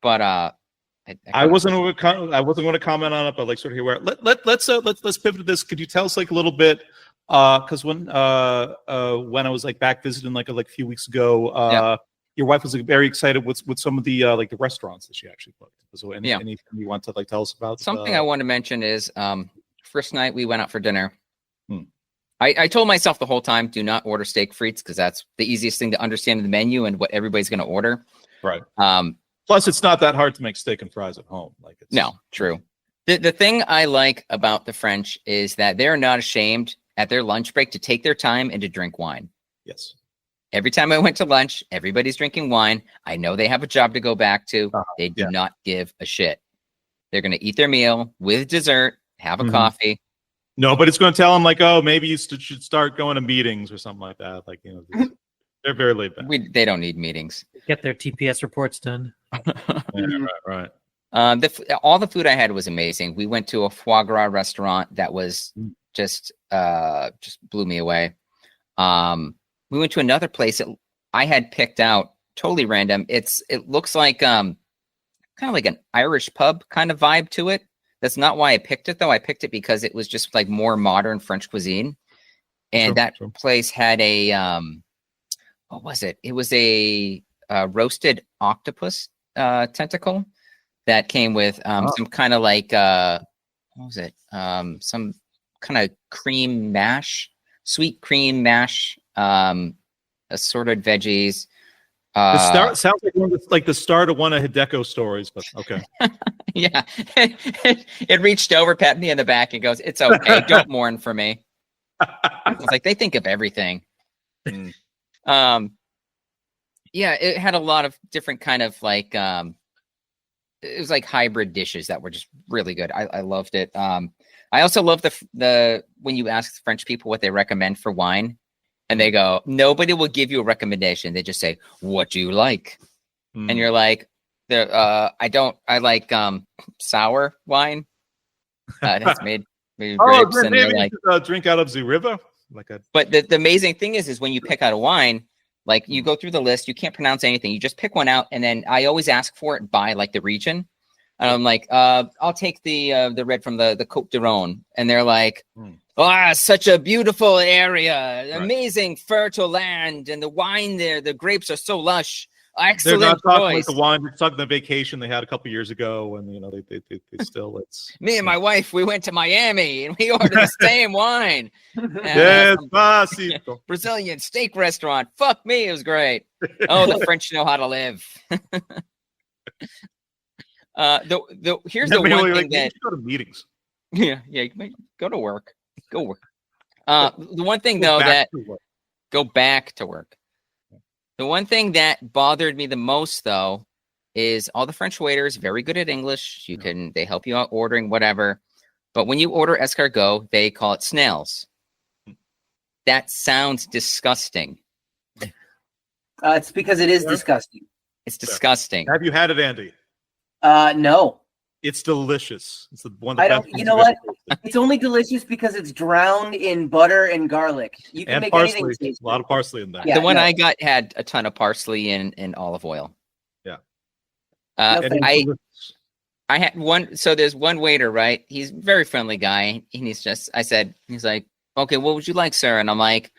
Speaker 4: but I wasn't going to comment on it, but like sort of here. Let's pivot to this. Could you tell us like a little bit? Because when I was like back visiting like a few weeks ago, your wife was very excited with some of the like the restaurants that she actually booked. So anything you want to like tell us about? Something I want to mention is first night we went out for dinner. I told myself the whole time, do not order steak frites, because that's the easiest thing to understand in the menu and what everybody's going to order.
Speaker 1: Right. Plus, it's not that hard to make steak and fries at home. True.
Speaker 4: The thing I like about the French is that they're not ashamed at their lunch break to take their time and to drink wine.
Speaker 1: Yes.
Speaker 4: Every time I went to lunch, everybody's drinking wine. I know they have a job to go back to. They do not give a shit. They're going to eat their meal with dessert, have a coffee.
Speaker 1: Nobody's going to tell them like, oh, maybe you should start going to meetings or something like that. Like, you know, they're very laid back.
Speaker 4: They don't need meetings.
Speaker 3: Get their TPS reports done.
Speaker 1: Right.
Speaker 4: All the food I had was amazing. We went to a foie gras restaurant that was just blew me away. We went to another place that I had picked out, totally random. It looks like kind of like an Irish pub kind of vibe to it. That's not why I picked it though. I picked it because it was just like more modern French cuisine, and that place had a what was it? It was a roasted octopus tentacle that came with some kind of like what was it? Some kind of cream mash, sweet cream mash, assorted veggies.
Speaker 1: Sounds like the start of one of Hideko stories, but okay.
Speaker 4: Yeah, it reached over, pat me in the back, and goes, "It's okay, don't mourn for me." I was like, they think of everything. Yeah, it had a lot of different kind of like it was like hybrid dishes that were just really good. I loved it. I also love the when you ask French people what they recommend for wine, and they go, nobody will give you a recommendation. They just say, "What do you like?" And you're like, I like sour wine that's made with grapes, and they're like,
Speaker 1: drink out of the river.
Speaker 4: But the amazing thing is when you pick out a wine, like you go through the list, you can't pronounce anything. You just pick one out, and then I always ask for it by like the region. And I'm like, I'll take the red from the Côte d'Iron, and they're like, such a beautiful area, amazing fertile land, and the wine there, the grapes are so lush. Excellent.
Speaker 1: They're not talking
Speaker 4: choice.
Speaker 1: like the wine. They're talking the vacation they had a couple years ago, and you know they still it's
Speaker 4: me and my wife. We went to Miami and we ordered the same wine. Brazilian steak restaurant. Fuck me, it was great. Oh, the French know how to live. Here's the one thing that
Speaker 1: go to meetings.
Speaker 4: Yeah, go to work. Go work. The one thing though that go back to work. The one thing that bothered me the most, though, is all the French waiters very good at English. They help you out ordering whatever, but when you order escargot, they call it snails. That sounds disgusting.
Speaker 2: It's because it is disgusting.
Speaker 4: It's disgusting.
Speaker 1: Have you had it, Andy?
Speaker 2: No.
Speaker 1: It's delicious. It's one of the
Speaker 2: I
Speaker 1: best
Speaker 2: don't. You know what? It's only delicious because it's drowned in butter and garlic. You can make
Speaker 1: parsley.
Speaker 2: anything taste
Speaker 1: a lot of parsley in that.
Speaker 4: Yeah, the one I got had a ton of parsley and olive oil.
Speaker 1: Yeah.
Speaker 4: I had one. So there's one waiter, right? He's a very friendly guy, and he's like, "Okay, what would you like, sir?" And I'm like,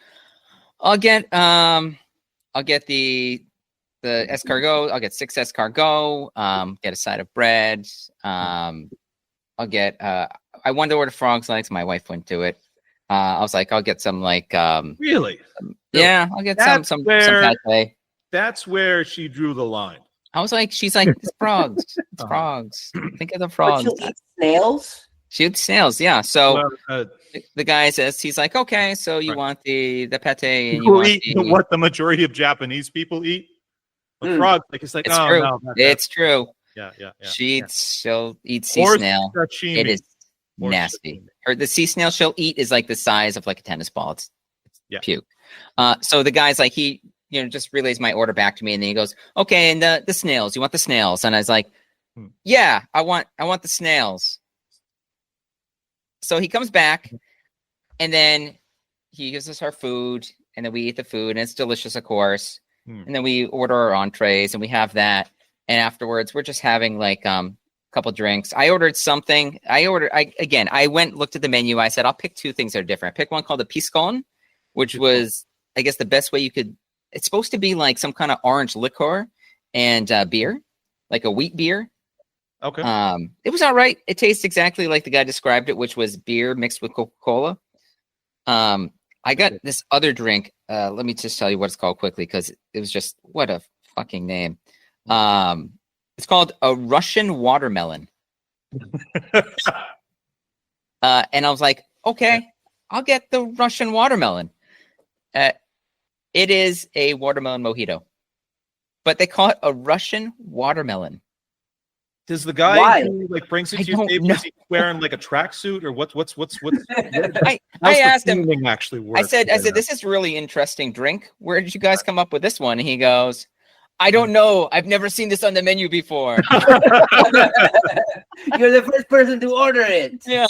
Speaker 4: I'll get the escargot. I'll get 6 escargot. Get a side of bread. I'll get. I wanted to order frog's legs. My wife wouldn't do it. I was like, I'll get some like.
Speaker 1: Really?
Speaker 4: Yeah, I'll get some pate.
Speaker 1: That's where she drew the line.
Speaker 4: I was like, she's like, it's frogs. It's frogs. Think of the frogs.
Speaker 2: She'll eat snails.
Speaker 4: She eats snails. Yeah. So the guy says, he's like, okay, so you want the pate? And you
Speaker 1: eat what the majority of Japanese people eat. The frog, like it's like,
Speaker 4: it's
Speaker 1: oh
Speaker 4: true.
Speaker 1: no,
Speaker 4: it's true.
Speaker 1: Yeah.
Speaker 4: She'll eat sea snail.
Speaker 1: Sashimi.
Speaker 4: It is nasty. Or the sea snail she'll eat is like the size of like a tennis ball. It's puke. So the guy's like, he just relays my order back to me, and then he goes, okay, and the snails. You want the snails? And I was like, yeah, I want the snails. So he comes back, and then he gives us our food, and then we eat the food, and it's delicious, of course. And then we order our entrees, and we have that. And afterwards, we're just having like a couple drinks. I ordered something. I went, looked at the menu. I said, I'll pick 2 things that are different. I picked one called the piscon, which was, I guess, the best way you could. It's supposed to be like some kind of orange liqueur and beer, like a wheat beer.
Speaker 1: Okay.
Speaker 4: It was all right. It tastes exactly like the guy described it, which was beer mixed with Coca-Cola. I got this other drink. Let me just tell you what it's called quickly, because it was just, what a fucking name. It's called a Russian watermelon. And I was like, okay, I'll get the Russian watermelon. It is a watermelon mojito, but they call it a Russian watermelon.
Speaker 1: Does the guy
Speaker 2: Why?
Speaker 1: who like brings it
Speaker 4: I
Speaker 1: to your
Speaker 4: don't
Speaker 1: table
Speaker 4: know.
Speaker 1: is he wearing like a tracksuit or what's
Speaker 4: I
Speaker 1: how's the
Speaker 4: asked him.
Speaker 1: theming actually work?
Speaker 4: I said, this is a really interesting drink. Where did you guys come up with this one? And he goes, I don't know. I've never seen this on the menu before.
Speaker 2: You're the first person to order it.
Speaker 4: Yeah.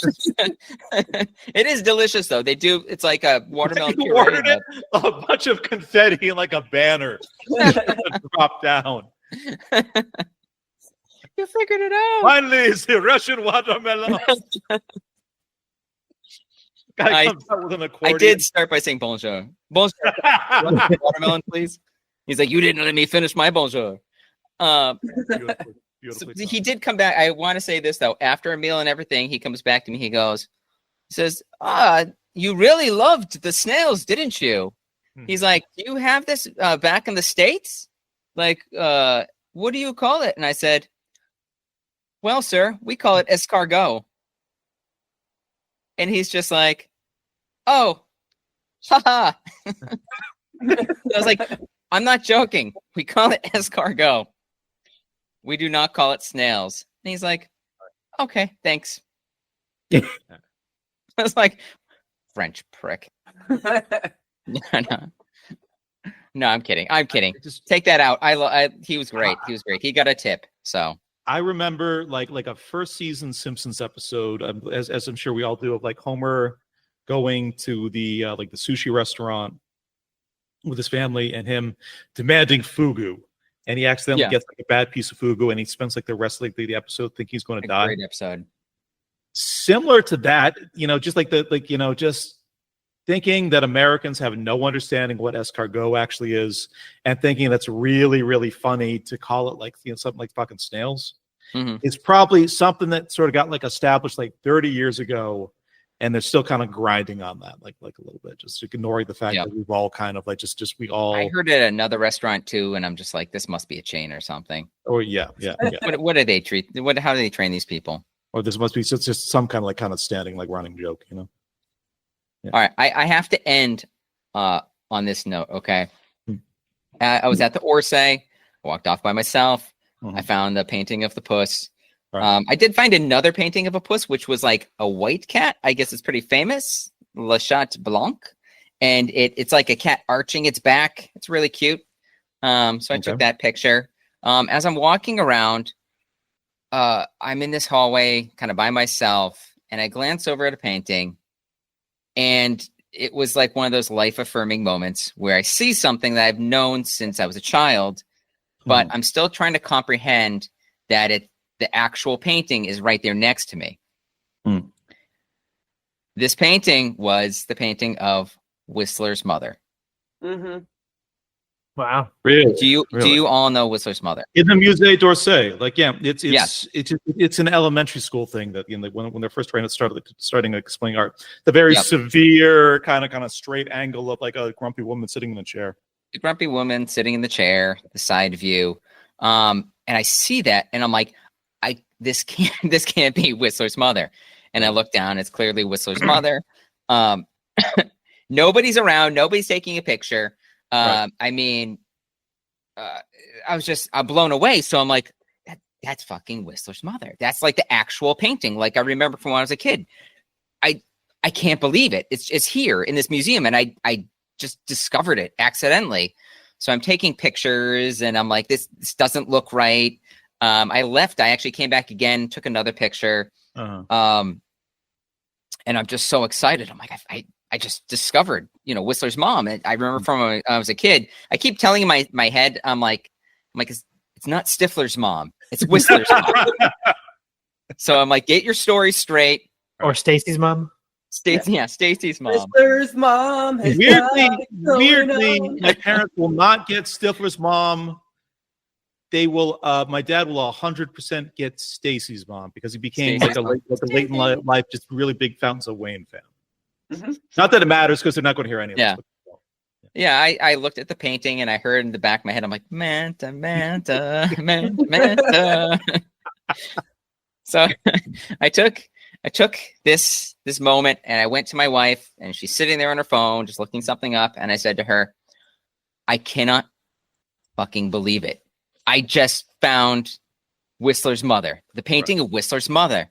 Speaker 4: It is delicious though. They do. It's like a watermelon
Speaker 1: You
Speaker 4: puree.
Speaker 1: ordered it, a bunch of confetti and like a banner drop down.
Speaker 4: You figured it out.
Speaker 1: Finally, it's the Russian watermelon. Guy comes out with an accordion.
Speaker 4: I did start by saying bonjour. Bonjour. Watermelon, please. He's like, you didn't let me finish my bonjour.
Speaker 1: Beautifully
Speaker 4: So
Speaker 1: done.
Speaker 4: he did come back. I want to say this though. After a meal and everything, he comes back to me. He says, you really loved the snails, didn't you? He's like, do you have this back in the States? Like, what do you call it? And I said, well, sir, we call it escargot. And he's just like, oh, haha. I was like, I'm not joking. We call it escargot. We do not call it snails. And he's like, okay, thanks. I was like, French prick. No, I'm kidding.
Speaker 1: Just
Speaker 4: Take that out. He was great. He was great. He got a tip. So
Speaker 1: I remember like a first season Simpsons episode, as I'm sure we all do, of like Homer going to the like the sushi restaurant with his family and him demanding fugu, and he accidentally gets like a bad piece of fugu, and he spends like the rest of the episode thinking he's going to die.
Speaker 4: Great episode.
Speaker 1: Similar to that, just just thinking that Americans have no understanding what escargot actually is, and thinking that's really, really funny to call it like something like fucking snails.
Speaker 4: Mm-hmm.
Speaker 1: It's probably something that sort of got like established like 30 years ago, and they're still kind of grinding on that, like a little bit, just ignoring the fact that we've all kind of like just we all.
Speaker 4: I heard it at another restaurant too, and I'm just like, this must be a chain or something.
Speaker 1: Oh yeah.
Speaker 4: What do they treat? How do they train these people?
Speaker 1: Or this must be just some kind of standing like running joke, Yeah.
Speaker 4: All right, I have to end on this note. Okay, I was at the Orsay. I walked off by myself.
Speaker 1: Mm-hmm.
Speaker 4: I found the painting of the puss.
Speaker 1: Right.
Speaker 4: I did find another painting of a puss, which was like a white cat. I guess it's pretty famous, Le Chat Blanc, and it's like a cat arching its back. It's really cute. So I took that picture. As I'm walking around, I'm in this hallway, kind of by myself, and I glance over at a painting. And it was like one of those life-affirming moments where I see something that I've known since I was a child, but I'm still trying to comprehend that the actual painting is right there next to me. This painting was the painting of Whistler's mother.
Speaker 2: Mm-hmm.
Speaker 3: Wow.
Speaker 1: Really?
Speaker 4: Do you all know Whistler's mother?
Speaker 1: In the Musée d'Orsay, it's an elementary school thing that when they're first starting explaining art, the very severe kind of straight angle of like a grumpy woman sitting in a chair.
Speaker 4: The grumpy woman sitting in the chair, the side view, and I see that, and I'm like, this can't be Whistler's mother. And I look down, it's clearly Whistler's mother. Nobody's around, nobody's taking a picture.
Speaker 1: Right.
Speaker 4: I mean, I'm blown away. So I'm like, that's fucking Whistler's mother. That's like the actual painting. Like I remember from when I was a kid. I can't believe it. It's here in this museum, and I just discovered it accidentally. So I'm taking pictures, and I'm like, this doesn't look right. I left. I actually came back again, took another picture. And I'm just so excited. I'm like, I just discovered, Whistler's mom. And I remember from when I was a kid, I keep telling my head, I'm like, it's not Stifler's mom. It's Whistler's mom. So I'm like, get your story straight.
Speaker 3: Or Stacy's mom.
Speaker 4: Stacy's mom.
Speaker 2: Whistler's mom.
Speaker 1: Weirdly, my parents will not get Stifler's mom. They will. My dad will 100% get Stacy's mom because he became like a late in life, just really big Fountains of Wayne fan. Mm-hmm. Not that it matters because they're not going to hear any of this.
Speaker 4: Yeah, I looked at the painting and I heard in the back of my head, I'm like, Manta, Manta, Manta, Manta. So I took this moment and I went to my wife and she's sitting there on her phone, just looking something up. And I said to her, I cannot fucking believe it. I just found Whistler's mother, the painting of Whistler's mother.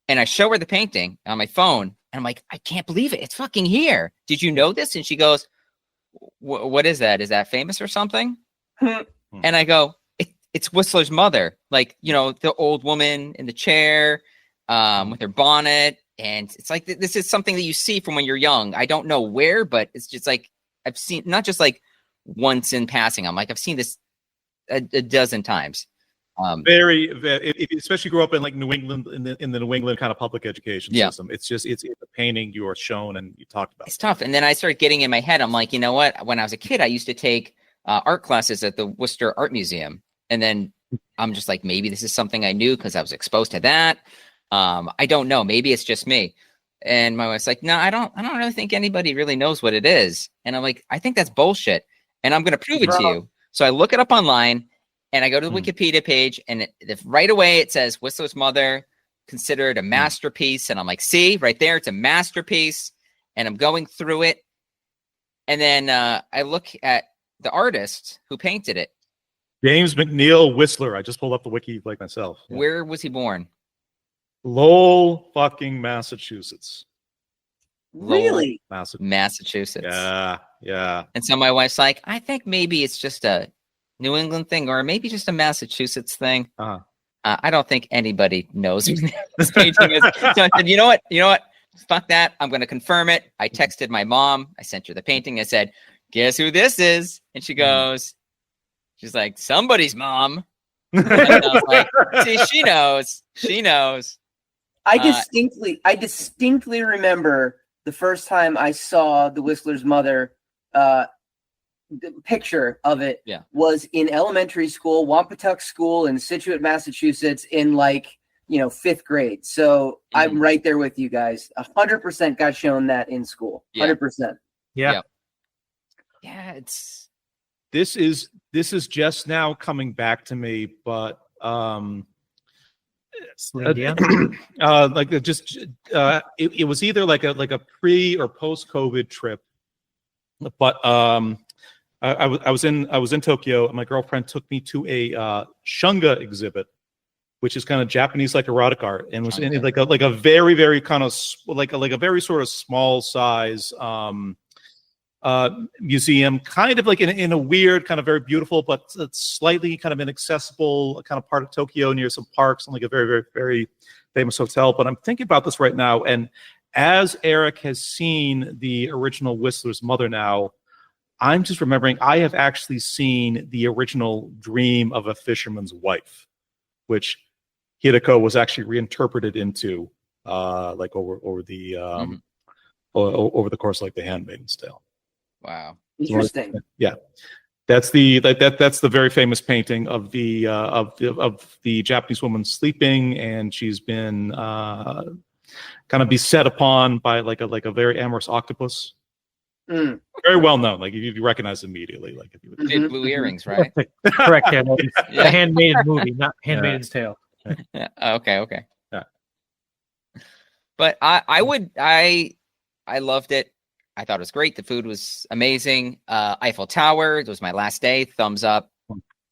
Speaker 4: And I show her the painting on my phone and I'm like, I can't believe it. It's fucking here. Did you know this? And she goes, what is that? Is that famous or something? And I go, it's Whistler's mother. Like, you know, the old woman in the chair with her bonnet. And it's like, this is something that you see from when you're young. I don't know where, but it's just like, I've seen, not just like once in passing. I'm like, I've seen this a dozen times.
Speaker 1: If you especially grew up in like New England, in the New England kind of public education system, it's a painting you are shown and you talked about.
Speaker 4: It's tough. And then I started getting in my head. I'm like, you know what? When I was a kid, I used to take art classes at the Worcester Art Museum. And then I'm just like, maybe this is something I knew because I was exposed to that. I don't know. Maybe it's just me. And my wife's like, no, I don't really think anybody really knows what it is. And I'm like, I think that's bullshit. And I'm going to prove it to you. So I look it up online. And I go to the Wikipedia page, and right away it says Whistler's mother considered a masterpiece. And I'm like, see, right there, it's a masterpiece. And I'm going through it. And then I look at the artist who painted it.
Speaker 1: James McNeill Whistler. I just pulled up the wiki like myself. Yeah.
Speaker 4: Where was he born?
Speaker 1: Lowell, fucking Massachusetts.
Speaker 2: Really?
Speaker 4: Massachusetts.
Speaker 1: Yeah.
Speaker 4: And so my wife's like, I think maybe it's just a New England thing, or maybe just a Massachusetts thing. I don't think anybody knows who this painting is. So I said, you know what? Fuck that. I'm going to confirm it. I texted my mom. I sent her the painting. I said, guess who this is? And she goes, she's like, somebody's mom. And I was like, see, she knows.
Speaker 2: I distinctly remember the first time I saw the Whistler's mother. The picture of it was in elementary school, Wampatuck School in Situate, Massachusetts, in like, 5th grade. So I'm right there with you guys. 100% got shown that in school. 100%.
Speaker 3: Yeah.
Speaker 1: This is just now coming back to me, but it was either like a pre or post COVID trip, but I was in Tokyo, and my girlfriend took me to a shunga exhibit, which is kind of Japanese like erotic art, and was in like a very, very kind of like a very sort of small size museum, kind of like in a weird kind of very beautiful but slightly kind of inaccessible kind of part of Tokyo near some parks and like a very, very, very famous hotel. But I'm thinking about this right now, and as Eric has seen the original Whistler's mother now, I'm just remembering I have actually seen the original Dream of a Fisherman's Wife, which Hideko was actually reinterpreted into like over the course of like the Handmaiden's Tale.
Speaker 4: Wow,
Speaker 2: interesting.
Speaker 1: Yeah, that's the very famous painting of the Japanese woman sleeping, and she's been kind of beset upon by like a very amorous octopus. Very well known. Like you recognize it immediately. Like if you
Speaker 4: did blue earrings, right?
Speaker 3: Correct. Yeah, the Handmaiden movie, not Handmaiden's Tale.
Speaker 4: Yeah. Okay.
Speaker 1: Yeah.
Speaker 4: But I loved it. I thought it was great. The food was amazing. Eiffel Tower. It was my last day. Thumbs up.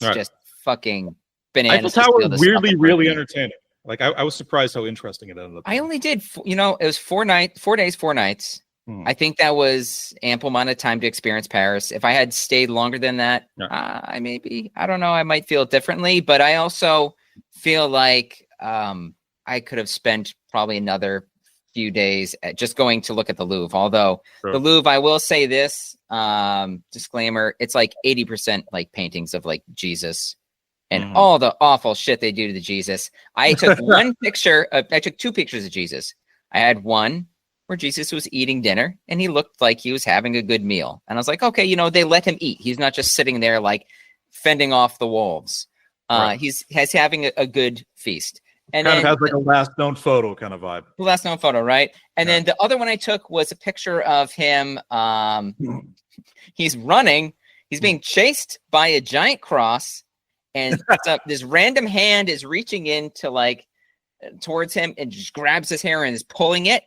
Speaker 4: It's just fucking bananas.
Speaker 1: Eiffel Tower really entertaining. Like I was surprised how interesting it ended up.
Speaker 4: I only did, it was 4 days, 4 nights. I think that was ample amount of time to experience Paris. If I had stayed longer than that, I don't know, I might feel differently. But I also feel like I could have spent probably another few days just going to look at the Louvre. Although the Louvre, I will say this, disclaimer, it's like 80% like paintings of like Jesus and all the awful shit they do to the Jesus. I took I took 2 pictures of Jesus. I had one where Jesus was eating dinner and he looked like he was having a good meal. And I was like, okay, they let him eat. He's not just sitting there like fending off the wolves. He's having a good feast. And
Speaker 1: kind of has like a last known photo kind of vibe.
Speaker 4: Last known photo, right? And then the other one I took was a picture of him. He's running. He's being chased by a giant cross. And this random hand is reaching in to like towards him and just grabs his hair and is pulling it.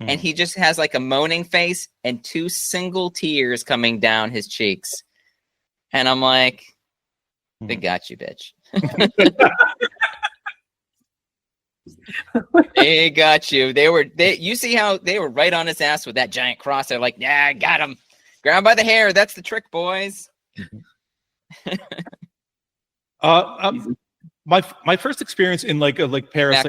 Speaker 4: And he just has like a moaning face and 2 single tears coming down his cheeks. And I'm like, they got you, bitch. They got you. You see how they were right on his ass with that giant cross. They're like, yeah, I got him. Grab him by the hair. That's the trick, boys.
Speaker 1: My first experience in like Paris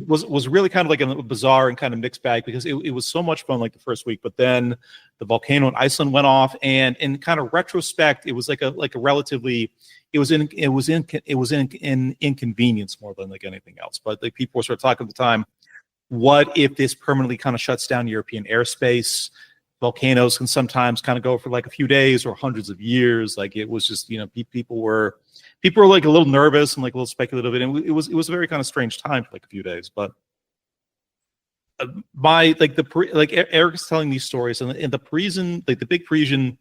Speaker 1: was really kind of like a bizarre and kind of mixed bag, because it was so much fun like the first week, but then the volcano in Iceland went off, and in kind of retrospect, it was like a relatively it was an inconvenience more than like anything else. But like people were sort of talking at the time, what if this permanently kind of shuts down European airspace? Volcanoes can sometimes kind of go for like a few days or hundreds of years. Like it was just, people were like a little nervous and like a little speculative, and it was a very kind of strange time for like a few days. But Eric's telling these stories, and the Parisian, like the big Parisian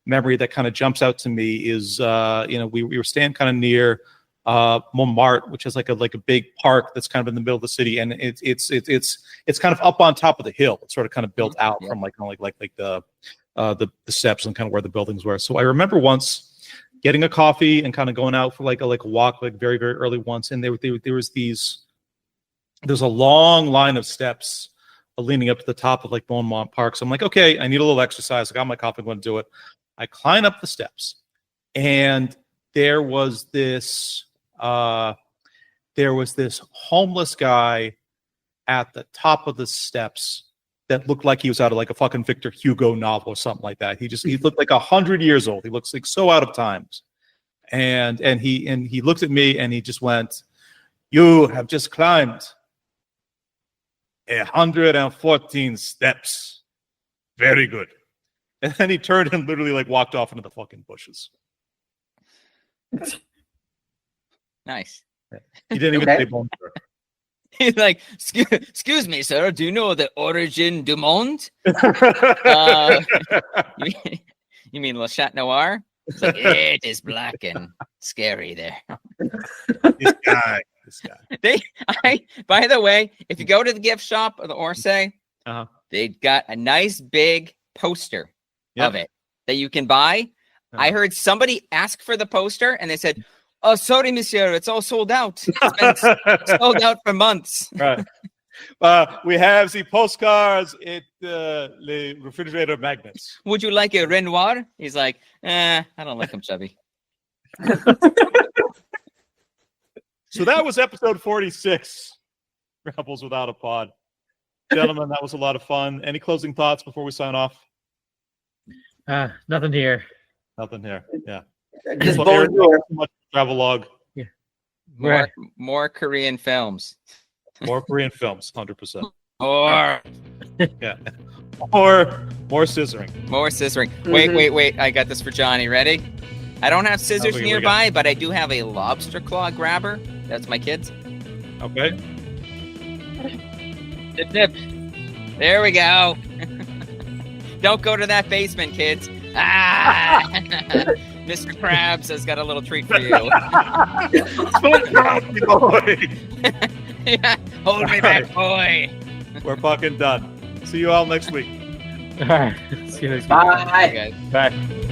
Speaker 1: memory that kind of jumps out to me is, we were standing kind of near Montmartre, which is like a big park that's kind of in the middle of the city, and it's kind of up on top of the hill. It's sort of kind of built out from like the steps and kind of where the buildings were. So I remember once getting a coffee and kind of going out for like a walk, like very, very early once, and there's a long line of steps leaning up to the top of like Montmartre Park. So I'm like, okay, I need a little exercise. I got my coffee, I'm going to do it. I climb up the steps, and there was this homeless guy at the top of the steps that looked like he was out of like a fucking Victor Hugo novel or something like that. He looked like 100 years old. He looks like so out of times. And he looked at me and he just went, "You have just climbed 114 steps. Very good." And then he turned and literally like walked off into the fucking bushes.
Speaker 4: Nice.
Speaker 1: He didn't even say bonjour.
Speaker 4: He's like, excuse me, sir. Do you know the origin du monde? You mean Le Chat Noir? It's like, it is black and scary there.
Speaker 1: This guy.
Speaker 4: By the way, if you go to the gift shop of the Orsay, they got a nice big poster of it that you can buy. I heard somebody ask for the poster and they said, "Oh, sorry, monsieur, it's all sold out. It's been sold out for months."
Speaker 1: Right. We have the postcards at the refrigerator magnets.
Speaker 4: Would you like a Renoir? He's like, I don't like him chubby.
Speaker 1: So that was episode 46, Rebels Without a Pod. Gentlemen, that was a lot of fun. Any closing thoughts before we sign off?
Speaker 3: Nothing here.
Speaker 1: Nothing here. Yeah.
Speaker 2: Just
Speaker 1: So
Speaker 2: Bonjour.
Speaker 1: much travelogue.
Speaker 3: Yeah.
Speaker 4: More Korean films.
Speaker 1: More Korean films, 100%.
Speaker 4: Or
Speaker 1: Yeah. Or more scissoring.
Speaker 4: more scissoring. Wait. I got this for Johnny. Ready? I don't have scissors
Speaker 1: we
Speaker 4: nearby, but I do have a lobster claw grabber. That's my kids.
Speaker 1: Okay.
Speaker 4: Nip. There we go. Don't go to that basement, kids. Mr. Krabs has got a little treat for you. Yeah, hold me back, boy.
Speaker 1: We're fucking done. See you all next week.
Speaker 3: All right. See you next week.
Speaker 2: Bye.
Speaker 4: Bye, guys.
Speaker 3: Bye.